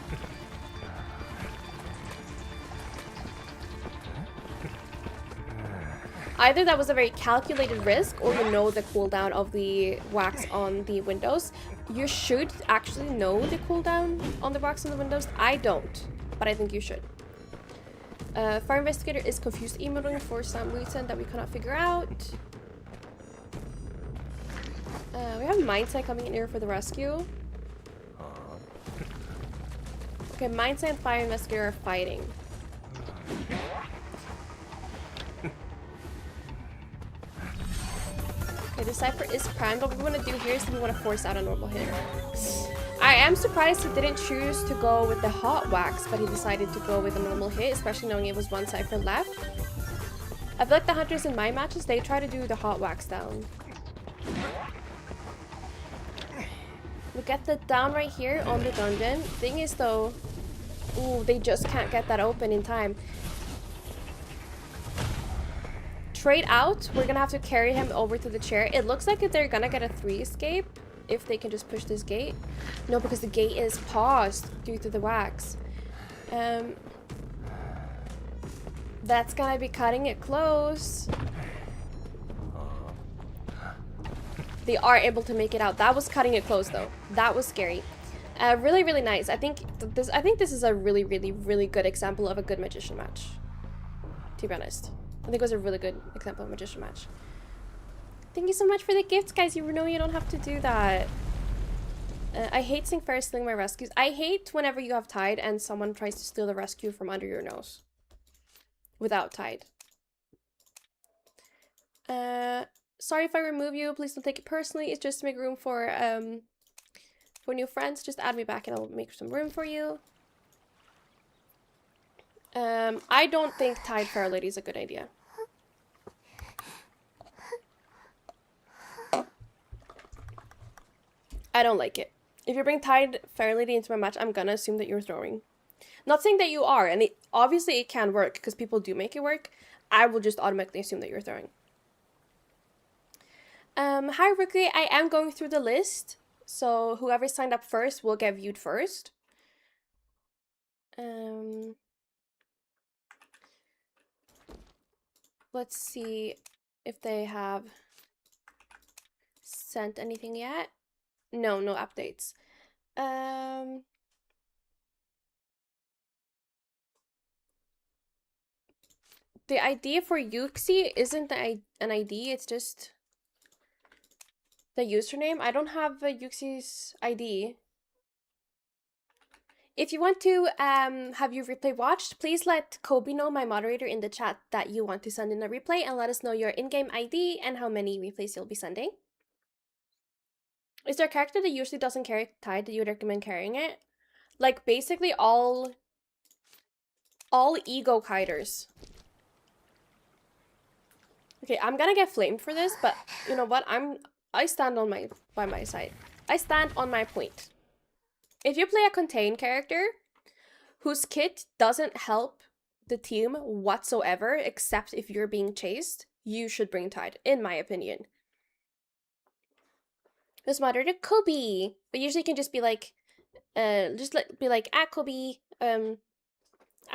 Either that was a very calculated risk, or you know the cooldown of the wax on the windows. You should actually know the cooldown on the wax on the windows. I don't, but I think you should. Fire investigator is confused emoting for some reason that we cannot figure out. We have mindset coming in here for the rescue. Okay, mindset and fire investigator are fighting. Okay, the cipher is primed. What we want to do here is we want to force out a normal hit. I am surprised he didn't choose to go with the hot wax, but he decided to go with a normal hit, especially knowing it was 1 cipher left. I feel like the hunters in my matches, they try to do the hot wax down. We get the down right here on the dungeon. Thing is though, ooh, they just can't get that open in time. Trade out. We're gonna have to carry him over to the chair. It looks like they're gonna get a 3 escape if they can just push this gate. No, because the gate is paused due to the wax. That's gonna be cutting it close. They are able to make it out. That was cutting it close though. That was scary. Really, really nice. I think this is a really, really, really good example of a good magician match. To be honest. I think it was a really good example of a magician match. Thank you so much for the gifts, guys. You know you don't have to do that. I hate seeing Ferris stealing my rescues. I hate whenever you have Tide and someone tries to steal the rescue from under your nose. Without Tide. Sorry if I remove you. Please don't take it personally. It's just to make room for new friends. Just add me back and I'll make some room for you. I don't think Tide Fair Lady is a good idea. I don't like it. If you bring Tide Fair Lady into my match, I'm gonna assume that you're throwing. Not saying that you are, and obviously it can work, because people do make it work. I will just automatically assume that you're throwing. Hi Rookie, I am going through the list, so whoever signed up first will get viewed first. Let's see if they have sent anything yet. No updates. The ID for Yuxi isn't an ID, it's just the username. I don't have Yuxi's ID. If you want to have your replay watched, please let Kobe know, my moderator, in the chat that you want to send in a replay, and let us know your in-game ID and how many replays you'll be sending. Is there a character that usually doesn't carry Tide that you would recommend carrying it? Like basically all ego kiters. Okay, I'm gonna get flamed for this, but you know what? I stand on by my side. I stand on my point. If you play a contained character whose kit doesn't help the team whatsoever, except if you're being chased, you should bring Tide, in my opinion. This moderator Kobe, but usually you can just be like, be like, Kobe,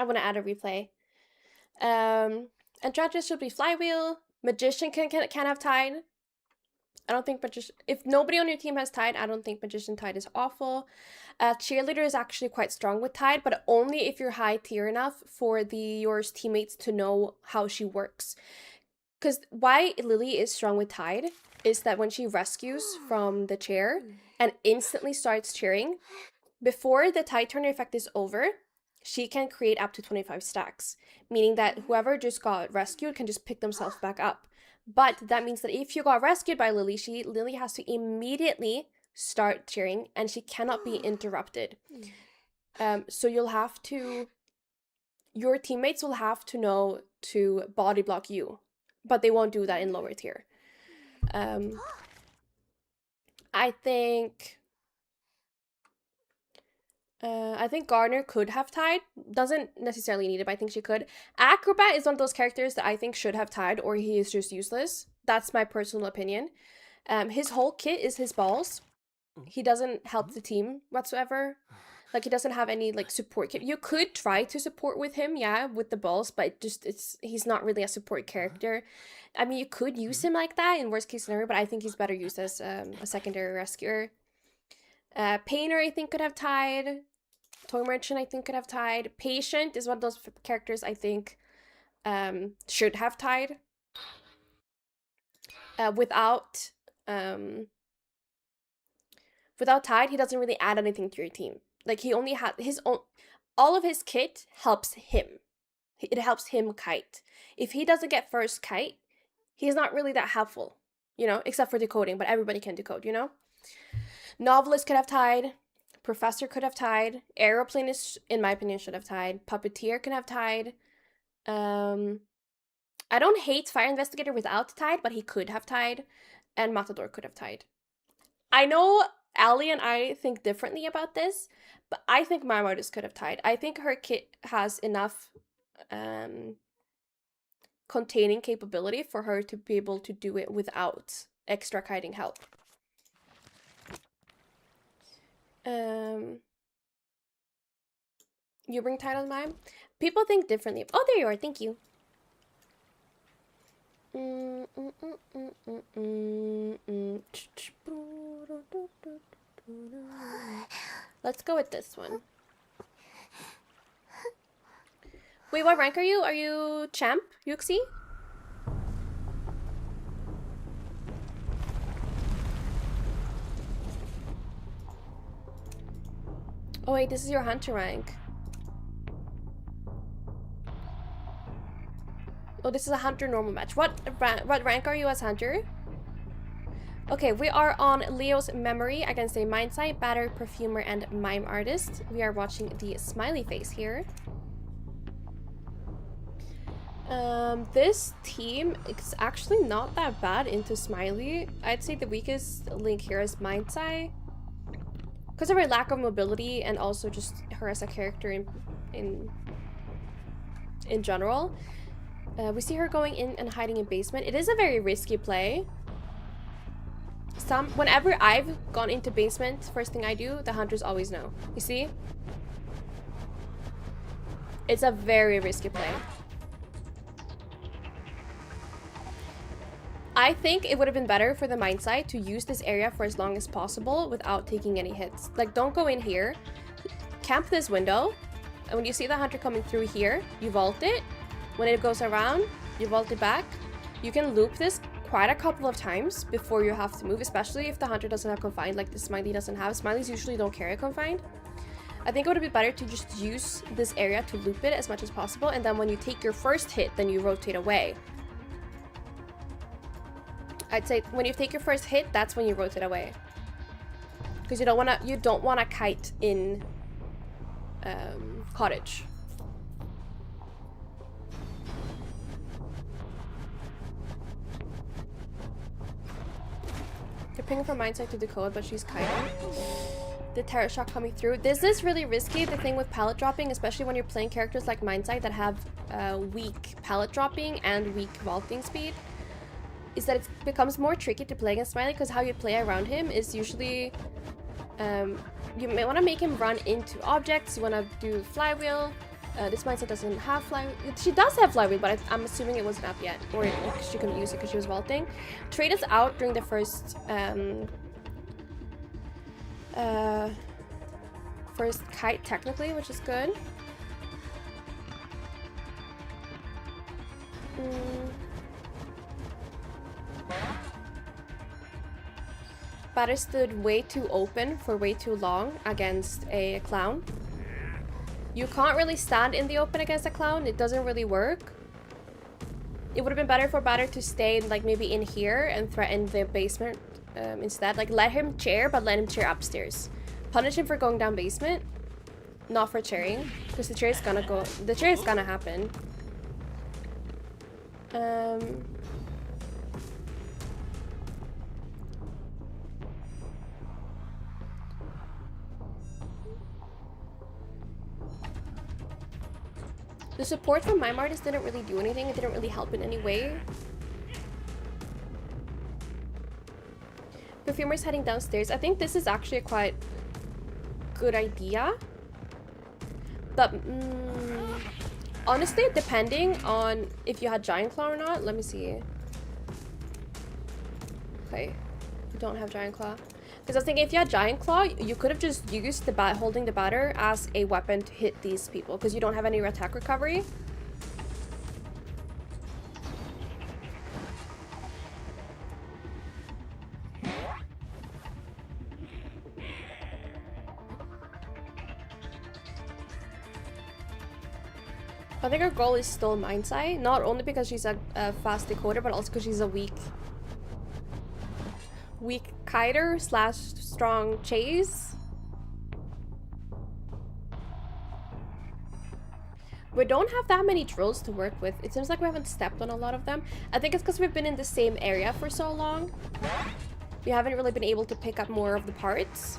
I want to add a replay. Enchantress should be Flywheel. Magician can have Tide. I don't think Magician... If nobody on your team has Tide, I don't think Magician Tide is awful. Cheerleader is actually quite strong with Tide, but only if you're high tier enough for your teammates to know how she works. Because why Lily is strong with Tide is that when she rescues from the chair and instantly starts cheering, before the Tide turner effect is over, she can create up to 25 stacks, meaning that whoever just got rescued can just pick themselves back up. But that means that if you got rescued by Lily, Lily has to immediately start cheering and she cannot be interrupted. So you'll have to... Your teammates will have to know to body block you, but they won't do that in lower tier. I think Garner could have Tide. Doesn't necessarily need it, but I think she could. Acrobat is one of those characters that I think should have Tide, or he is just useless. That's my personal opinion. His whole kit is his balls. He doesn't help the team whatsoever. Like, he doesn't have any, like, support kit. You could try to support with him, yeah, with the balls, but he's not really a support character. I mean, you could use him like that in worst case scenario, but I think he's better used as a secondary rescuer. Painter, I think, could have Tide. Toy Merchant, I think, could have Tide. Patient is one of those characters I think should have Tide. Without Tide, he doesn't really add anything to your team. Like, he only has his own... All of his kit helps him. It helps him kite. If he doesn't get first kite, he's not really that helpful, you know, except for decoding, but everybody can decode, you know? Novelist could have Tide. Professor could have Tide. Aeroplane is, in my opinion, should have Tide. Puppeteer can have Tide. I don't hate Fire Investigator without Tide, but he could have Tide. And Matador could have Tide. I know Ali and I think differently about this, but I think my artist could have Tide. I think her kit has enough containing capability for her to be able to do it without extra kiting help. You bring Tide on mine? People think differently. Oh, there you are. Thank you. Let's go with this one. Wait, what rank are you? Are you champ, Yuxi? Oh wait, this is your hunter rank. Oh, this is a hunter normal match. What rank are you as hunter? Okay, we are on Leo's Memory against a Mindsight, Batter, Perfumer, and Mime Artist. We are watching the smiley face here. This team is actually not that bad into Smiley. I'd say the weakest link here is Mindsight, because of her lack of mobility and also just her as a character in general. We see her going in and hiding in basement. It is a very risky play. Whenever I've gone into basement, first thing I do, the hunters always know. You see? It's a very risky play. I think it would have been better for the Mindsight to use this area for as long as possible without taking any hits. Like, don't go in here. Camp this window. And when you see the hunter coming through here, you vault it. When it goes around, you vault it back. You can loop this quite a couple of times before you have to move, especially if the hunter doesn't have confined like the Smiley doesn't have. Smileys usually don't carry confined. I think it would have been better to just use this area to loop it as much as possible, and then when you take your first hit, then you rotate away. I'd say when you take your first hit, that's when you rotate away, because you don't wanna kite in cottage. You're pinging from Mindsight to decode, but she's kiting. The terror shock coming through. This is really risky, the thing with pallet dropping, especially when you're playing characters like Mindsight that have weak pallet dropping and weak vaulting speed, is that it becomes more tricky to play against Smiley, because how you play around him is usually you may want to make him run into objects, you want to do flywheel, This mindset doesn't have flywheel. She does have flywheel, but I'm assuming it wasn't up yet, or she couldn't use it because she was vaulting. Trade is out during the first kite technically, which is good. Batter stood way too open for way too long against a clown. You can't really stand in the open against a clown. It doesn't really work. It would have been better for Batter to stay like maybe in here and threaten the basement instead. Like let him chair, but let him chair upstairs. Punish him for going down basement, not for chairing, because the chair is gonna go. The chair is gonna happen. The support from mime artist didn't really do anything. It didn't really help in any way. Perfumer's heading downstairs. I think this is actually a quite good idea. But honestly, depending on if you had Giant Claw or not. Let me see. Okay, you don't have Giant Claw. Because I was thinking if you had Giant Claw, you could have just used the holding the batter as a weapon to hit these people. Because you don't have any attack recovery. I think her goal is still Mindsight, not only because she's a fast decoder, but also because she's a weak kiter / strong chase. We don't have that many drills to work with. It seems like we haven't stepped on a lot of them. I think it's because we've been in the same area for so long. We haven't really been able to pick up more of the parts.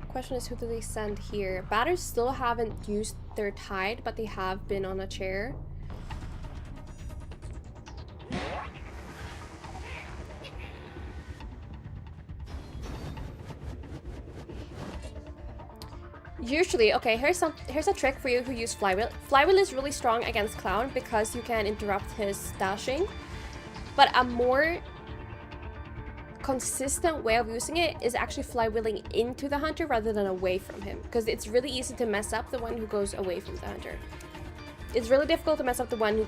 Question is, who do they send here? Batters still haven't used their tide, but they have been on a chair. Usually, okay, here's a trick for you who use Flywheel. Flywheel is really strong against Clown because you can interrupt his dashing, but a more consistent way of using it is actually flywheeling into the hunter rather than away from him, because it's really easy to mess up the one who goes away from the hunter. It's really difficult to mess up the one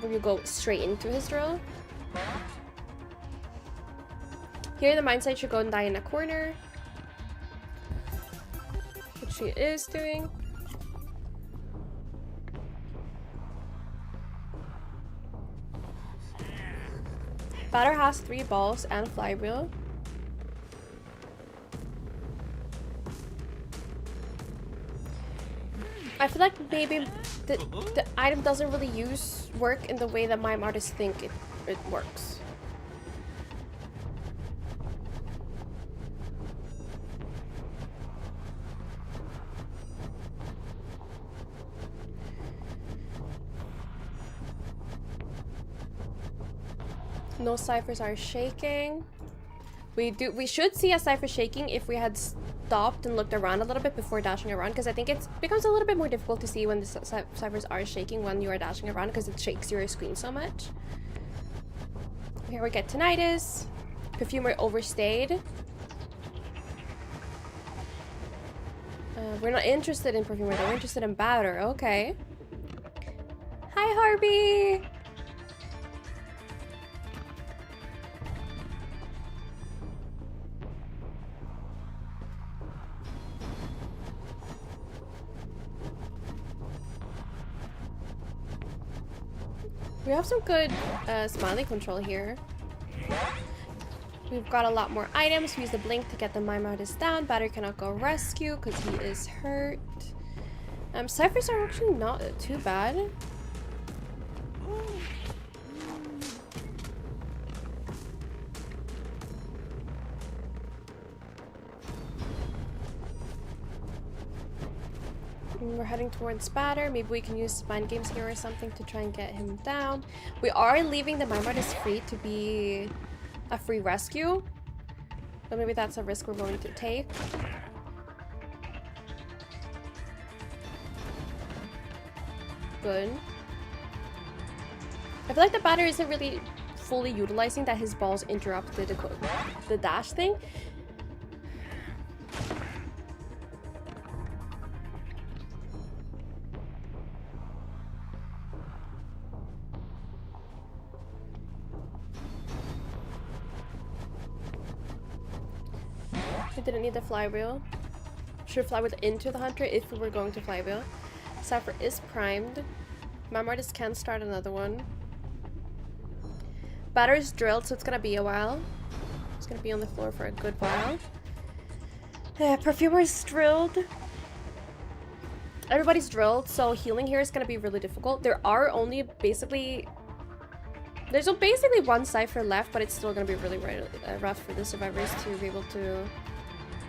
where you go straight into his drill. Here the Mindsight should go and die in a corner, which she is doing. Batter has 3 balls and flywheel. I feel like maybe the item doesn't really work in the way that mime artists think it works. No ciphers are shaking. We should see a cipher shaking if we had stopped and looked around a little bit before dashing around, because I think it becomes a little bit more difficult to see when the ciphers are shaking when you are dashing around, because it shakes your screen so much. Here we get Tinnitus. Perfumer overstayed. We're not interested in Perfumer, though. We're interested in Batter. Okay. Hi, Harvey! We have some good smiley control here. We've got a lot more items. We use the blink to get the mime artist down. Batter cannot go rescue because he is hurt. Ciphers are actually not too bad. We're heading towards Batter. Maybe we can use mind games here or something to try and get him down. We are leaving the mime artist free to be a free rescue. But maybe that's a risk we're willing to take. Good. I feel like the Batter isn't really fully utilizing that his balls interrupt the dash thing. We didn't need the flywheel. Should flywheel into the hunter if we were going to flywheel. Cypher is primed. Mime artist can start another one. Batter is drilled, so it's gonna be a while. It's gonna be on the floor for a good while. Perfumer is drilled. Everybody's drilled, so healing here is gonna be really difficult. There's basically one Cypher left, but it's still gonna be really rough for the survivors to be able to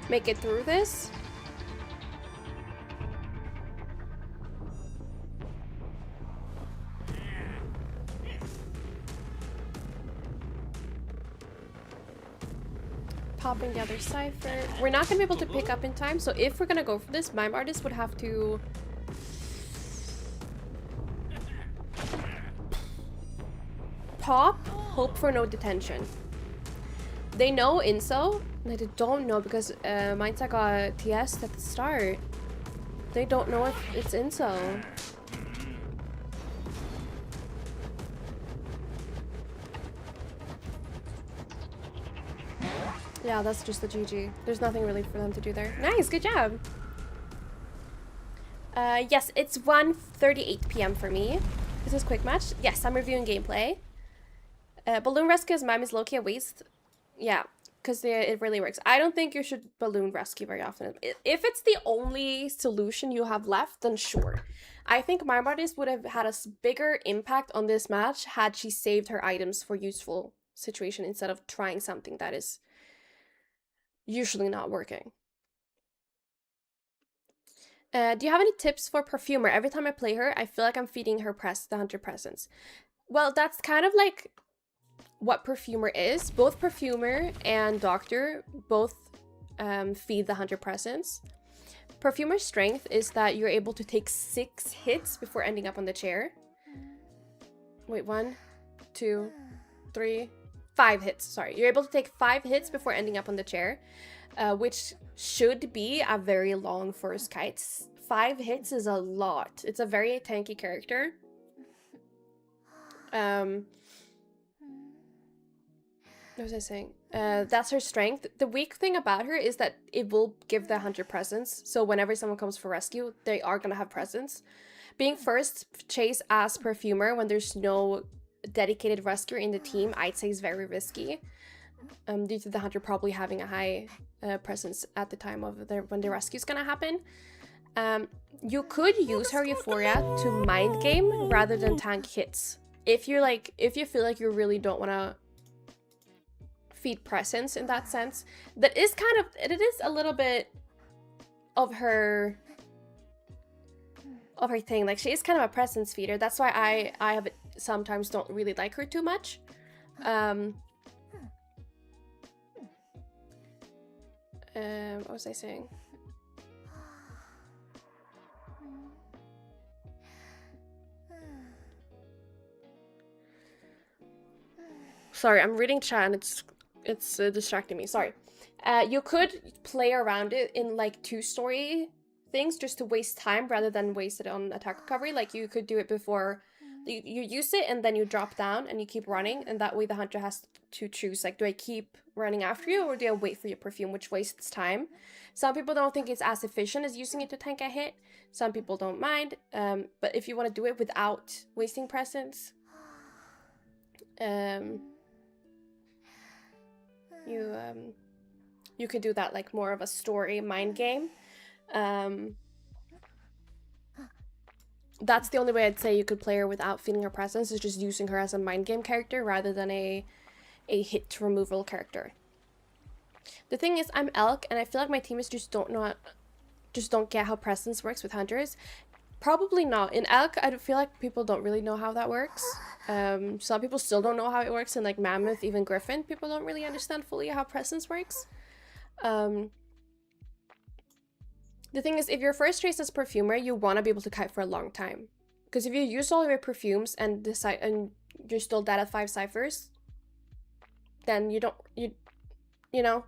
make it through this. Popping the other Cypher. We're not gonna be able to pick up in time, so if we're gonna go for this, mime artist would have to pop, hope for no detention. They know Inso. They don't know because Mindset got TS at the start. They don't know if it's Inso. Yeah, that's just the GG. There's nothing really for them to do there. Nice, good job. Yes, it's 1:38 p.m. for me. This is quick match. Yes, I'm reviewing gameplay. Balloon rescue as mime is low-key a waste. Yeah, because it really works. I don't think you should balloon rescue very often. If it's the only solution you have left, then sure. I think mime artist would have had a bigger impact on this match had she saved her items for useful situation instead of trying something that is usually not working. Do you have any tips for Perfumer? Every time I play her, I feel like I'm feeding her the hunter presence. Well, that's kind of like what Perfumer is. Both Perfumer and Doctor both feed the hunter presence. Perfumer's strength is that you're able to take 6 hits before ending up on the chair. Wait, 1, 2, 3, 5 hits. Sorry, you're able to take 5 hits before ending up on the chair, which should be a very long first kite. 5 hits is a lot. It's a very tanky character. What was I saying? That's her strength. The weak thing about her is that it will give the hunter presence. So whenever someone comes for rescue, they are gonna have presence. Being first chase as Perfumer when there's no dedicated rescuer in the team, I'd say is very risky. Due to the hunter probably having a high presence at the time of when the rescue is gonna happen. You could use her Euphoria to mind game rather than tank hits. If you feel like you really don't wanna feed presence in that sense, it is a little bit of her thing. Like, she is kind of a presence feeder. That's why I have sometimes don't really like her too much. What was I saying? Sorry, I'm reading chat and it's distracting me. Sorry. You could play around it in like 2-story things just to waste time rather than waste it on attack recovery. Like, you could do it before you use it and then you drop down and you keep running, and that way the hunter has to choose, like, do I keep running after you or do I wait for your perfume, which wastes time. Some people don't think it's as efficient as using it to tank a hit. Some people don't mind, but if you want to do it without wasting presence, you could do that, like more of a story mind game. That's the only way I'd say you could play her without feeling her presence, is just using her as a mind game character rather than a hit removal character. The thing is, I'm Elk and I feel like my teammates just don't know just don't get how presence works with hunters. Probably not. In elk, I feel like people don't really know how that works. Some people still don't know how it works, and like mammoth, even griffin, people don't really understand fully how presence works. The thing is, if your first race is perfumer, you want to be able to kite for a long time. Because if you use all of your perfumes and decide and you're still dead at 5 ciphers, then you know,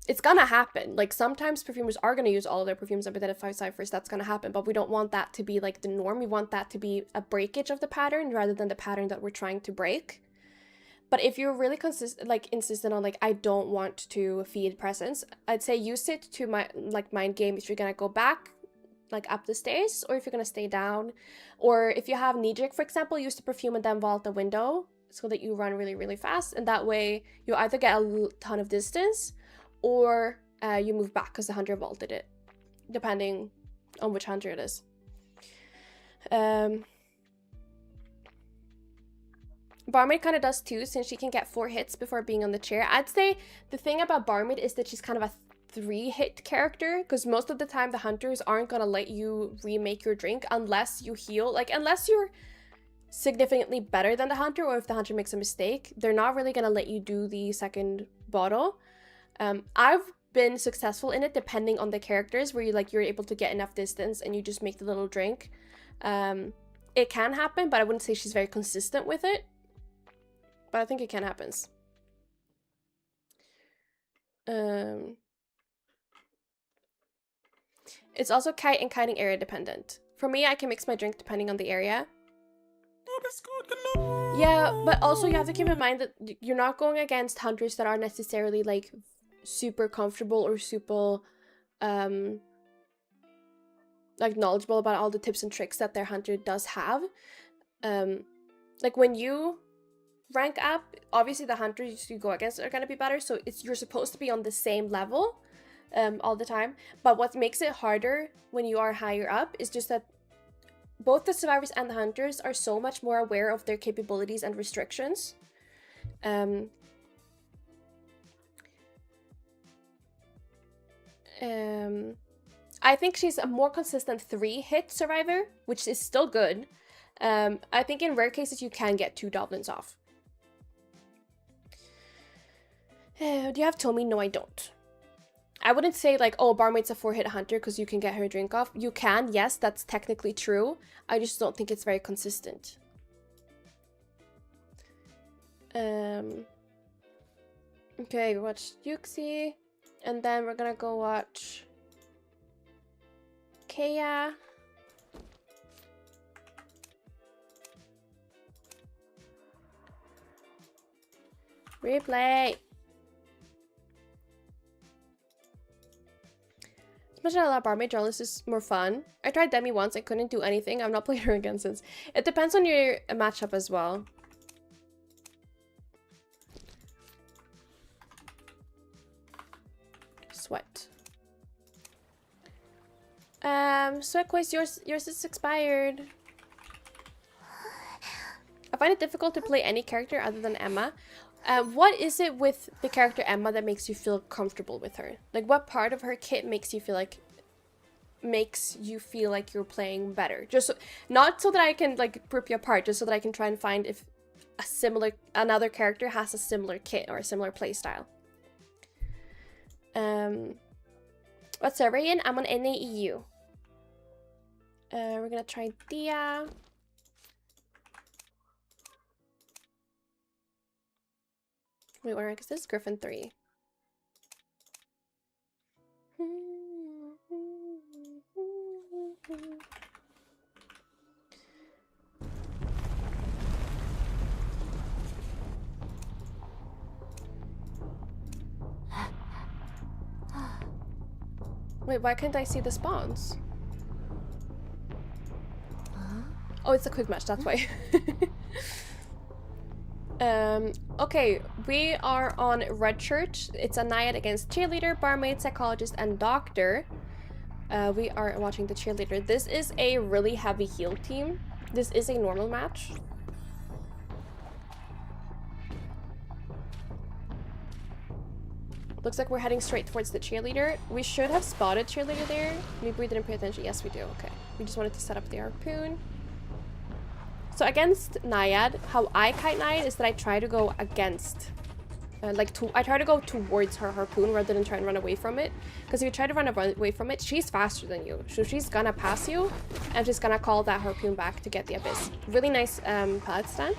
it's gonna happen. Like sometimes perfumers are gonna use all of their perfumes and be dead at 5 ciphers. That's gonna happen, but we don't want that to be like the norm. We want that to be a breakage of the pattern rather than the pattern that we're trying to break. But if you're really insistent on like, I don't want to feed presence, I'd say use it to mind game if you're gonna go back like up the stairs, or if you're gonna stay down, or if you have knee-jerk, for example, use the perfume and then vault the window so that you run really, really fast, and that way you either get a ton of distance or you move back because the hunter vaulted it, depending on which hunter it is. Barmaid kind of does too, since she can get 4 hits before being on the chair. I'd say the thing about Barmaid is that she's kind of a 3-hit character, because most of the time the hunters aren't gonna let you remake your drink unless you heal, like unless you're significantly better than the hunter, or if the hunter makes a mistake, they're not really gonna let you do the second bottle. I've been successful in it depending on the characters, where you're able to get enough distance and you just make the little drink. It can happen, but I wouldn't say she's very consistent with it. But I think it can happen. It's also kite and kiting area dependent. For me, I can mix my drink depending on the area. Yeah, but also you have to keep in mind that you're not going against hunters that are necessarily like super comfortable or super like knowledgeable about all the tips and tricks that their hunter does have. Like when you rank up, obviously the hunters you go against are going to be better, so you're supposed to be on the same level all the time. But what makes it harder when you are higher up is just that both the survivors and the hunters are so much more aware of their capabilities and restrictions. I think she's a more consistent 3-hit survivor, which is still good. I think in rare cases you can get 2 goblins off. Do you have Tommy? No, I don't. I wouldn't say like, oh, Barmaid's a 4-hit hunter because you can get her drink off. You can, yes, that's technically true. I just don't think it's very consistent. Okay, we watched Yuxi, and then we're gonna go watch Kea. Replay. As much as I love Barmaid, Jarlath is more fun. I tried Demi once, I couldn't do anything. I've not played her again since. It depends on your matchup as well. Sweat. Sweat quiz, yours is expired. I find it difficult to play any character other than Emma. What is it with the character Emma that makes you feel comfortable with her? Like, what part of her kit makes you feel like you're playing better? Just not so that I can like rip you apart, just so that I can try and find if another character has a similar kit or a similar playstyle. What server are you in? I'm on NAEU. We're gonna try Dia. Wait, what rank is this? Griffin 3. Wait, why can't I see the spawns? Oh, it's a quick match, that's why. Okay, we are on Red Shirt. It's a Naiad against Cheerleader, Barmaid, Psychologist, and Doctor. We are watching the Cheerleader. This is a really heavy heal team. This is a normal match. Looks like we're heading straight towards the cheerleader. We should have spotted cheerleader there. Maybe we didn't pay attention. Yes, we do. Okay. We just wanted to set up the harpoon. So against Naiad, how I kite Naiad is that I try to go against, I try to go towards her harpoon rather than try and run away from it. Because if you try to run away from it, she's faster than you. So she's gonna pass you, and she's gonna call that harpoon back to get the abyss. Really nice pallet stand.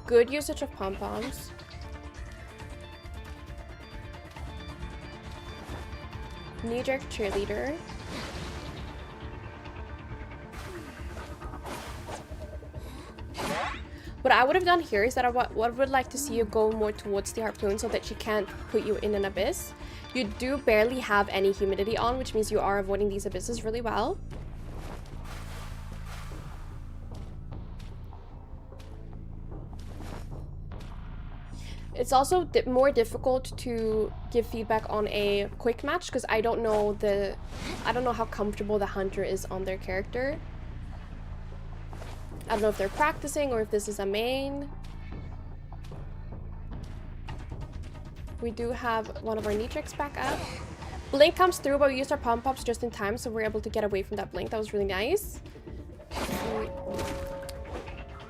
Good usage of pom-poms. Knee-jerk cheerleader. What I would have done here is that I would like to see you go more towards the harpoon so that she can't put you in an abyss. You do barely have any humidity on, which means you are avoiding these abysses really well. It's also more difficult to give feedback on a quick match because I don't know how comfortable the hunter is on their character. I don't know if they're practicing or if this is a main. We do have one of our knee tricks back up. Blink comes through, but we used our pom-poms just in time, so we're able to get away from that blink. That was really nice.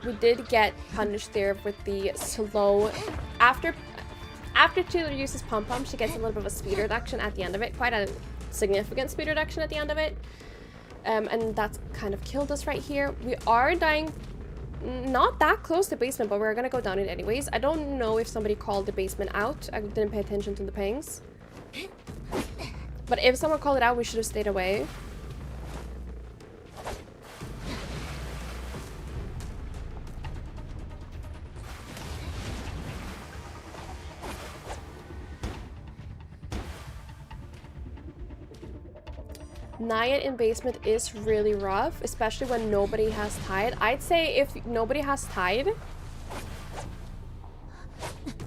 We did get punished there with the slow. After Cheerleader uses pom-pom, she gets a little bit of a speed reduction at the end of it. Quite a significant speed reduction at the end of it. And that's kind of killed us right here. We are dying not that close to basement, but we're gonna go down it anyways. I don't know if somebody called the basement out. I didn't pay attention to the pings. But if someone called it out, we should have stayed away. Naiad in basement is really rough, especially when nobody has tide. I'd say if nobody has tide,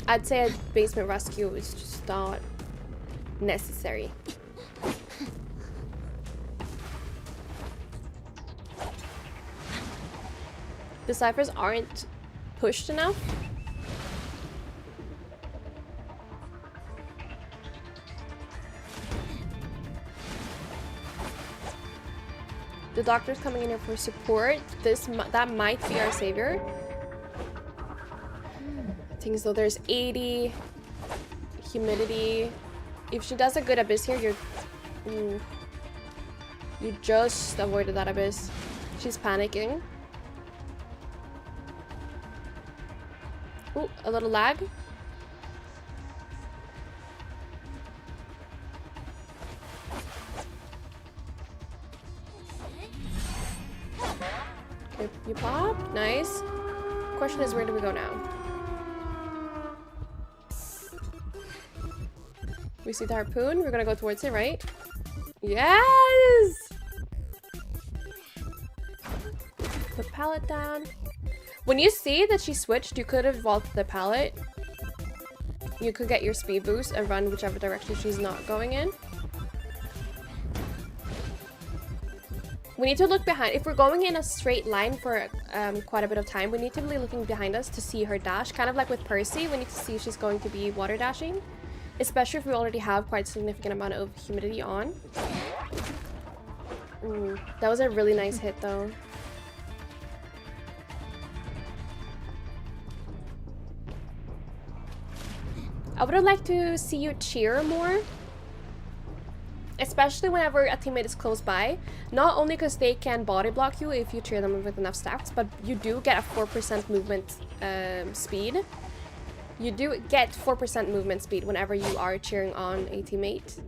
I'd say a basement rescue is just not necessary. The ciphers aren't pushed enough. The doctor's coming in here for support. That might be our savior. Things though, there's 80 humidity. If she does a good abyss here, you just avoided that abyss. She's panicking. Ooh, a little lag. Okay, you pop. Nice. Question is, where do we go now? We see the harpoon. We're gonna go towards it, right? Yes! Put pallet down. When you see that she switched, you could have vaulted the pallet. You could get your speed boost and run whichever direction she's not going in. We need to look behind. If we're going in a straight line for quite a bit of time, we need to be looking behind us to see her dash. Kind of like with Percy, we need to see if she's going to be water dashing. Especially if we already have quite a significant amount of humidity on. Ooh, that was a really nice hit though. I would have liked to see you cheer more. Especially whenever a teammate is close by. Not only because they can body block you if you cheer them with enough stacks, but you do get a 4% movement speed. You do get 4% movement speed whenever you are cheering on a teammate.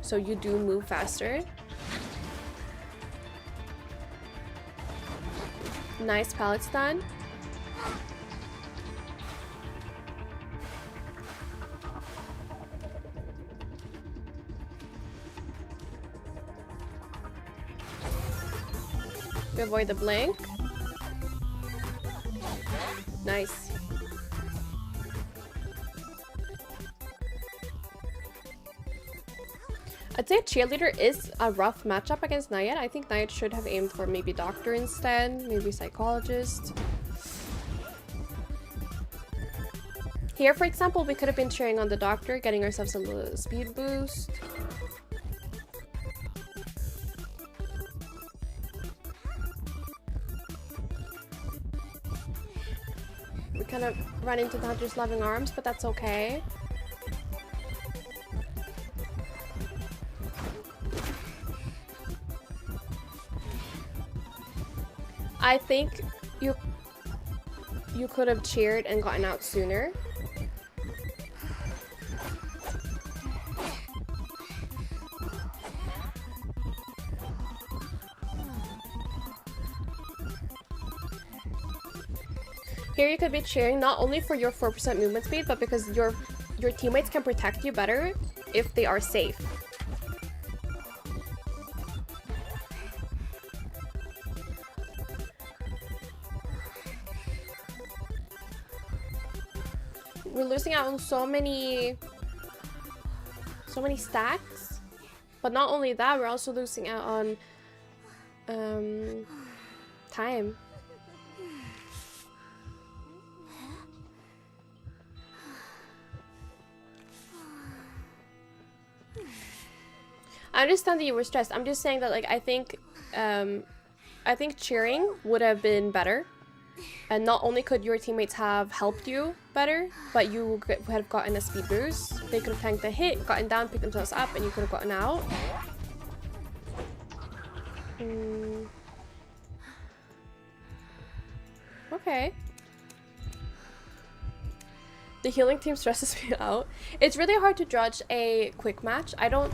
So you do move faster. Nice pallet stand. We avoid the blink. Nice. I'd say cheerleader is a rough matchup against Nayat. I think Nayat should have aimed for maybe doctor instead, maybe psychologist. Here, for example, we could have been cheering on the doctor, getting ourselves a little speed boost. We kind of run into the hunter's loving arms, but that's okay. I think you could have cheered and gotten out sooner. Here you could be cheering not only for your 4% movement speed, but because your teammates can protect you better if they are safe. We're losing out on so many stacks, but not only that, we're also losing out on time. I understand that you were stressed. I'm just saying that, like, I think cheering would have been better. And not only could your teammates have helped you better, but you would have gotten a speed boost. They could have tanked a hit, gotten down, picked themselves up, and you could have gotten out. Okay. The healing team stresses me out. It's really hard to judge a quick match. I don't,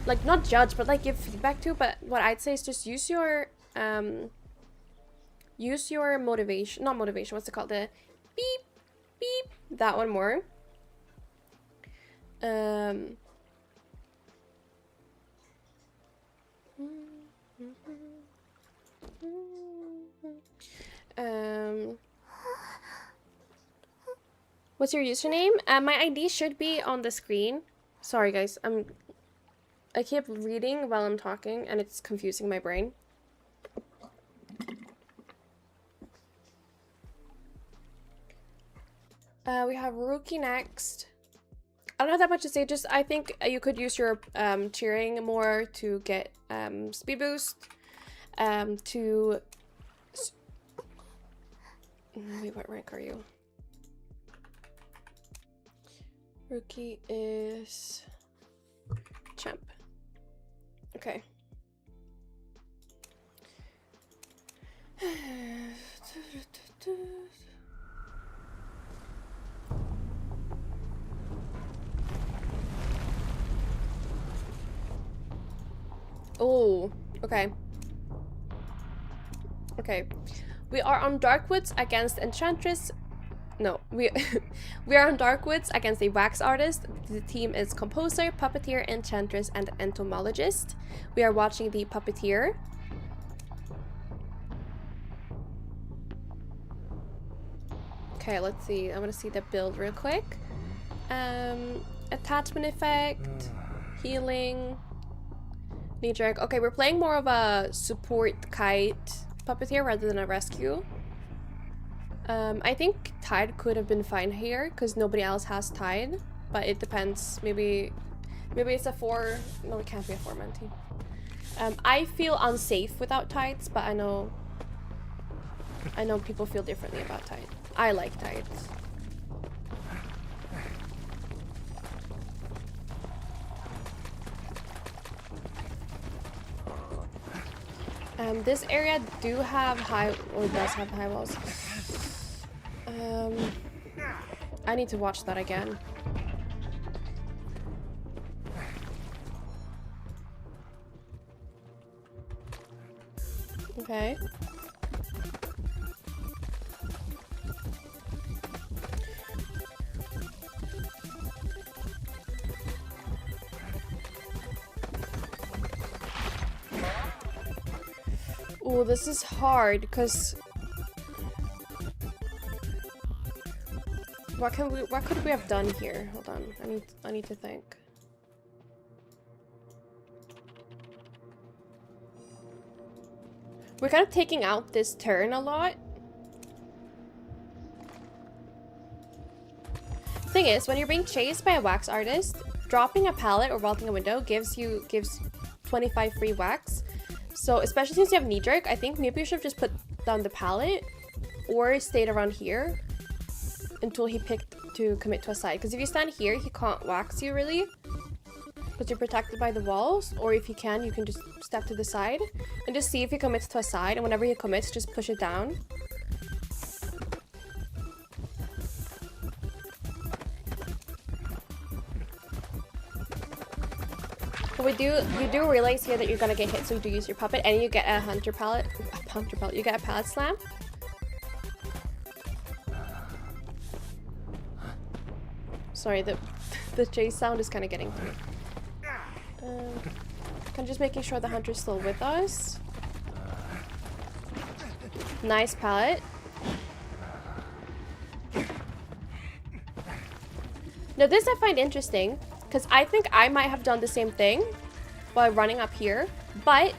like, not judge, but, like, give feedback to. But what I'd say is just use your motivation, not motivation, what's it called? The beep, beep, that one more. What's your username? My ID should be on the screen. Sorry guys, I keep reading while I'm talking and it's confusing my brain. We have Rookie next. I don't have that much to say, just I think you could use your cheering more to get speed boost. Wait, what rank are you? Rookie is champ. Okay. Oh, okay. Okay. We are on Darkwoods against Enchantress. No, we are on Darkwoods against a wax artist. The team is composer, puppeteer, enchantress, and entomologist. We are watching the puppeteer. Okay, let's see. I want to see the build real quick. Attachment effect, healing, knee jerk. Okay, we're playing more of a support kite puppeteer rather than a rescue. I think Tide could have been fine here because nobody else has Tide, but it depends. Maybe it's a 4. No, it can't be a 4-man team. I feel unsafe without Tides, but I know people feel differently about Tide. I like Tides. This area does have high walls. I need to watch that again. Okay. Oh, this is hard because what could we have done here? Hold on, I need to think. we're kind of taking out this turn a lot. Thing is, when you're being chased by a wax artist, dropping a pallet or vaulting a window gives 25 free wax. So especially since you have knee jerk, I think maybe you should have just put down the pallet or stayed around here until he picked to commit to a side. Because if you stand here, he can't wax you really, because you're protected by the walls. Or if he can, you can just step to the side and just see if he commits to a side. And whenever he commits, just push it down. But you do realize here that you're gonna get hit, so you do use your puppet, and you get a hunter pallet. You get a pallet slam. Sorry, the chase sound is kind of getting to me. I'm just making sure the hunter's still with us. Nice pallet. Now this I find interesting, because I think I might have done the same thing while running up here, but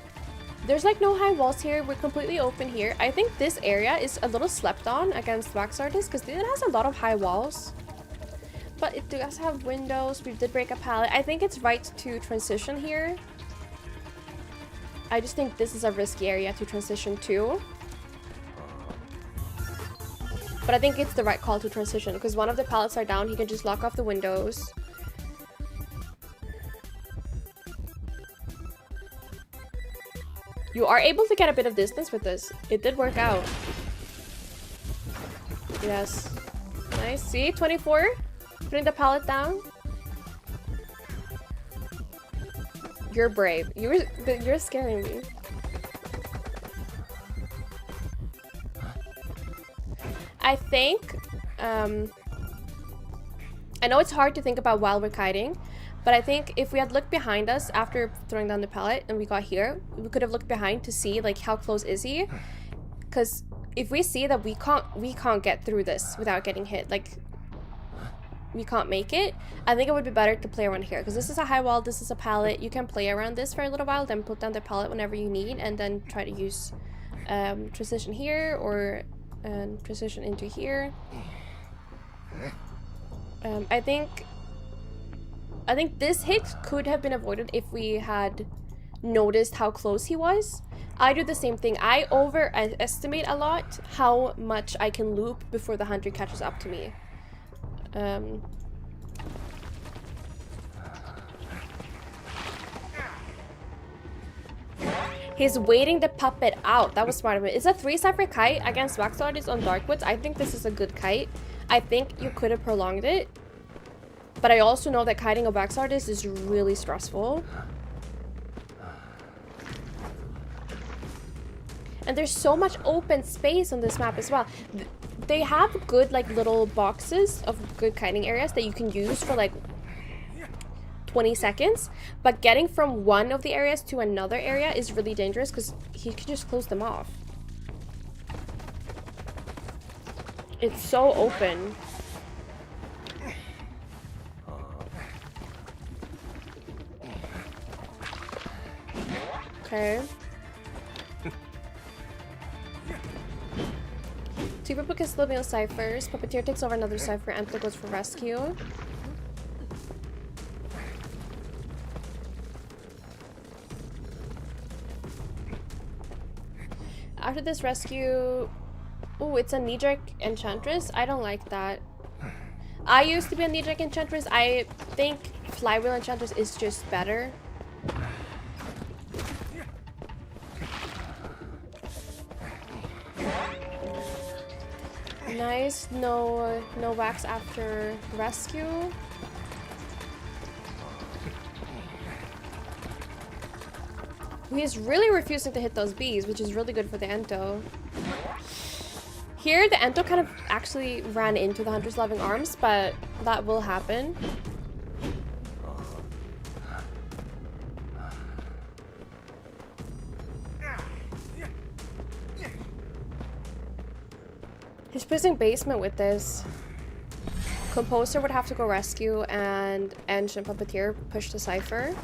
there's like no high walls here. We're completely open here. I think this area is a little slept on against wax artists because it has a lot of high walls. But it does have windows. We did break a pallet. I think it's right to transition here. I just think this is a risky area to transition to. But I think it's the right call to transition because one of the pallets are down. He can just lock off the windows. You are able to get a bit of distance with this. It did work out. Yes. Nice. See? 24. Putting the pallet down. You're brave. You're scaring me. I think, I know it's hard to think about while we're kiting, but I think if we had looked behind us after throwing down the pallet and we got here, we could have looked behind to see like how close is he? Because if we see that we can't get through this without getting hit, like we can't make it, I think it would be better to play around here because this is a high wall, this is a pallet. You can play around this for a little while, then put down the pallet whenever you need, and then try to use transition here or transition into here. I think this hit could have been avoided if we had noticed how close he was. I do the same thing. I overestimate a lot how much I can loop before the hunter catches up to me. He's waiting the puppet out. That was smart of him. It's a 3-cypher kite against wax artists on Darkwoods. I think this is a good kite. I think you could have prolonged it. But I also know that kiting a wax artist is really stressful. And there's so much open space on this map as well. They have good like little boxes of good kiting areas that you can use for like 20 seconds. But getting from one of the areas to another area is really dangerous because he can just close them off. It's so open. Okay. Two people can still be on ciphers. Puppeteer takes over another cipher. Enter goes for rescue. After this rescue... Oh, it's a knee-jerk enchantress. I don't like that. I used to be a knee-jerk enchantress. I think flywheel enchantress is just better. Nice. No wax after rescue. He's really refusing to hit those bees, which is really good for the Ento. Here, the Ento kind of actually ran into the Hunter's Loving Arms, but that will happen. He's pushing basement with this. Composer would have to go rescue, and Engine Puppeteer push the cipher.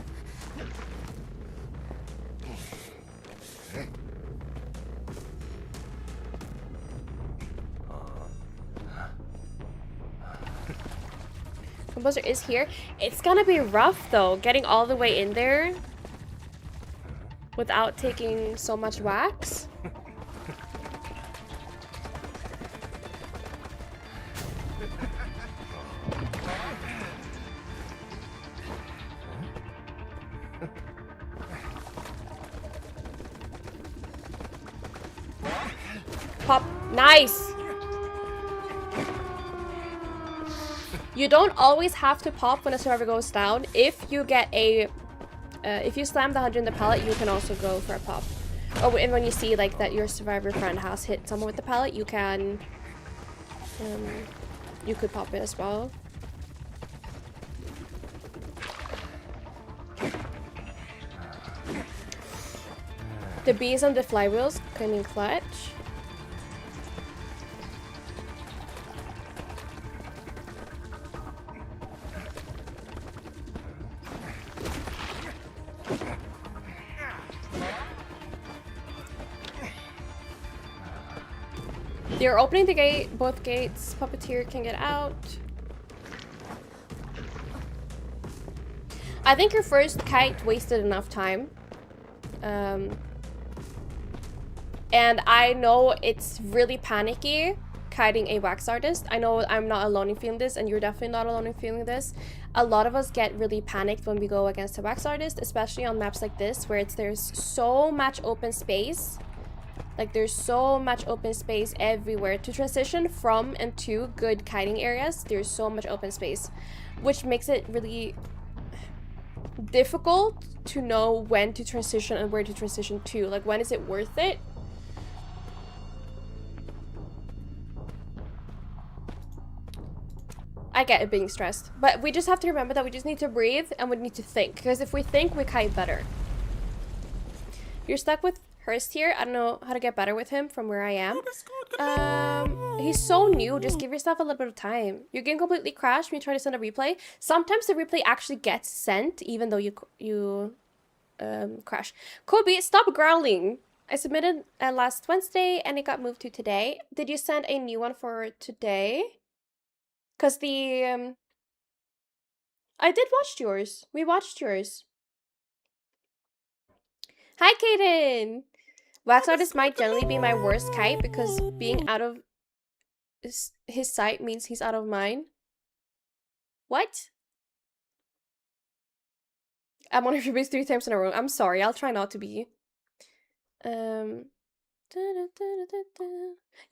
Composer is here. It's gonna be rough though, getting all the way in there without taking so much wax. Pop. Nice! You don't always have to pop when a survivor goes down. If you get a... if you slam the 100 in the pallet, you can also go for a pop. Oh, and when you see like that your survivor friend has hit someone with the pallet, you can... you could pop it as well. The bees on the flywheels coming clutch. They're opening the gate, both gates. Puppeteer can get out. I think your first kite wasted enough time. And I know it's really panicky kiting a wax artist. I know I'm not alone in feeling this, and you're definitely not alone in feeling this. A lot of us get really panicked when we go against a wax artist, especially on maps like this where there's so much open space. Like there's so much open space everywhere. To transition from and to good kiting areas, there's so much open space, which makes it really difficult to know when to transition and where to transition to. Like, when is it worth it? I get it being stressed, but we just have to remember that we just need to breathe and we need to think, because if we think, we kite better. You're stuck with Hurst here. I don't know how to get better with him from where I am. He's so new. Just give yourself a little bit of time. Your game completely crashed when you try to send a replay. Sometimes the replay actually gets sent even though you crash. Kobe, stop growling. I submitted last Wednesday and it got moved to today. Did you send a new one for today? Because the I did watch yours. We watched yours. Hi, Kaden. Wax artist might generally be my worst kite because being out of his sight means he's out of mine. What? I'm on your base 3 times in a row. I'm sorry. I'll try not to be. You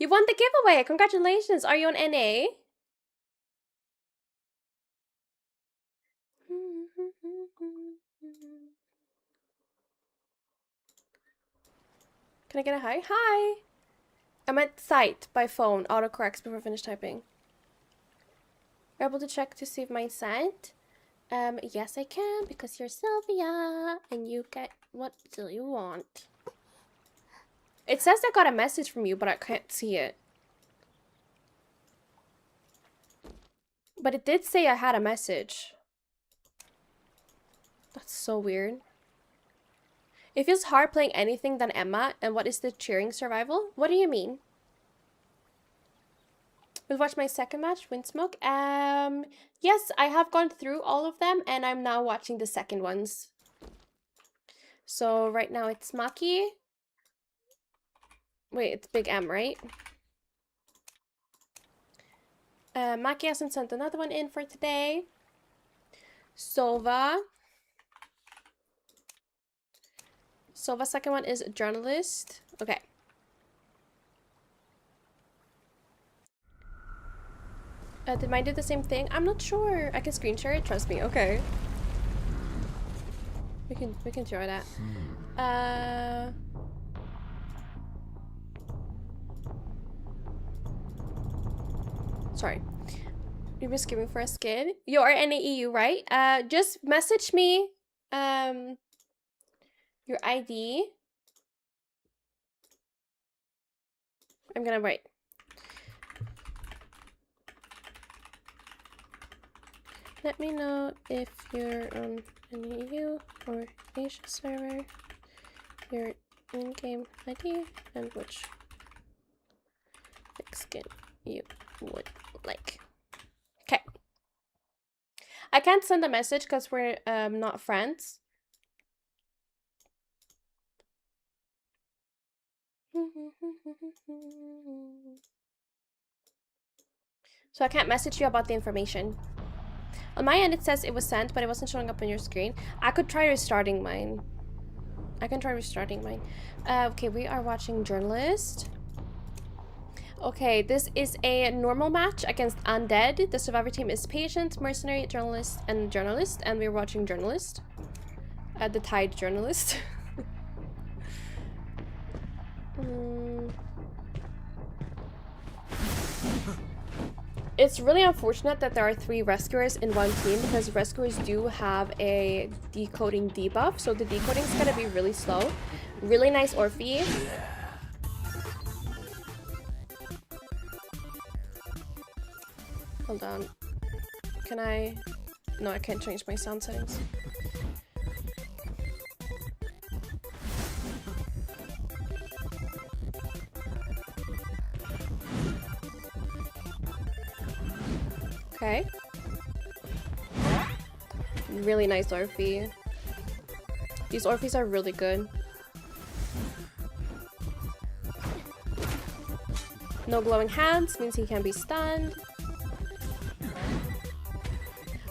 won the giveaway. Congratulations. Are you on NA? Can I get a hi? Hi! I'm at sight by phone. Autocorrects before I finish typing. Are you able to check to see if mine's sent? Yes I can, because you're Sylvia and you get what do you want. It says I got a message from you, but I can't see it. But it did say I had a message. That's so weird. It feels hard playing anything than Emma. And what is the cheering survival? What do you mean? We'll watch my second match, Windsmoke. Yes, I have gone through all of them and I'm now watching the second ones. So right now it's Maki. Wait, it's Big M, right? Maki hasn't sent another one in for today. Sova. Sova's second one is journalist. Okay. Did mine do the same thing? I'm not sure. I can screen share it. Trust me. Okay. We can try that. Sorry. You're just giving for a skin. You are NAEU, right? Just message me your ID. I'm gonna write. Let me know if you're on NAEU or Asia server, your in-game ID, and which thick skin you would like. Okay. I can't send a message because we're not friends. So I can't message you about the information. On my end, it says it was sent, but it wasn't showing up on your screen. I could try restarting mine. Okay, we are watching Journalist. Okay, this is a normal match against Undead. The survivor team is Patient, Mercenary, Journalist, and Journalist. And we're watching Journalist. The Tide Journalist. It's really unfortunate that there are 3 rescuers in one team because rescuers do have a decoding debuff, so the decoding is gonna be really slow. Really nice Orphe. Hold on. Can I? No, I can't change my sound settings. Okay. Really nice Orphe. These Orphes are really good. No glowing hands means he can be stunned.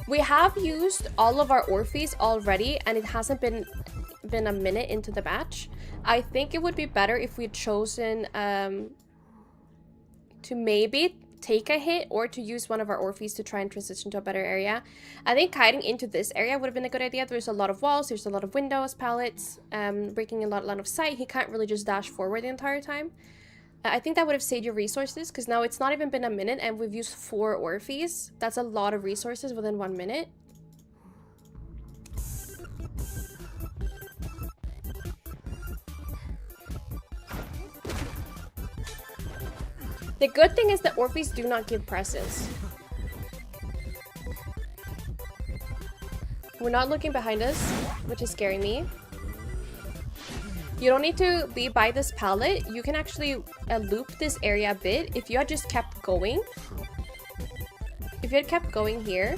We have used all of our Orphes already and it hasn't been a minute into the match. I think it would be better if we'd chosen to maybe take a hit or to use one of our Orphes to try and transition to a better area. I think hiding into this area would have been a good idea. There's a lot of walls, there's a lot of windows, pallets, breaking a line of sight. He can't really just dash forward the entire time. I think that would have saved your resources because now it's not even been a minute and we've used 4 Orphes. That's a lot of resources within 1 minute. The good thing is that Orphes do not give presence. We're not looking behind us, which is scaring me. You don't need to be by this pallet. You can actually loop this area a bit if you had just kept going. If you had kept going here,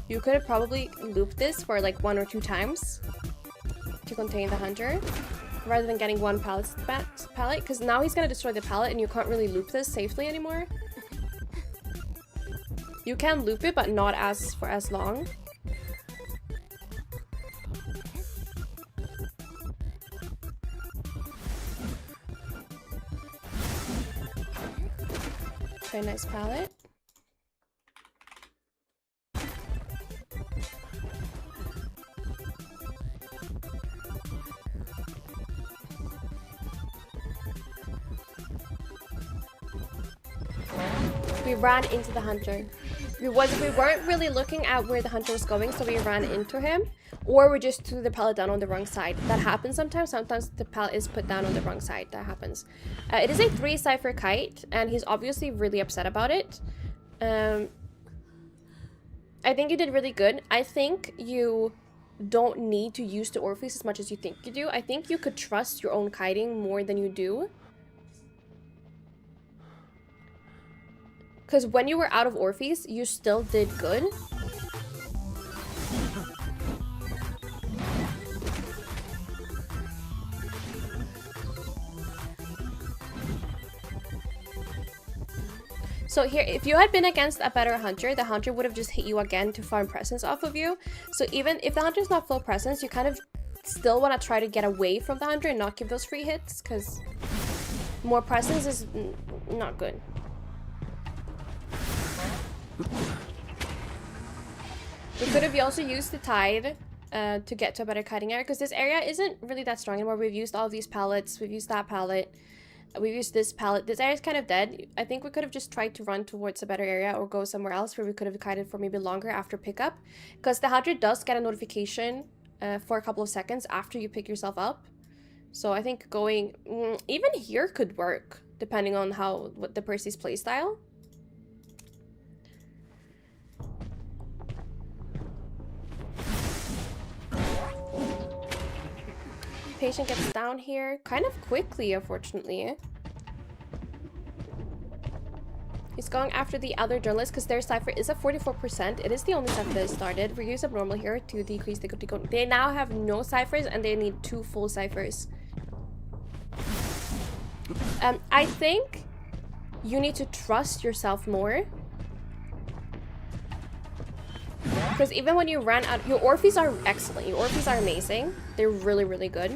you could have probably looped this for like 1 or 2 times to contain the hunter, rather than getting 1 pallet, because now he's gonna destroy the pallet and you can't really loop this safely anymore. You can loop it, but not for as long. Very nice pallet. We ran into the hunter. We weren't really looking at where the hunter was going, so we ran into him. Or we just threw the pallet down on the wrong side. That happens sometimes. Sometimes the pallet is put down on the wrong side. That happens. It is a 3 cipher kite, and he's obviously really upset about it. I think you did really good. I think you don't need to use the Orpheus as much as you think you do. I think you could trust your own kiting more than you do. Because when you were out of Orpheus, you still did good. So here, if you had been against a better hunter, the hunter would have just hit you again to farm presence off of you. So even if the hunter's not full presence, you kind of still want to try to get away from the hunter and not give those free hits, because more presence is not good. We could have also used the tide to get to a better kiting area, because this area isn't really that strong anymore. We've used all of these pallets, we've used that pallet. We've used this pallet. This area is kind of dead. I think we could have just tried to run towards a better area or go somewhere else where we could have kited for maybe longer after pickup. Because the hunter does get a notification for a couple of seconds after you pick yourself up. So I think going even here could work, depending on what the Percy's playstyle. Patient gets down here kind of quickly, unfortunately. He's going after the other journalist because their cipher is at 44%. It is the only cipher that is started. We use abnormal here to decrease the decode. They now have no ciphers and they need 2 full ciphers. I think you need to trust yourself more. Because even when you ran out, your Orphees are excellent. Your Orphees are amazing. They're really, really good.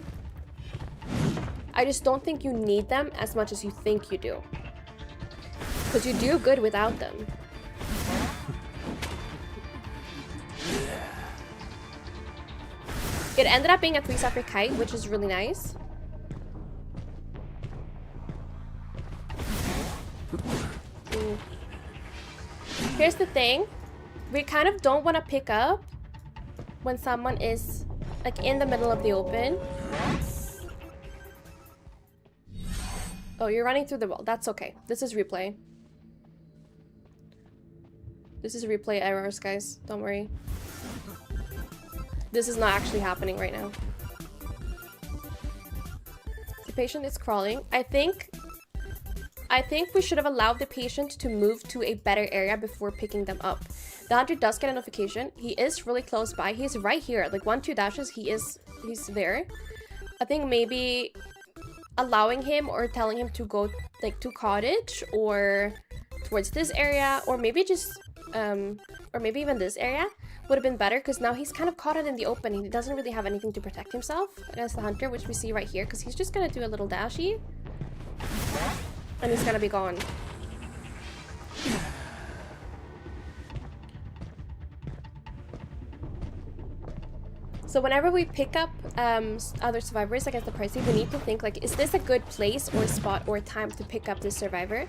I just don't think you need them as much as you think you do. Because you do good without them. It ended up being a 3 cipher kite, which is really nice. Ooh. Here's the thing. We kind of don't want to pick up when someone is like in the middle of the open. Oh, you're running through the wall. That's okay. This is replay. This is replay errors, guys. Don't worry. This is not actually happening right now. The patient is crawling. I think we should have allowed the patient to move to a better area before picking them up. The hunter does get a notification. He is really close by. He's right here. Like 1-2 dashes, he's there. I think maybe allowing him or telling him to go like to cottage or towards this area, or maybe just or maybe even this area would have been better, because now he's kind of caught it in the open. He doesn't really have anything to protect himself against the hunter, which we see right here, because he's just gonna do a little dashy and he's gonna be gone. So whenever we pick up other survivors against the pricey, we need to think like, is this a good place or spot or time to pick up this survivor?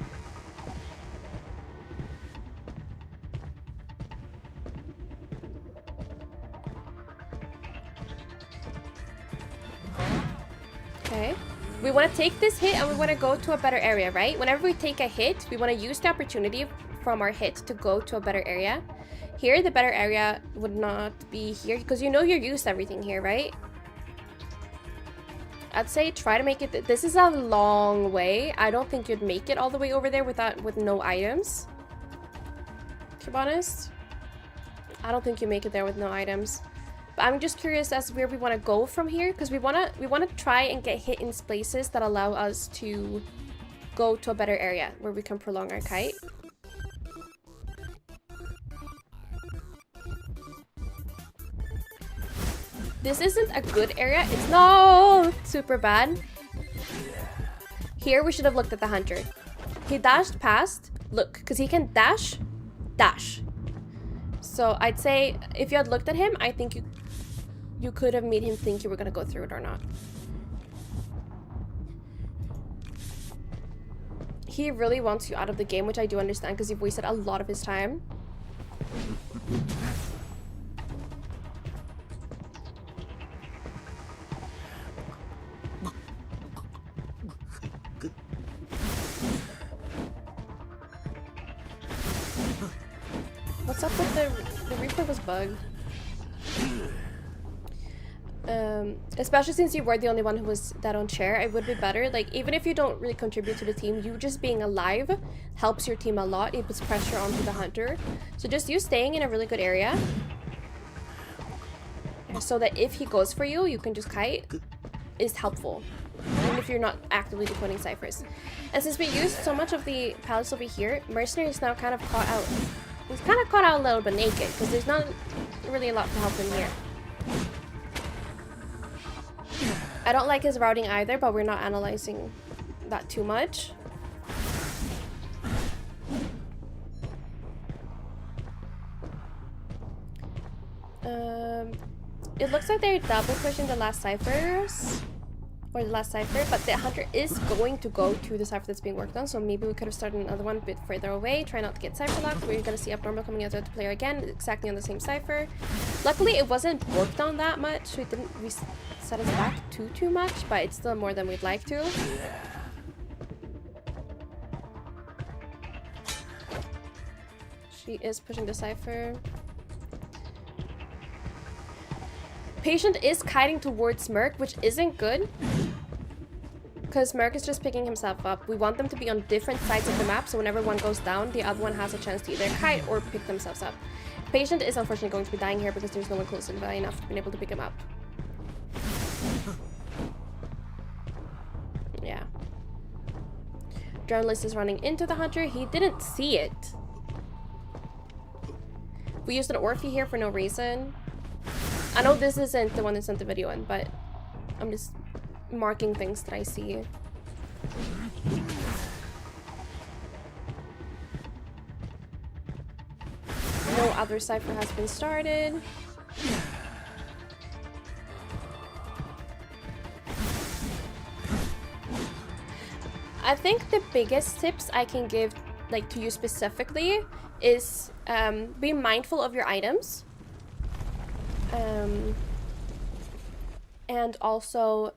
Okay. We want to take this hit and we want to go to a better area, right? Whenever we take a hit, we want to use the opportunity from our hit to go to a better area. Here, the better area would not be here, because you know you're used everything here, right? I'd say try to make it. This is a long way. I don't think you'd make it all the way over there with no items. To be honest, I don't think you make it there with no items. But I'm just curious as to where we want to go from here, because we want to try and get hit in places that allow us to go to a better area where we can prolong our kite. This isn't a good area. It's not super bad. Here we should have looked at the hunter. He dashed past. Look, because he can dash. So I'd say if you had looked at him, I think you could have made him think you were going to go through it or not. He really wants you out of the game, which I do understand because you've wasted a lot of his time. What's up with the replay was bugged? Especially since you were the only one who was dead on chair, it would be better. Like, even if you don't really contribute to the team, you just being alive helps your team a lot. It puts pressure onto the hunter. So just you staying in a really good area, so that if he goes for you, you can just kite, is helpful. Even if you're not actively decoding ciphers. And since we used so much of the palace over here, Mercenary is now kind of caught out. He's kind of caught out a little bit naked, because there's not really a lot to help him here. I don't like his routing either, but we're not analyzing that too much. It looks like they're double pushing the last ciphers. Or the last cipher, but the hunter is going to go to the cipher that's being worked on, so maybe we could have started another one a bit further away. Try not to get cipher locked. We're gonna see abnormal coming out of the player again, exactly on the same cipher. Luckily, it wasn't worked on that much, so it didn't set us back too much, but it's still more than we'd like to. She is pushing the cipher. Patient is kiting towards Merc, which isn't good. because Merc is just picking himself up. We want them to be on different sides of the map, so whenever one goes down, the other one has a chance to either kite or pick themselves up. Patient is unfortunately going to be dying here because there's no one close enough to be able to pick him up. Yeah. Journalist is running into the hunter. He didn't see it. We used an Orphe here for no reason. I know this isn't the one that sent the video in, but I'm just marking things that I see. No other cipher has been started. I think the biggest tips I can give, like, to you specifically is be mindful of your items. And also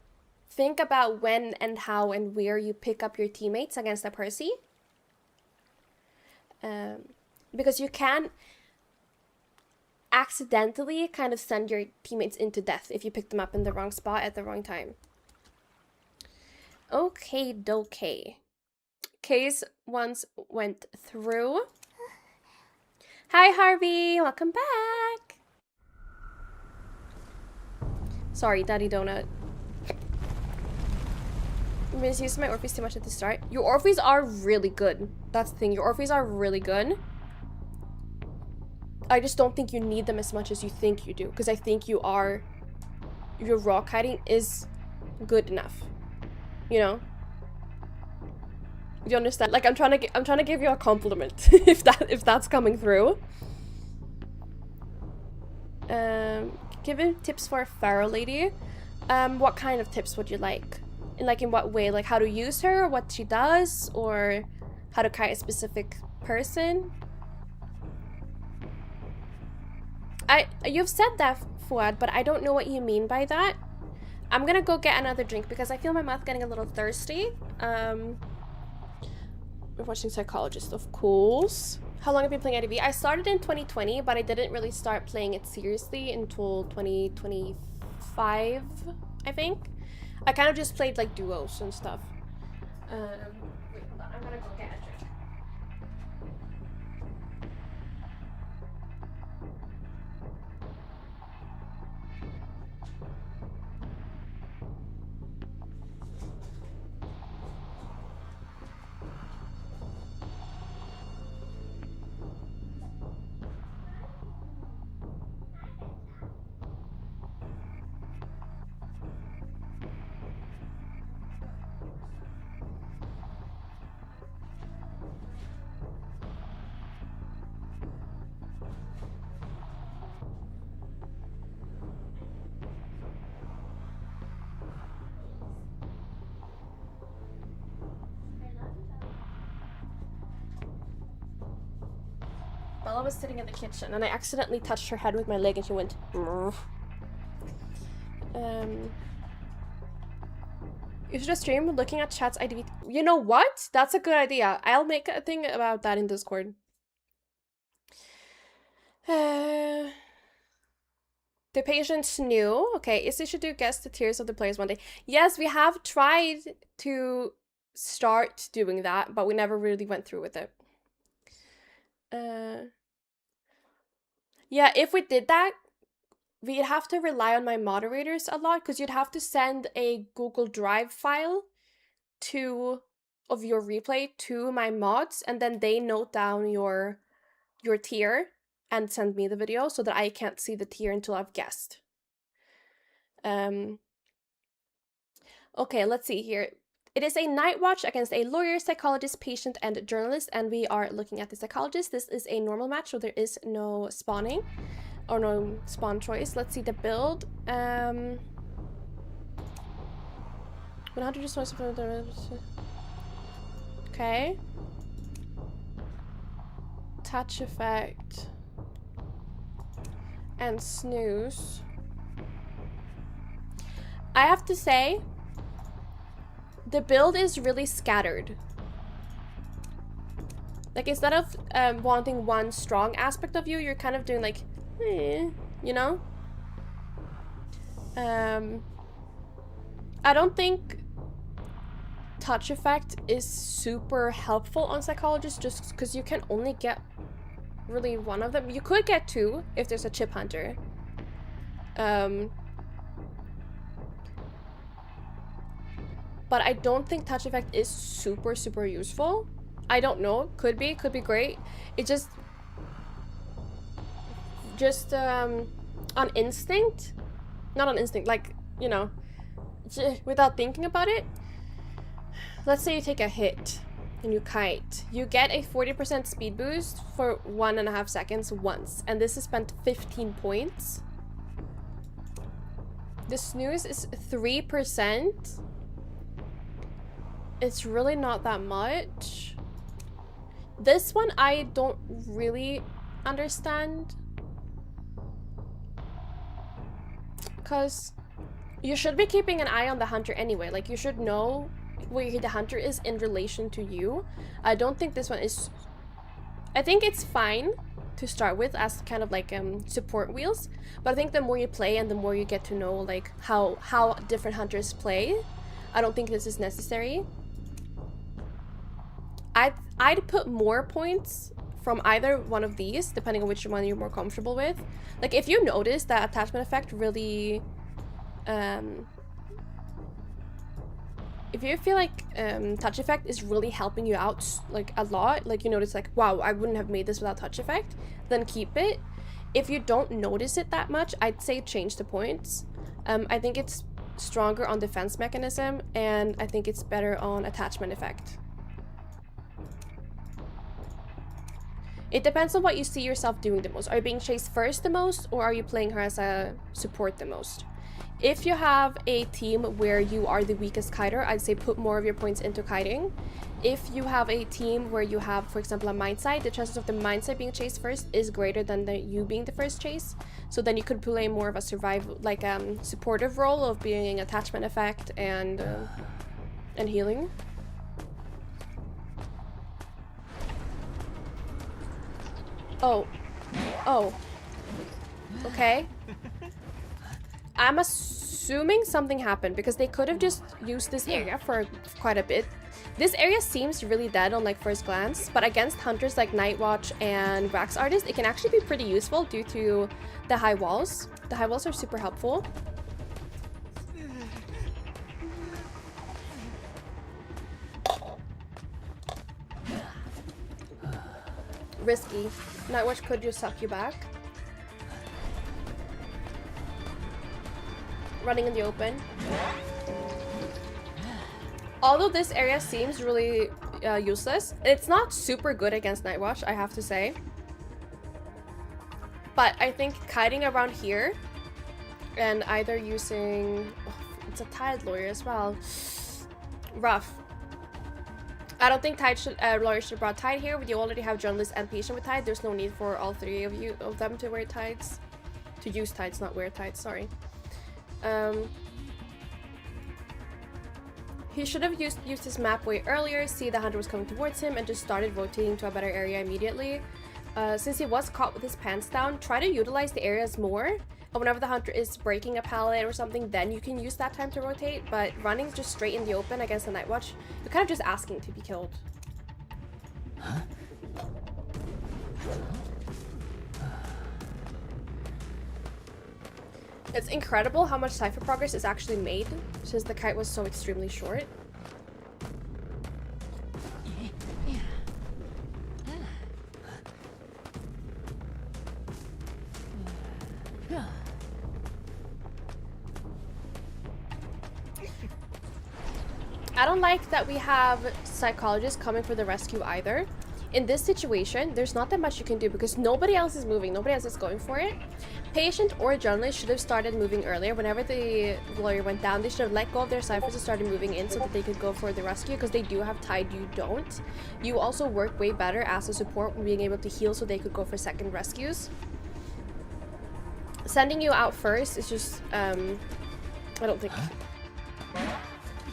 think about when and how and where you pick up your teammates against a Percy. Because you can accidentally kind of send your teammates into death if you pick them up in the wrong spot at the wrong time. Okay, dokay. Case once went through. Hi, Harvey. Welcome back. Sorry, Daddy Donut. Misused my Orpheus too much at the start. Your Orpheus are really good. That's the thing. Your Orpheus are really good. I just don't think you need them as much as you think you do. Because I think your rock hiding is good enough. You know? You understand? Like, I'm trying to give you a compliment if that's coming through. Giving tips for a Pharaoh lady. What kind of tips would you like? In what way? Like how to use her, what she does, or how to kite a specific person? You've said that, Fuad, but I don't know what you mean by that. I'm gonna go get another drink because I feel my mouth getting a little thirsty. We're watching Psychologist, of course. How long have you been playing IDV? I started in 2020, but I didn't really start playing it seriously until 2025, I think. I kind of just played like duos and stuff. Wait, hold on. I'm gonna go get a drink. Bella was sitting in the kitchen and I accidentally touched her head with my leg and she went You should stream looking at chat's IDV. You know what? That's a good idea. I'll make a thing about that in Discord. The patients knew. Okay, Issy should do guess the tears of the players one day. Yes, we have tried to start doing that, but we never really went through with it. Yeah, if we did that, we'd have to rely on my moderators a lot because you'd have to send a Google Drive file of your replay to my mods, and then they note down your tier and send me the video so that I can't see the tier until I've guessed. Okay, let's see here. It is a night watch against a lawyer, psychologist, patient, and journalist, and we are looking at the psychologist. This is a normal match, so there is no spawning, or no spawn choice. Let's see the build. 100 resources. Okay. Touch effect. And snooze. I have to say, the build is really scattered. Like, instead of wanting one strong aspect of you, you're kind of doing like, you know? I don't think touch effect is super helpful on psychologists just because you can only get really one of them. You could get two if there's a chip hunter. But I don't think touch effect is super useful. I don't know, could be great. It just on instinct, not on instinct, like, you know, without thinking about it. Let's say you take a hit and you kite. You get a 40% speed boost for 1.5 seconds once, and this is spent 15 points. The snooze is 3%. It's really not that much. This one I don't really understand, because you should be keeping an eye on the hunter anyway. Like, you should know where the hunter is in relation to you. I don't think this one is... I think it's fine to start with as kind of like support wheels, but I think the more you play and the more you get to know like how different hunters play, I don't think this is necessary. I'd put more points from either one of these, depending on which one you're more comfortable with. Like, if you notice that attachment effect really... if you feel like touch effect is really helping you out like a lot, like you notice like, wow, I wouldn't have made this without touch effect, then keep it. If you don't notice it that much, I'd say change the points. I think it's stronger on defense mechanism, and I think it's better on attachment effect. It depends on what you see yourself doing the most. Are you being chased first the most, or are you playing her as a support the most? If you have a team where you are the weakest kiter, I'd say put more of your points into kiting. If you have a team where you have, for example, a mindset, the chances of the mindset being chased first is greater than you being the first chase. So then you could play more of a survival, like supportive role of being attachment effect and healing. Oh. Okay. I'm assuming something happened because they could have just used this area for quite a bit. This area seems really dead on like first glance, but against hunters like Nightwatch and Wax Artist, it can actually be pretty useful due to the high walls. The high walls are super helpful. Risky. Nightwatch could just suck you back. Running in the open. Although this area seems really useless, it's not super good against Nightwatch, I have to say. But I think kiting around here and either using... Oh, it's a Tide Lawyer as well. Rough. I don't think Lawyer should have brought Tide here. You already have Journalist and Patient with Tide. There's no need for all three of them to wear tides. To use tides, not wear tides, sorry. He should have used his map way earlier, see the hunter was coming towards him, and just started rotating to a better area immediately. Since he was caught with his pants down, try to utilize the areas more. And whenever the hunter is breaking a pallet or something, then you can use that time to rotate. But running just straight in the open against the Nightwatch, you're kind of just asking to be killed. Huh? It's incredible how much cipher progress is actually made since the kite was so extremely short. I don't like that we have psychologists coming for the rescue either. In this situation, there's not that much you can do because nobody else is moving, nobody else is going for it. Patient or journalist should have started moving earlier. Whenever the lawyer went down, they should have let go of their ciphers and started moving in so that they could go for the rescue, because they do have Tide, you don't. You also work way better as a support when being able to heal so they could go for second rescues. Sending you out first is just, I don't think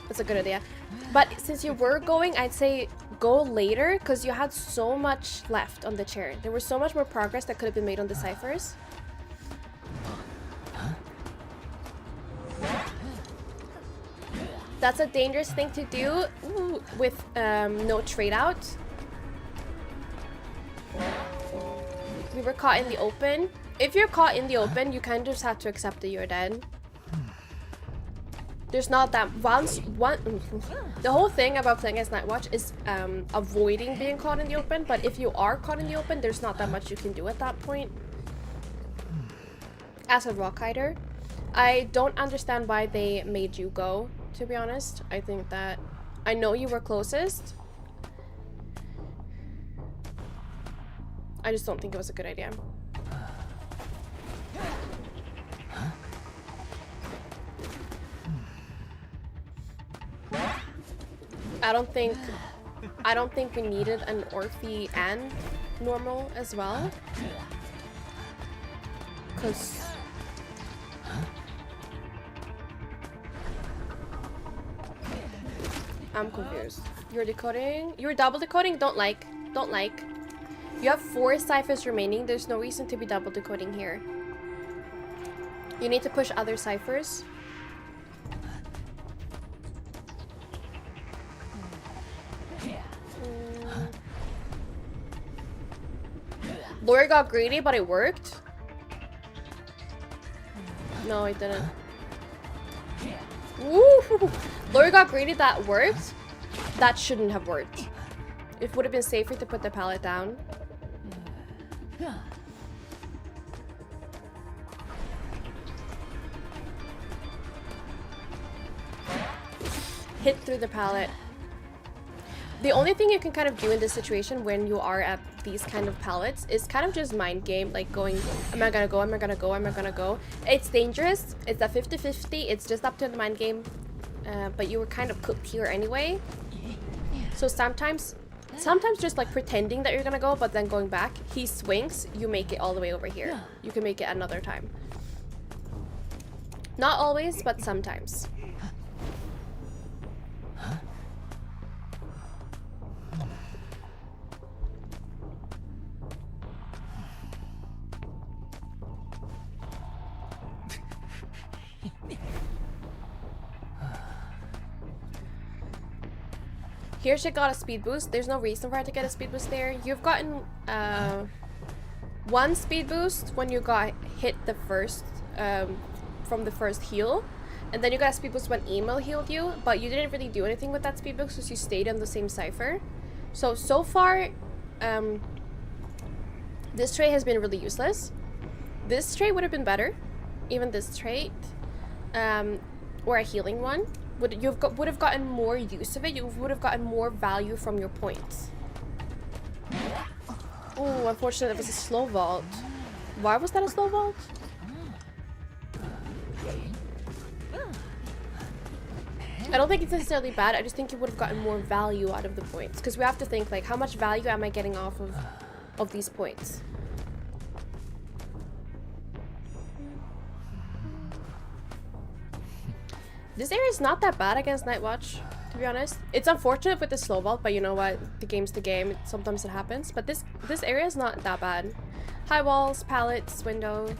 that's a good idea. But since you were going, I'd say go later, because you had so much left on the chair. There was so much more progress that could have been made on the ciphers. That's a dangerous thing to do with no trade out. We were caught in the open. If you're caught in the open, you kind of just have to accept that you're dead. There's not that the whole thing about playing as Nightwatch is avoiding being caught in the open, but if you are caught in the open, there's not that much you can do at that point. As a rock hider, I don't understand why they made you go, to be honest. I think that I know you were closest. I just don't think it was a good idea. I don't think we needed an Orphe and normal as well. Cause I'm confused. You're decoding? You're double decoding? Don't like. Don't like. You have 4 ciphers remaining. There's no reason to be double decoding here. You need to push other ciphers. Lawyer got greedy, but it worked. No, it didn't. Woo! Lawyer got greedy, that worked. That shouldn't have worked. It would have been safer to put the pallet down. Hit through the pallet. The only thing you can kind of do in this situation when you are at these kind of pallets is kind of just mind game, like going, am I gonna go, am I gonna go, am I gonna go? It's dangerous, it's a 50-50, it's just up to the mind game, but you were kind of cooked here anyway. So sometimes just like pretending that you're gonna go, but then going back, he swings, you make it all the way over here. You can make it another time. Not always, but sometimes. Here she got a speed boost. There's no reason for her to get a speed boost there. You've gotten 1 speed boost when you got hit the first from the first heal, and then you got a speed boost when Emil healed you, but you didn't really do anything with that speed boost because you stayed on the same cipher. So far this trait has been really useless. This trait would have been better, even this trait, or a healing one. Would have gotten more use of it. You would have gotten more value from your points. Oh, unfortunately, it was a slow vault. Why was that a slow vault? I don't think it's necessarily bad. I just think you would have gotten more value out of the points, because we have to think like, how much value am I getting off of these points? This area is not that bad against Nightwatch, to be honest. It's unfortunate with the slow vault, but you know what? The game's the game. Sometimes it happens. But this area is not that bad. High walls, pallets, window.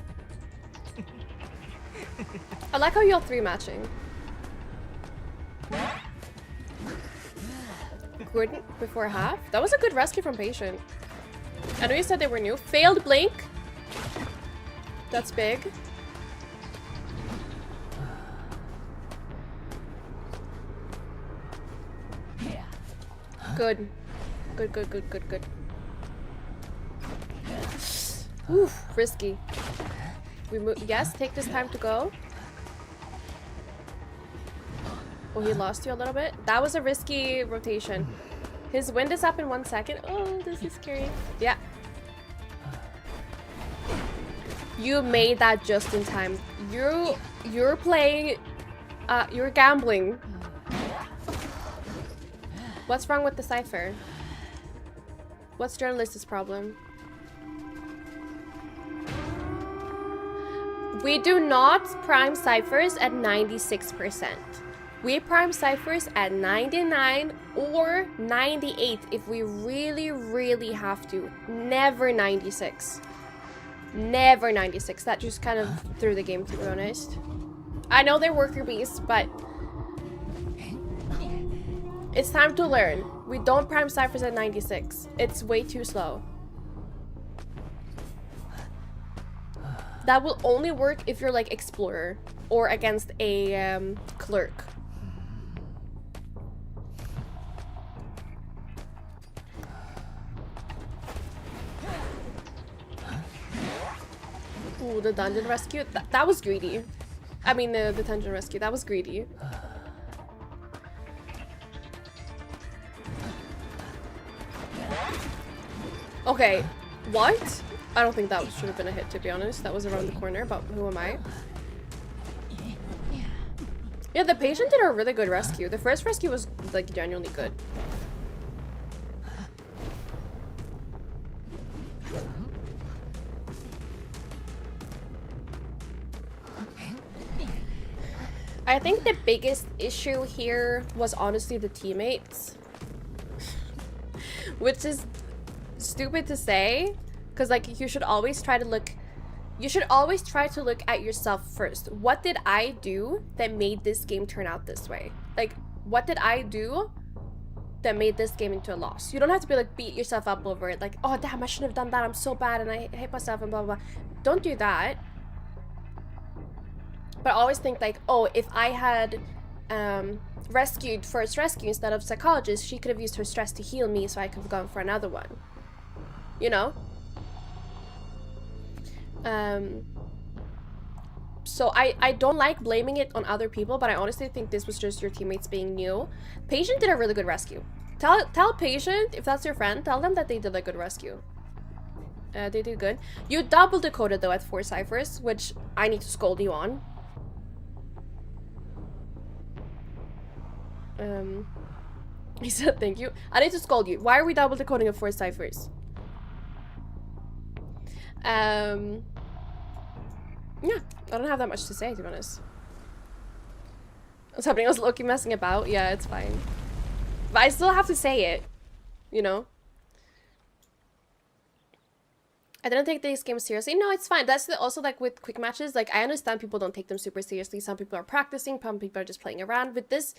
I like how you all 3 matching. Good before half. That was a good rescue from Patient. I know you said they were new. Failed blink. That's big. Good. Good. Oof, risky. We move. Yes, take this time to go. Oh, he lost you a little bit. That was a risky rotation. His wind is up in 1 second. Oh, this is scary. Yeah. You made that just in time. You're playing. You're gambling. What's wrong with the cipher? What's journalist's problem? We do not prime ciphers at 96%. We prime ciphers at 99 or 98 if we really, really have to. Never 96. Never 96. That just kind of threw the game, to be honest. I know they're worker bees, but It's time to learn. We don't prime ciphers at 96. It's way too slow. That will only work if you're like explorer or against a clerk. Ooh, the dungeon rescue. That was greedy. I mean, the dungeon rescue. That was greedy. Okay, what? I don't think that should have been a hit, to be honest. That was around the corner, but who am I? Yeah, the patient did a really good rescue. The first rescue was, like, genuinely good. I think the biggest issue here was honestly the teammates. Which is stupid to say, because like you should always try to look at yourself first. What did I do that made this game turn out this way? Like, what did I do that made this game into a loss? You don't have to be like beat yourself up over it, like, oh damn, I shouldn't have done that, I'm so bad and I hate myself and blah blah blah. Don't do that. But I always think like, oh, if I had rescued first rescue instead of psychologist, she could have used her stress to heal me, so I could have gone for another one. You know? So I don't like blaming it on other people, but I honestly think this was just your teammates being new. Patient did a really good rescue. Tell Patient, if that's your friend, tell them that they did a good rescue. They did good. You double decoded though at 4 ciphers, which I need to scold you on. He said thank you. I need to scold you. Why are we double decoding at 4 ciphers? Yeah, I don't have that much to say, to be honest. What's happening? I was low-key messing about. Yeah, it's fine. But I still have to say it, you know? I didn't take these games seriously. No, it's fine. That's also like with quick matches. Like, I understand people don't take them super seriously. Some people are practicing. Some people are just playing around. With this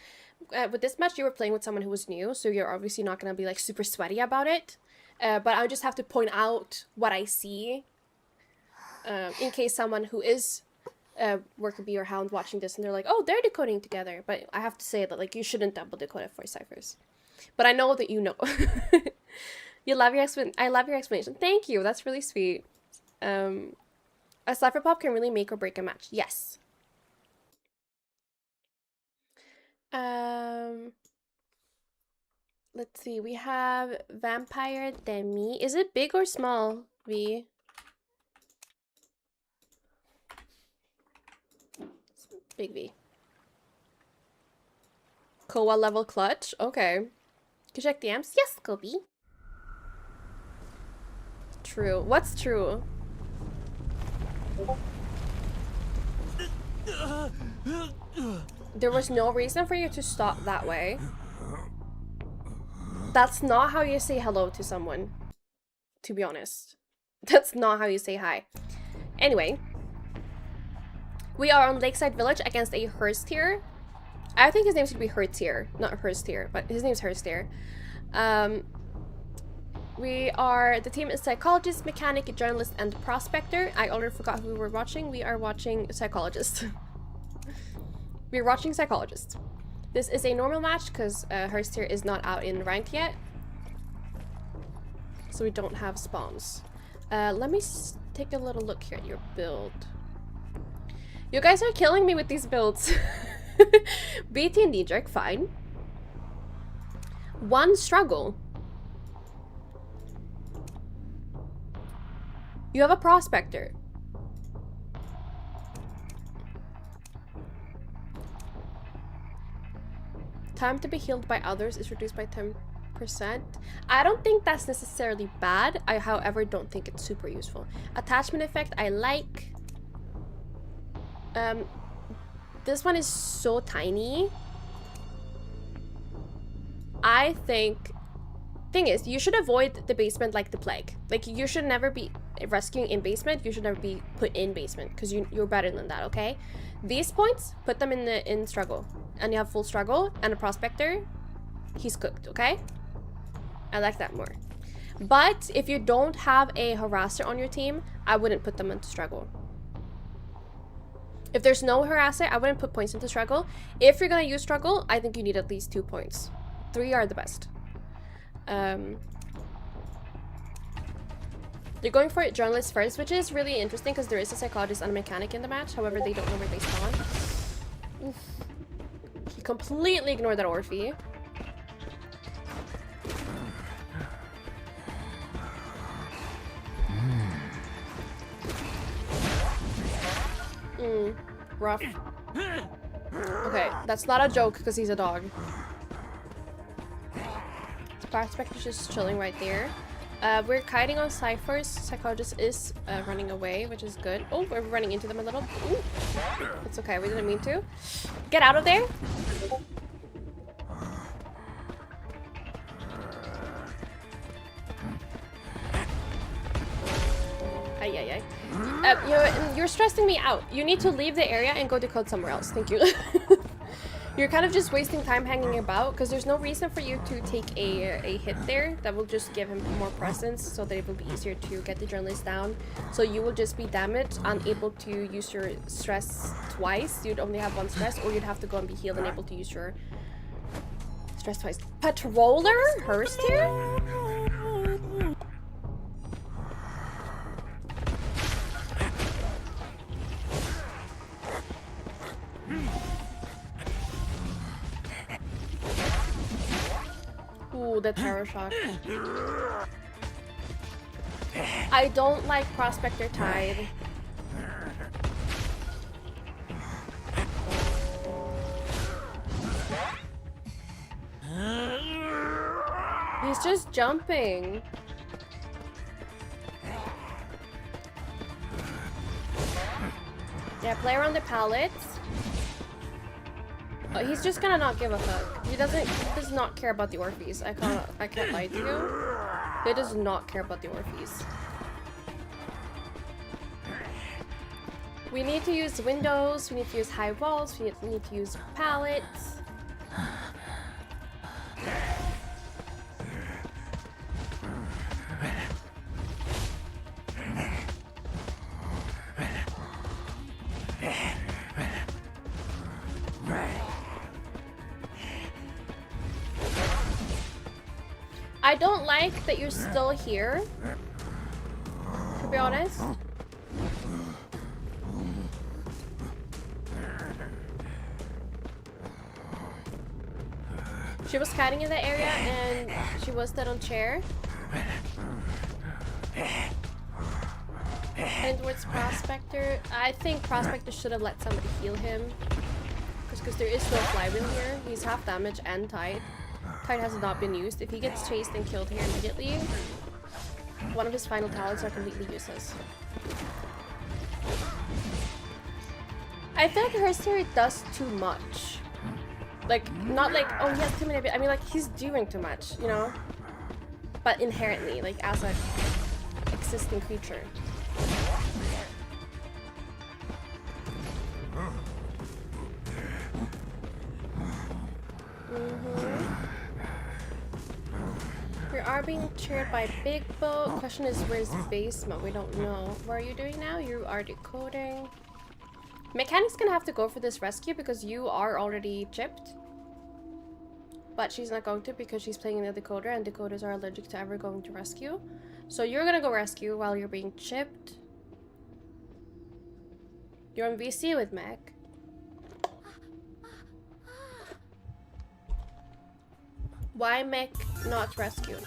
match, you were playing with someone who was new, so you're obviously not gonna be like super sweaty about it. But I just have to point out what I see, in case someone who is worker bee or hound watching this and they're like, oh, they're decoding together. But I have to say that like you shouldn't double decode at 4 ciphers. But I know that you know. I love your explanation. Thank you. That's really sweet. A cipher pop can really make or break a match. Yes. Let's see. We have Vampire Demi. Is it big or small, V? Big V. Koa level clutch. Okay. Can you check the amps? Yes, Kobe. True. What's true? There was no reason for you to stop that way. That's not how you say hello to someone, to be honest. That's not how you say hi. Anyway. We are on Lakeside Village against a Herstier. I think his name should be Hertier, not Herstier, but his name's Herstier. The team is Psychologist, Mechanic, Journalist, and Prospector. I already forgot who we were watching. We are watching Psychologist. We're watching Psychologist. This is a normal match because Herstier is not out in ranked yet. So we don't have spawns. Let me take a little look here at your build. You guys are killing me with these builds. BT and Knee-jerk, fine. 1 struggle. You have a Prospector. Time to be healed by others is reduced by 10%. I don't think that's necessarily bad. I, however, don't think it's super useful. Attachment effect, I like. This one is so tiny. I think... Thing is, you should avoid the basement like the plague. Like, you should never be rescuing in basement. You should never be put in basement because you're better than that, okay? These points, put them in struggle. And you have full struggle and a prospector. he's cooked, okay? I like that more. But if you don't have a harasser on your team, I wouldn't put them into struggle. If there's no harasser, I wouldn't put points into struggle. If you're gonna use struggle, I think you need at least 2 points. 3 are the best. They're going for journalists first, which is really interesting because there is a psychologist and a mechanic in the match. However, they don't know where they spawn. Oof. He completely ignored that Orphe. Rough. Okay, that's not a joke because he's a dog. Prospect is just chilling right there. We're kiting on ciphers. Psychologist is running away, which is good. Oh, we're running into them a little. Ooh. It's okay, we didn't mean to. Get out of there. Ay. You're stressing me out. You need to leave the area and go decode somewhere else. Thank you. You're kind of just wasting time hanging about because there's no reason for you to take a hit there. That will just give him more presence so that it will be easier to get the journalist down. So you will just be damaged, unable to use your stress twice. You'd only have 1 stress, or you'd have to go and be healed and able to use your stress twice. Patroller? Hurst here? Ooh, the terror shock. I don't like Prospector Tide. He's just jumping. Yeah, play around the pallets. Oh, he's just gonna not give a fuck. He does not care about the Orphes. I can't lie to you. He does not care about the Orphes. We need to use windows, we need to use high walls, we need to use pallets. I don't like that you're still here, to be honest. She was hiding in the area and she was dead on chair. And towards Prospector, I think Prospector should have let somebody heal him. Because there is no flywheel here. He's half damage and tied. Tide has not been used. If he gets chased and killed here immediately, one of his final talents are completely useless. I feel like Hearst here does too much. Like, not like, oh, he has too many, I mean, like, he's doing too much, you know? But inherently, like, as a existing creature. We are being cheered by Big Boat. Question is, where's basement? We don't know. What are you doing now? You are decoding. Mechanic's gonna have to go for this rescue because you are already chipped. But she's not going to because she's playing in the decoder and decoders are allergic to ever going to rescue. So you're gonna go rescue while you're being chipped. You're on VC with Mech. Why Mech not rescue?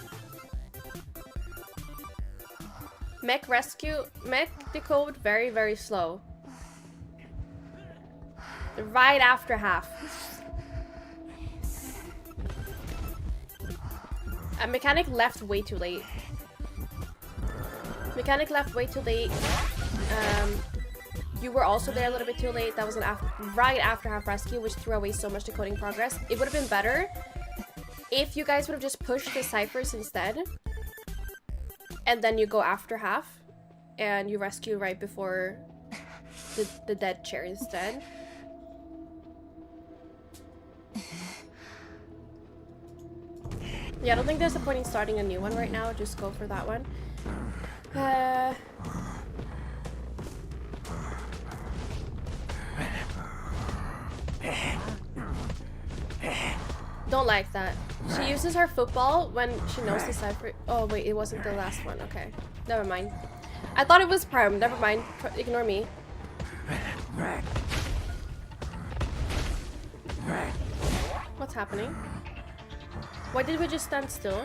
Mech rescue, Mech decode very, very slow. Right after half. A mechanic left way too late. Mechanic left way too late. You were also there a little bit too late. That was an right after half rescue, which threw away so much decoding progress. It would have been better if you guys would have just pushed the ciphers instead. And then you go after half. And you rescue right before the dead chair instead. Yeah, I don't think there's a point in starting a new one right now. Just go for that one. Don't like that. She uses her football when she knows the cipher. Oh wait, it wasn't the last one. Okay, never mind. I thought it was Prime. Never mind. Ignore me. What's happening? Why did we just stand still?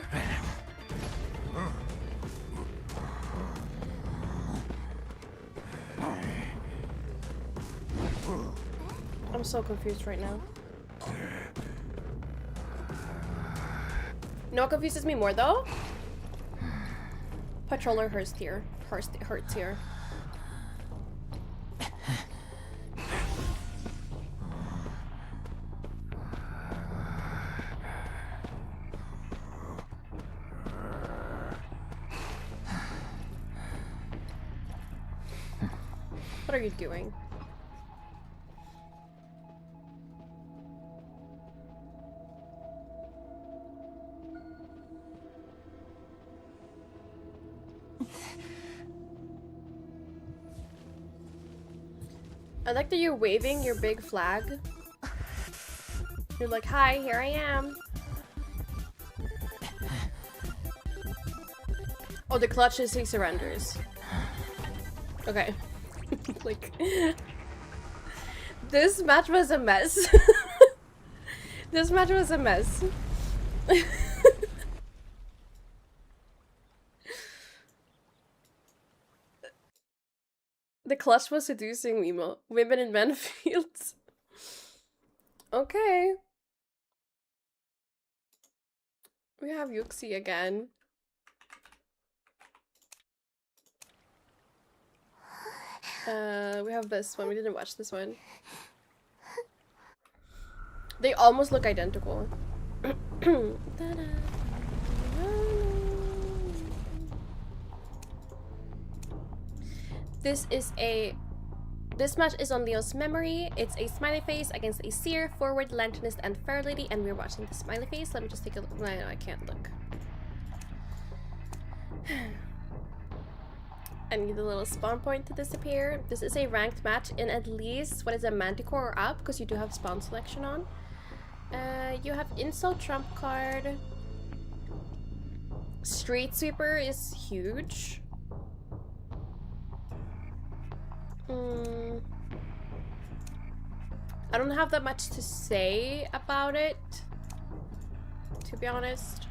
I'm so confused right now. You know what confuses me more though? Patroller hurts here. Hurts here. What are you doing? I like that you're waving your big flag. You're like, hi, here I am. Oh, the clutch is he surrenders. Okay. Like, this match was a mess. This match was a mess. The clutch was seducing women in men fields. Okay. We have Yuxi again. We have this one. We didn't watch this one. They almost look identical. This match is on Leo's memory. It's a smiley face against a seer, forward, lanternist, and fair lady, and we're watching the smiley face. Let me just take a look. No, I can't look. I need a little spawn point to disappear. This is a ranked match in at least what is a manticore or up, because you do have spawn selection on. You have insult trump card. Street sweeper is huge. I don't have that much to say about it, to be honest.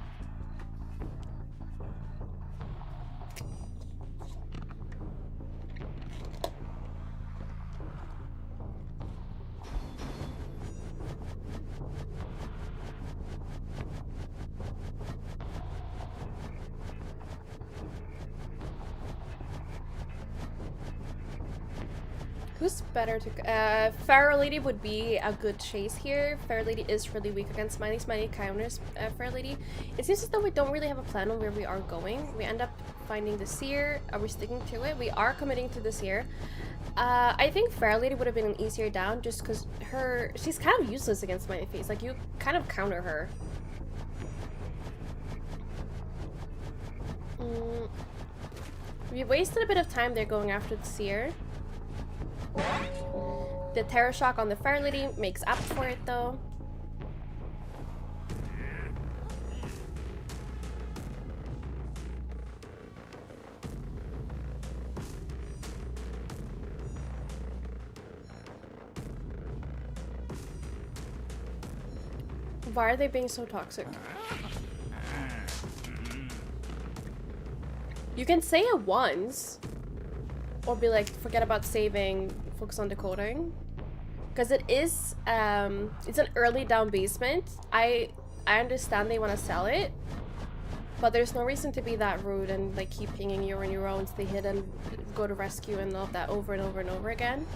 Who's better to... Fair Lady would be a good chase here. Fair Lady is really weak against Smiley. Smiley counters Fair Lady. It seems as though we don't really have a plan on where we are going. We end up finding the Seer. Are we sticking to it? We are committing to the Seer. I think Fair Lady would have been an easier down just because she's kind of useless against Smiley Face. Like, you kind of counter her. We wasted a bit of time there going after the Seer. The Terror Shock on the Fair Lady makes up for it though. Why are they being so toxic? You can say it once. Or be like, forget about saving, focus on decoding. Because it is, it's an early down basement. I understand they want to sell it. But there's no reason to be that rude and like keep pinging you on your own, stay hidden, go to rescue and all that over and over and over again.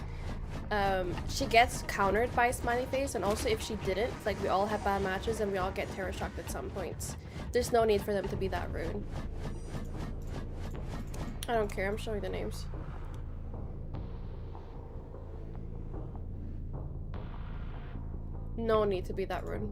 She gets countered by Smiley Face, and also if she didn't, like we all have bad matches and we all get terror shocked at some points. There's no need for them to be that rude. I don't care, I'm showing the names. No need to be that rude.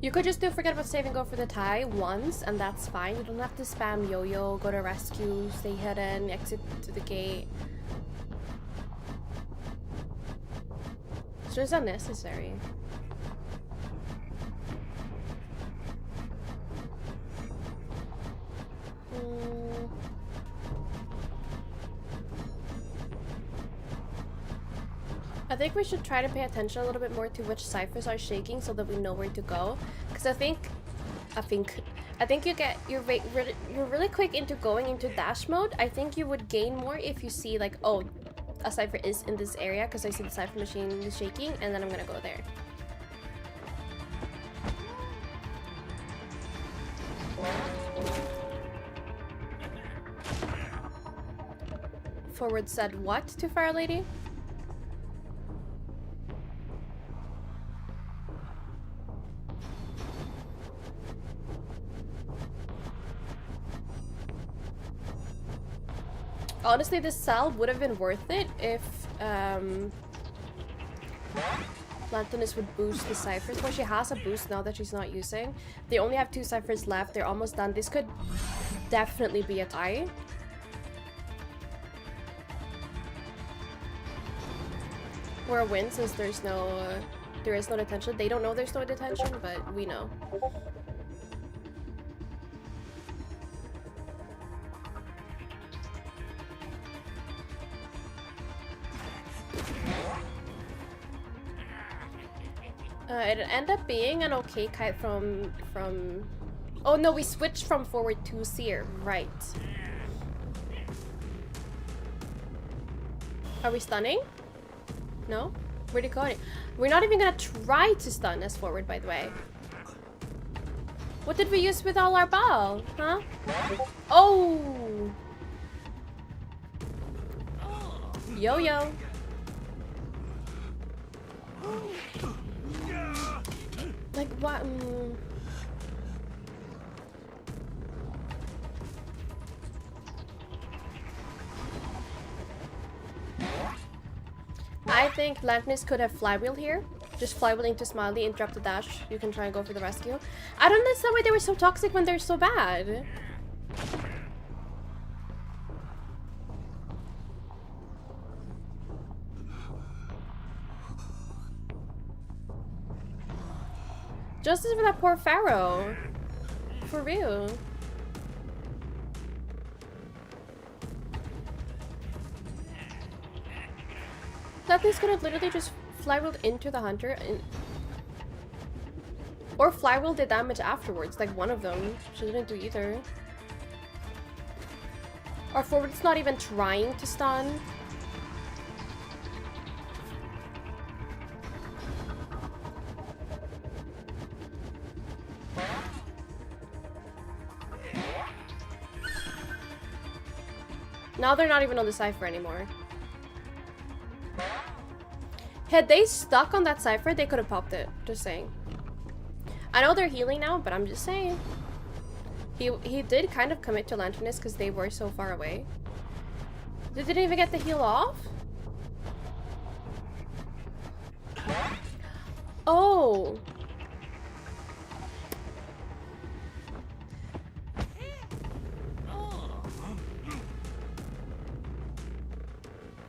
You could just do forget about save and go for the tie once, and that's fine. You don't have to spam yo-yo, go to rescue, stay hidden, exit to the gate. It's just unnecessary. I think we should try to pay attention a little bit more to which ciphers are shaking so that we know where to go. Because I think you're really quick into going into dash mode. I think you would gain more if you see like, oh, a cipher is in this area because I see the cipher machine is shaking, and then I'm gonna go there. Forward said what to Fire Lady? Honestly, this cell would have been worth it if Lantonis would boost the ciphers. Well, she has a boost now that she's not using. They only have 2 ciphers left. They're almost done. This could definitely be a tie. Or a win, since there is no detention. They don't know there's no detention, but we know. It ended up being an okay kite from... Oh no, we switched from forward to Seer, right. Are we stunning? No? Where'd it go? We're not even gonna try to stun as forward, by the way. What did we use with all our ball? Huh? Oh! Yo-yo. Like what? I think Lantonis could have flywheel here. Just flywheel into Smiley, interrupt the dash. You can try and go for the rescue. I don't understand why they were so toxic when they're so bad. Justice for that poor Pharaoh. For real. Lantonis could have literally just flywheeled into the hunter and... Or flywheel did damage afterwards, like one of them. She didn't do either. Our forward's not even trying to stun. Now they're not even on the cipher anymore. Had they stuck on that cipher, they could have popped it. Just saying. I know they're healing now, but I'm just saying. He did kind of commit to Lantonis because they were so far away. They didn't even get the heal off? Oh!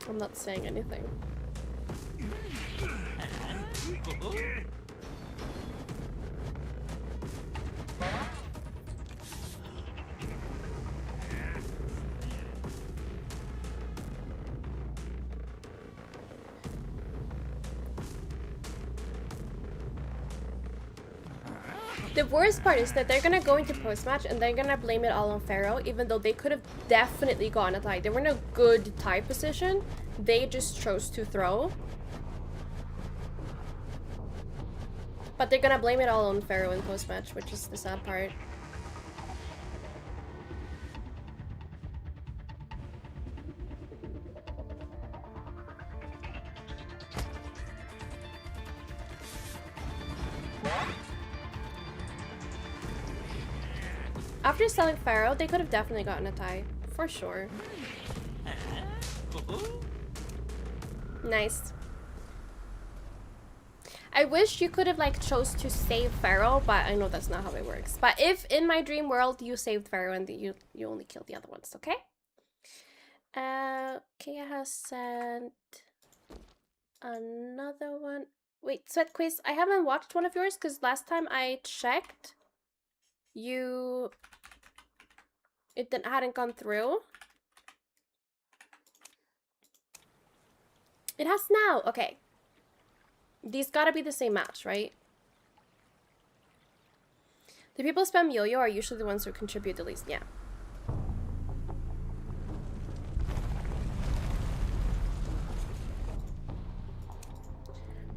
I'm not saying anything. The worst part is that they're gonna go into post-match and they're gonna blame it all on Pharaoh, even though they could have definitely gotten a tie. They were in a good tie position. They just chose to throw. But they're gonna blame it all on Pharaoh in post-match, which is the sad part. After selling Pharaoh, they could have definitely gotten a tie. For sure. Nice. I wish you could have like chose to save Pharaoh, but I know that's not how it works. But if in my dream world you saved Pharaoh and you only killed the other ones, okay? Kia has sent another one. Wait, Sweat Quiz, I haven't watched one of yours because last time I checked, it hadn't gone through. It has now. Okay. These gotta be the same match, right? The people who spam yo-yo are usually the ones who contribute the least. Yeah.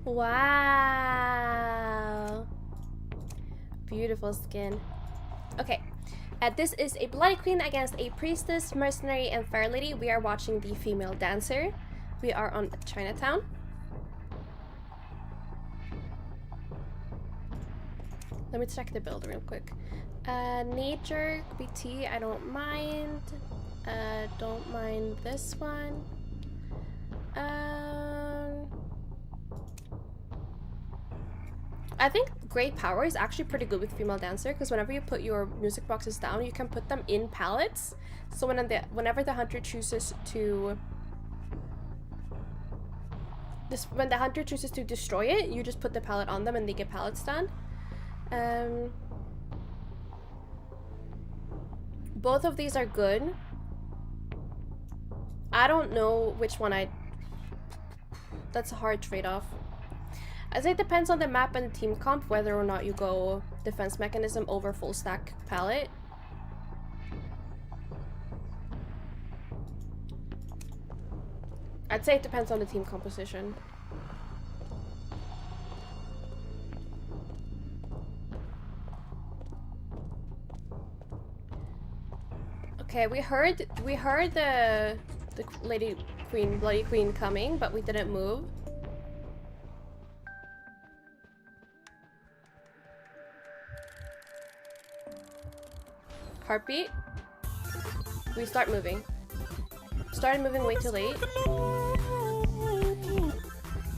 Wow. Beautiful skin. Okay. This is a Bloody Queen against a Priestess, Mercenary, and Fair Lady. We are watching the female dancer. We are on Chinatown. Let me check the build real quick. Nature, BT, I don't mind. Don't mind this one. I think Great Power is actually pretty good with Female Dancer because whenever you put your music boxes down, you can put them in pallets. So whenever the hunter chooses to... when the hunter chooses to destroy it, you just put the pallet on them and they get pallets done. Both of these are good. I don't know which one that's a hard trade-off. I'd say it depends on the map and the team comp whether or not you go defense mechanism over full stack pallet. I'd say it depends on the team composition. Okay, we heard the Lady Queen, Bloody Queen coming, but we didn't move. Heartbeat. We start moving. Started moving way too late.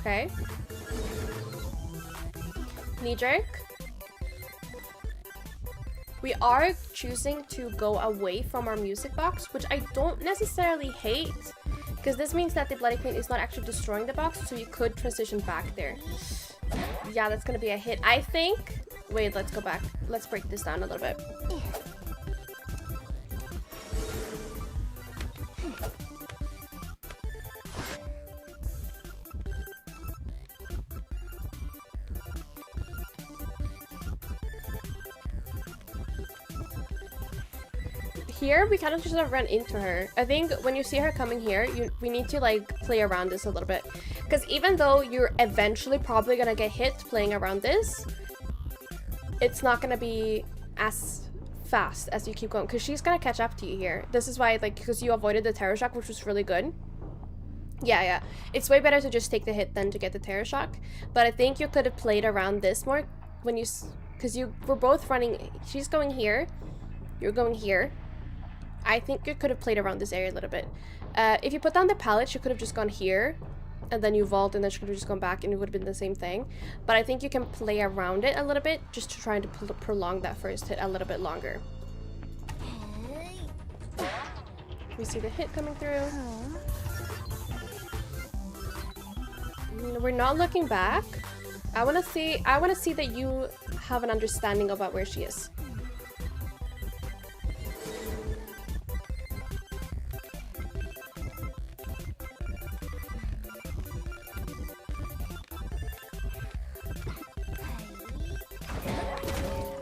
Okay. Knee jerk. We are choosing to go away from our music box, which I don't necessarily hate, because this means that the Bloody Queen is not actually destroying the box, so you could transition back there. Yeah, that's gonna be a hit. I think... Wait, let's go back. Let's break this down a little bit. Here, we kind of just run into her. I think when you see her coming here, we need to like play around this a little bit. Because even though you're eventually probably gonna get hit playing around this, it's not gonna be as fast as you keep going. Because she's gonna catch up to you here. This is why, like, because you avoided the terror shock, which was really good. Yeah. It's way better to just take the hit than to get the terror shock. But I think you could have played around this more when you... Because you were both running... She's going here. You're going here. I think you could have played around this area a little bit. If you put down the pallet, you could have just gone here, and then you vault, and then she could have just gone back, and it would have been the same thing. But I think you can play around it a little bit, just to try to prolong that first hit a little bit longer. We see the hit coming through. We're not looking back. I want to see that you have an understanding about where she is.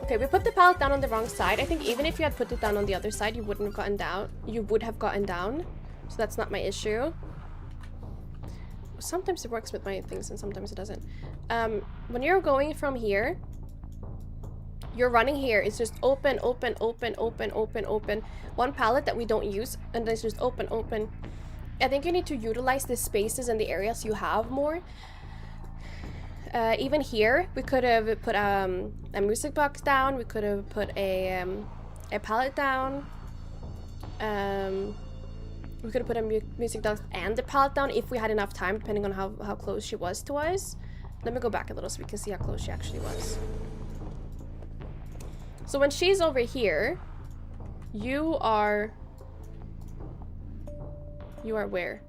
Okay, we put the pallet down on the wrong side. I think even if you had put it down on the other side, you wouldn't have gotten down. You would have gotten down. So that's not my issue. Sometimes it works with my things and sometimes it doesn't. When you're going from here, you're running here. It's just open, open, open, open, open, open. One pallet that we don't use, and then it's just open, open. I think you need to utilize the spaces and the areas you have more. Even here, we could have put a music box down. We could have put a pallet down. We could have put a music box and the pallet down if we had enough time, depending on how close she was to us. Let me go back a little so we can see how close she actually was. So when she's over here, you are where?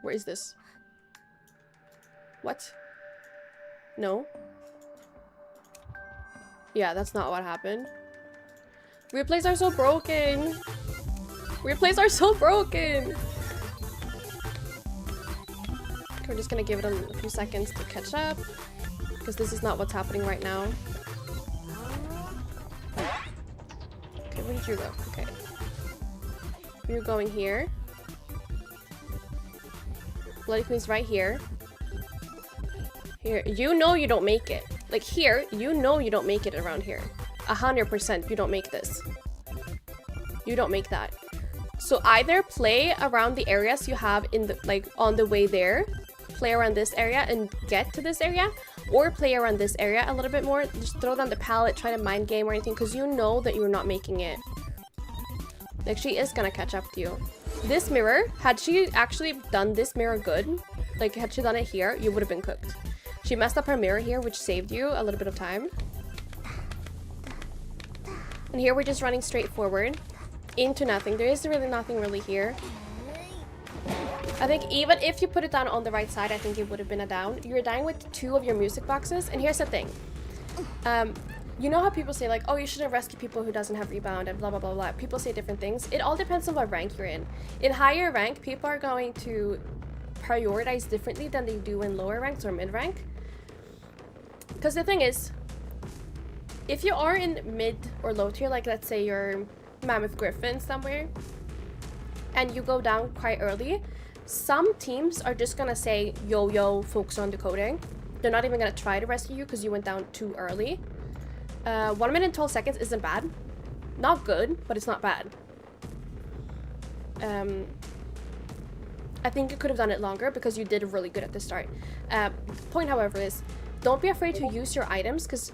Where is this? What? No. Yeah, that's not what happened. Replays are so broken. Replays are so broken. We're just gonna give it a few seconds to catch up, because this is not what's happening right now. Okay, where did you go? Okay. You're going here. Bloody Queen's right here. Here. You know you don't make it. Like here, you know you don't make it around here. 100% you don't make this. You don't make that. So either play around the areas you have in the, like, on the way there. Play around this area and get to this area. Or play around this area a little bit more. Just throw down the pallet, try to mind game or anything, because you know that you're not making it. Like, she is gonna catch up to you. This mirror, had she actually done this mirror good, like had she done it here, you would have been cooked. She messed up her mirror here, which saved you a little bit of time. And here we're just running straight forward into nothing. There is really nothing really here. I think even if you put it down on the right side, I think it would have been a down. You're dying with 2 of your music boxes. And here's the thing. You know how people say like, oh, you shouldn't rescue people who doesn't have rebound and blah, blah, blah, blah. People say different things. It all depends on what rank you're in. In higher rank, people are going to prioritize differently than they do in lower ranks or mid rank. Because the thing is, if you are in mid or low tier, like let's say you're Mammoth Griffin somewhere, and you go down quite early, some teams are just gonna say, yo, focus on decoding. They're not even gonna try to rescue you because you went down too early. 1 minute and 12 seconds isn't bad. Not good, but it's not bad. I think you could have done it longer because you did really good at the start. Point, however, is don't be afraid to use your items, because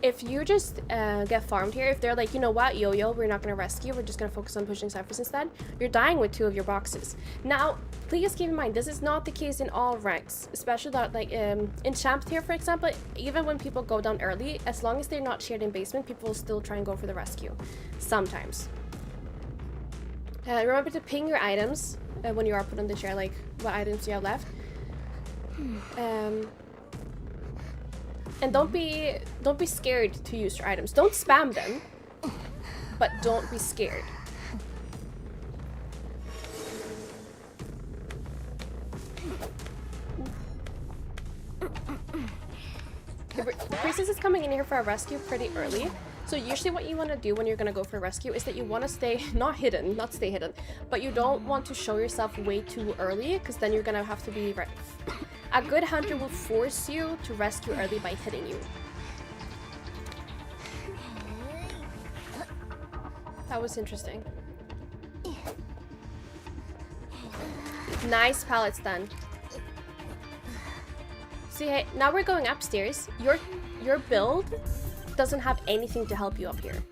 if you just get farmed here, if they're like, you know what, yo, we're not going to rescue, we're just going to focus on pushing ciphers instead, you're dying with 2 of your boxes. Now, please keep in mind, this is not the case in all ranks, especially that, like, in champ tier, for example, even when people go down early, as long as they're not shared in basement, people will still try and go for the rescue. Sometimes. Remember to ping your items when you are put on the chair, like, what items you have left. And don't be scared to use your items. Don't spam them, but don't be scared. The priestess is coming in here for a rescue pretty early. So usually what you want to do when you're going to go for a rescue is that you want to stay, not stay hidden, but you don't want to show yourself way too early, because then you're going to have to be right. A good hunter will force you to rescue early by hitting you. That was interesting. Nice pallets done. See, hey, now we're going upstairs. Your build doesn't have anything to help you up here.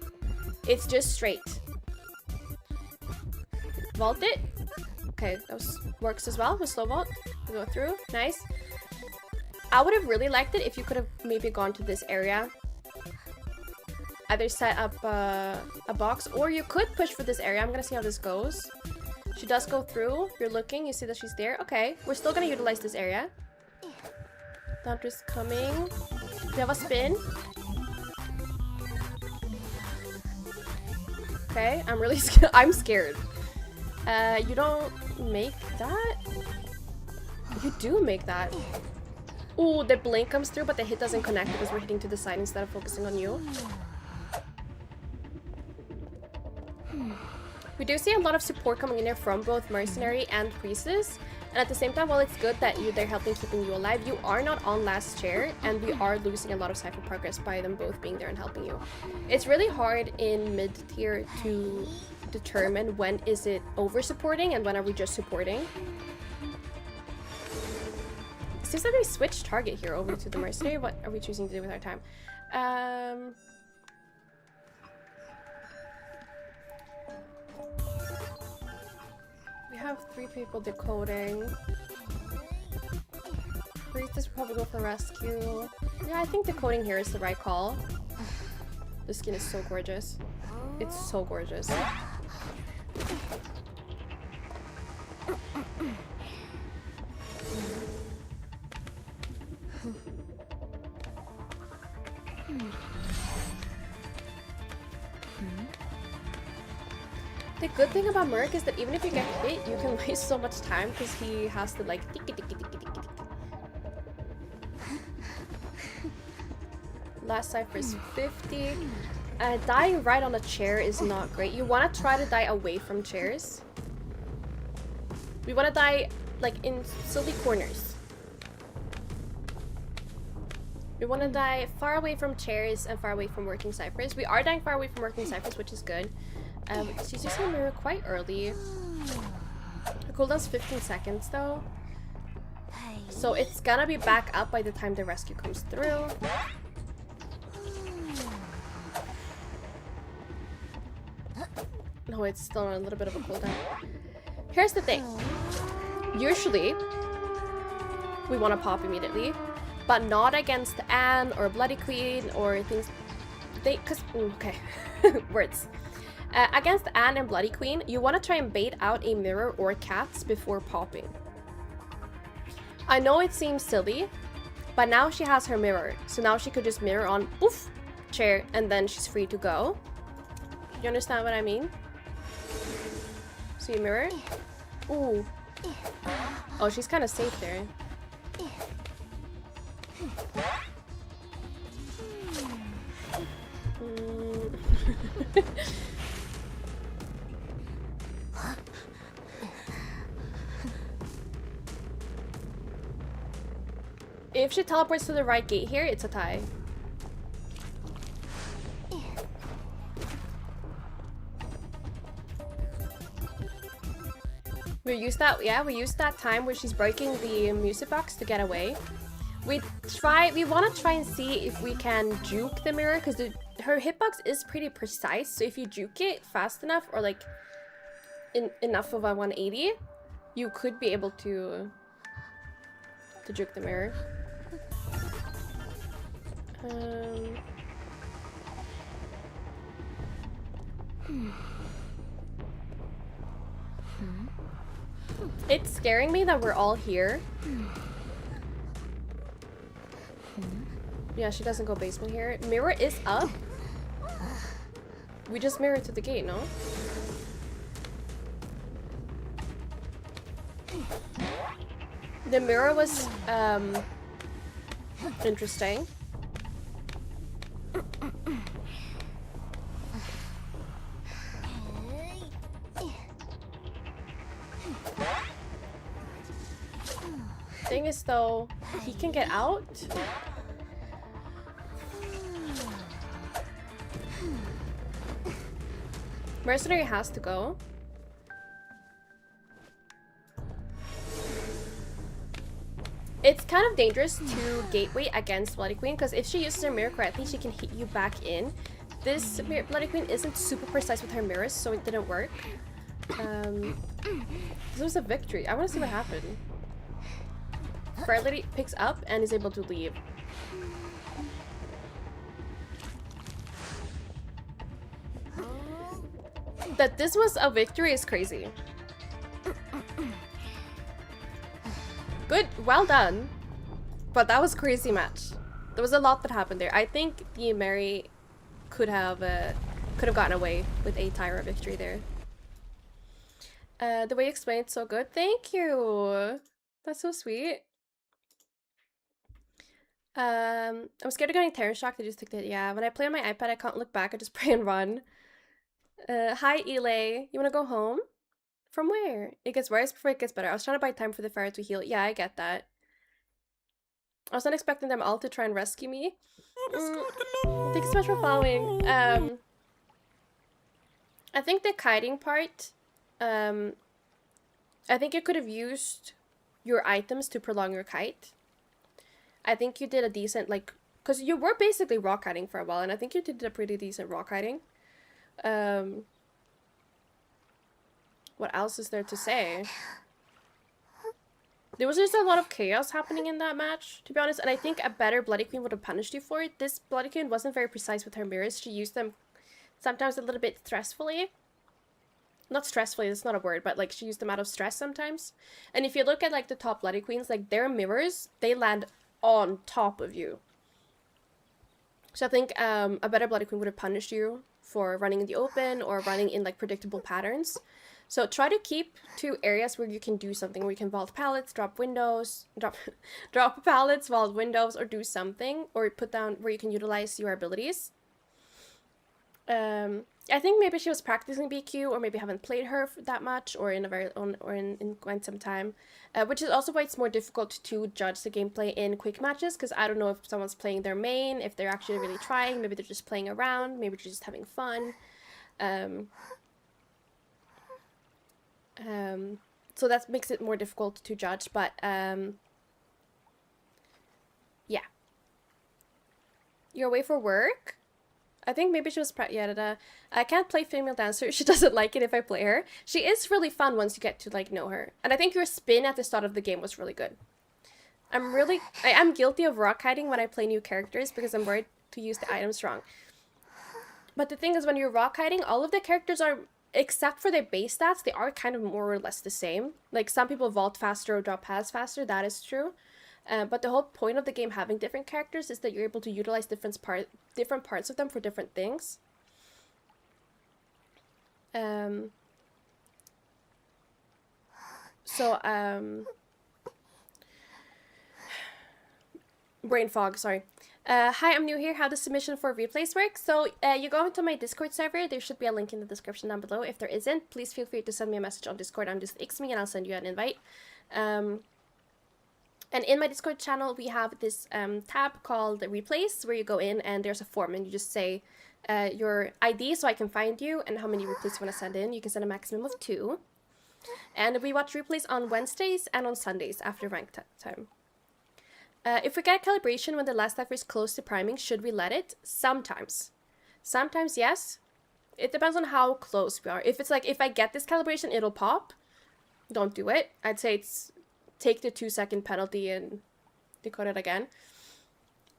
It's just straight. Vault it. Okay, that works as well with slow vault. We go through. Nice. I would have really liked it if you could have maybe gone to this area. Either set up a box, or you could push for this area. I'm gonna see how this goes. She does go through. You're looking. You see that she's there. Okay, we're still gonna utilize this area. Doctor's coming. We have a spin. Okay, I'm really scared. I'm scared. You don't make that? You do make that. Ooh, the blink comes through, but the hit doesn't connect because we're hitting to the side instead of focusing on you. We do see a lot of support coming in here from both Mercenary and Priestess. And at the same time, while it's good that they're helping keeping you alive, you are not on last chair, and we are losing a lot of cypher progress by them both being there and helping you. It's really hard in mid-tier to determine when is it over-supporting and when are we just supporting. It seems like we switched target here over to the Mercenary. What are we choosing to do with our time? We have 3 people decoding. think this would probably go for rescue. Yeah, I think decoding here is the right call. The skin is so gorgeous. It's so gorgeous. The good thing about Merc is that even if you get hit, you can waste so much time because he has to like tiki tiki tiki tiki tiki. Last cipher is 50. Dying right on a chair is not great. You want to try to die away from chairs. We want to die like in silly corners. We want to die far away from chairs and far away from working ciphers. We are dying far away from working ciphers, which is good. She's using a mirror quite early. Her cooldown's 15 seconds though. So it's gonna be back up by the time the rescue comes through. No, it's still on a little bit of a cooldown. Here's the thing. Usually, we want to pop immediately, but not against Anne or Bloody Queen or things. Okay, words. Against Anne and Bloody Queen, you want to try and bait out a mirror or cats before popping. I know it seems silly, but now she has her mirror, so now she could just mirror on poof chair and then she's free to go. You understand what I mean? See a mirror? Ooh. Oh, she's kind of safe there. If she teleports to the right gate here, it's a tie. We used that time where she's breaking the music box to get away. We want to try and see if we can juke the mirror because her hitbox is pretty precise. So if you juke it fast enough or like enough of a 180, you could be able to juke the mirror. It's scaring me that we're all here. Yeah, she doesn't go basement here. Mirror is up. We just mirror to the gate, no? The mirror was interesting. Thing is though, he can get out. Mercenary has to go. It's kind of dangerous to gateway against Bloody Queen because if she uses her mirror correctly, she can hit you back in. This Bloody Queen isn't super precise with her mirrors, so it didn't work. This was a victory. I want to see what happened. Fairlady picks up and is able to leave. That this was a victory is crazy. Good, well done. But that was a crazy match. There was a lot that happened there. I think the Mary could have gotten away with a Tyra victory there. The way you explained it's so good. Thank you. That's so sweet. I'm scared of getting terror shocked. I just took that. Yeah, when I play on my iPad, I can't look back. I just pray and run. Hi, Elay. You want to go home? From where? It gets worse before it gets better. I was trying to buy time for the fire to heal. Yeah, I get that. I was not expecting them all to try and rescue me. Thanks so much for following. I think the kiting part, I think you could have used your items to prolong your kite. I think you did a decent, like, because you were basically rock kiting for a while, and I think you did a pretty decent rock kiting. What else is there to say? There was just a lot of chaos happening in that match, to be honest, and I think a better Bloody Queen would have punished you for it. This Bloody Queen wasn't very precise with her mirrors. She used them sometimes a little bit stressfully. Not stressfully, that's not a word, but like she used them out of stress sometimes. And if you look at like the top Bloody Queens, like their mirrors, they land on top of you. So I think a better Bloody Queen would have punished you for running in the open or running in like predictable patterns. So try to keep to areas where you can do something, where you can vault pallets, drop windows, drop pallets, vault windows, or do something, or put down where you can utilize your abilities. I think maybe she was practicing BQ, or maybe haven't played her that much, or in quite some time, which is also why it's more difficult to judge the gameplay in quick matches, because I don't know if someone's playing their main, if they're actually really trying, maybe they're just playing around, maybe they're just having fun. So that makes it more difficult to judge, but yeah. You're away for work? I think maybe she was I can't play female dancer. She doesn't like it if I play her. She is really fun once you get to like know her. And I think your spin at the start of the game was really good. I am guilty of rock hiding when I play new characters because I'm worried to use the items wrong. But the thing is, when you're rock hiding, all of the characters are, except for their base stats, they are kind of more or less the same. Like some people vault faster or drop paths faster, that is true. But the whole point of the game having different characters is that you're able to utilize different parts of them for different things. Brain fog, sorry. Hi, I'm new here. How does submission for replays work? So you go into my Discord server. There should be a link in the description down below. If there isn't, please feel free to send me a message on Discord. I'm just X me and I'll send you an invite. And in my Discord channel, we have this tab called Replays, where you go in and there's a form and you just say your ID so I can find you and how many replays you want to send in. You can send a maximum of 2. And we watch replays on Wednesdays and on Sundays after rank time. If we get a calibration when the last cipher is close to priming, should we let it? Sometimes. Sometimes, yes. It depends on how close we are. If it's like, if I get this calibration, it'll pop. Don't do it. I'd say it's take the 2-second penalty and decode it again.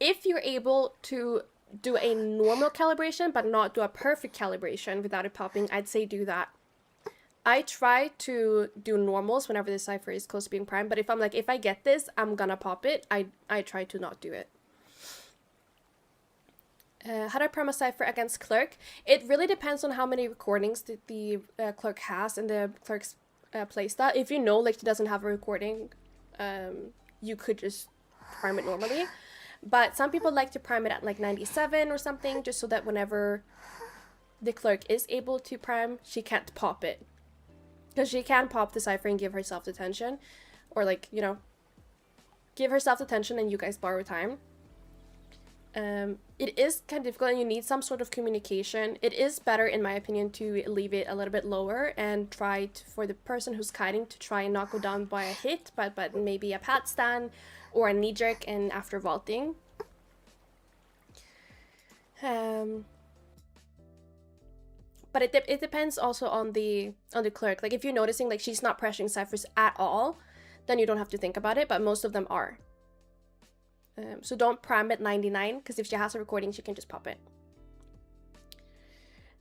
If you're able to do a normal calibration, but not do a perfect calibration without it popping, I'd say do that. I try to do normals whenever the cipher is close to being primed, but if I'm like, if I get this, I'm gonna pop it, I try to not do it. How do I prime a cipher against clerk? It really depends on how many recordings the clerk has and the clerk's playstyle. If you know like she doesn't have a recording, you could just prime it normally. But some people like to prime it at like 97 or something, just so that whenever the clerk is able to prime, she can't pop it. Because she can pop the cipher and give herself detention. Or like, you know, give herself detention and you guys borrow time. It is kind of difficult and you need some sort of communication. It is better, in my opinion, to leave it a little bit lower and try for the person who's kiting to try and not go down by a hit, but maybe a pat stand or a knee jerk and after vaulting. But it depends also on the clerk. Like if you're noticing like she's not pressuring ciphers at all, then you don't have to think about it, but most of them are. So don't prime at 99, because if she has a recording, she can just pop it.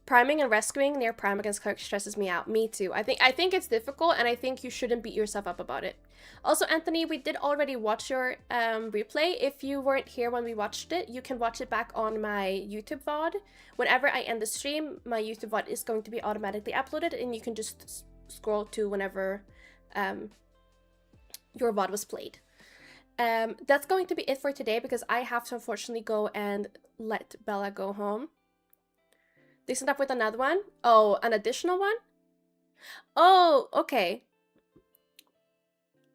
Priming and rescuing near prime against clerk stresses me out. Me too. I think it's difficult, and I think you shouldn't beat yourself up about it. Also, Anthony, we did already watch your replay. If you weren't here when we watched it, you can watch it back on my YouTube VOD. Whenever I end the stream, my YouTube VOD is going to be automatically uploaded, and you can just scroll to whenever your VOD was played. That's going to be it for today, because I have to unfortunately go and let Bella go home. They sent up with another one. Oh, an additional one? Oh, okay.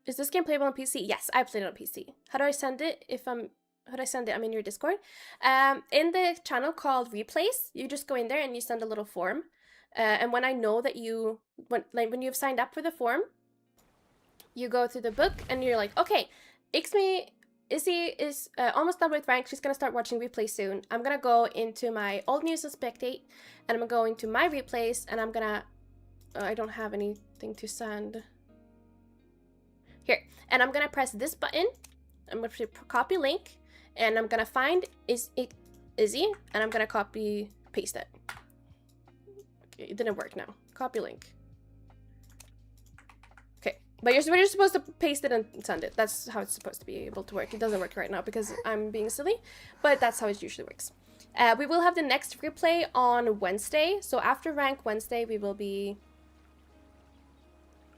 Is this game playable on PC? Yes, I played it on PC. How do I send it? How do I send it? I'm in your Discord. In the channel called Replays, you just go in there and you send a little form. And when I know that when you've signed up for the form, you go to the book and you're like, okay, Izzy is almost done with rank. She's gonna start watching replays soon. I'm gonna go into my old news and spectate, and I'm gonna go into my replays, and I'm gonna I don't have anything to send. Here, and I'm gonna press this button. I'm gonna copy link, and I'm gonna find Izzy, and I'm gonna copy paste it. Okay, it didn't work now. Copy link. Okay, but you're just supposed to paste it and send it. That's how it's supposed to be able to work. It doesn't work right now because I'm being silly, but that's how it usually works. We will have the next replay on Wednesday. So after Rank Wednesday, we will be...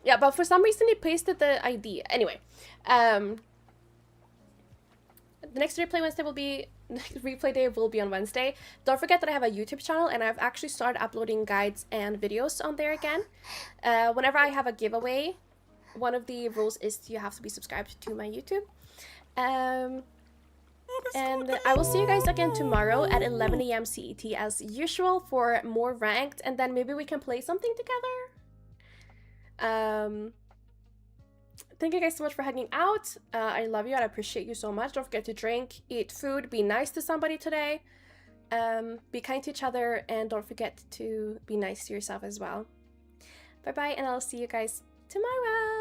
Yeah, but for some reason he pasted the ID. Anyway, the next replay Wednesday will be... replay day will be on Wednesday. Don't forget that I have a YouTube channel and I've actually started uploading guides and videos on there again. Whenever I have a giveaway, one of the rules is you have to be subscribed to my YouTube. And I will see you guys again tomorrow at 11 AM CET as usual for more ranked, and then maybe we can play something together. Thank you guys so much for hanging out. I love you and I appreciate you so much. Don't forget to drink, eat food, be nice to somebody today. Be kind to each other, and don't forget to be nice to yourself as well. Bye bye, and I'll see you guys tomorrow.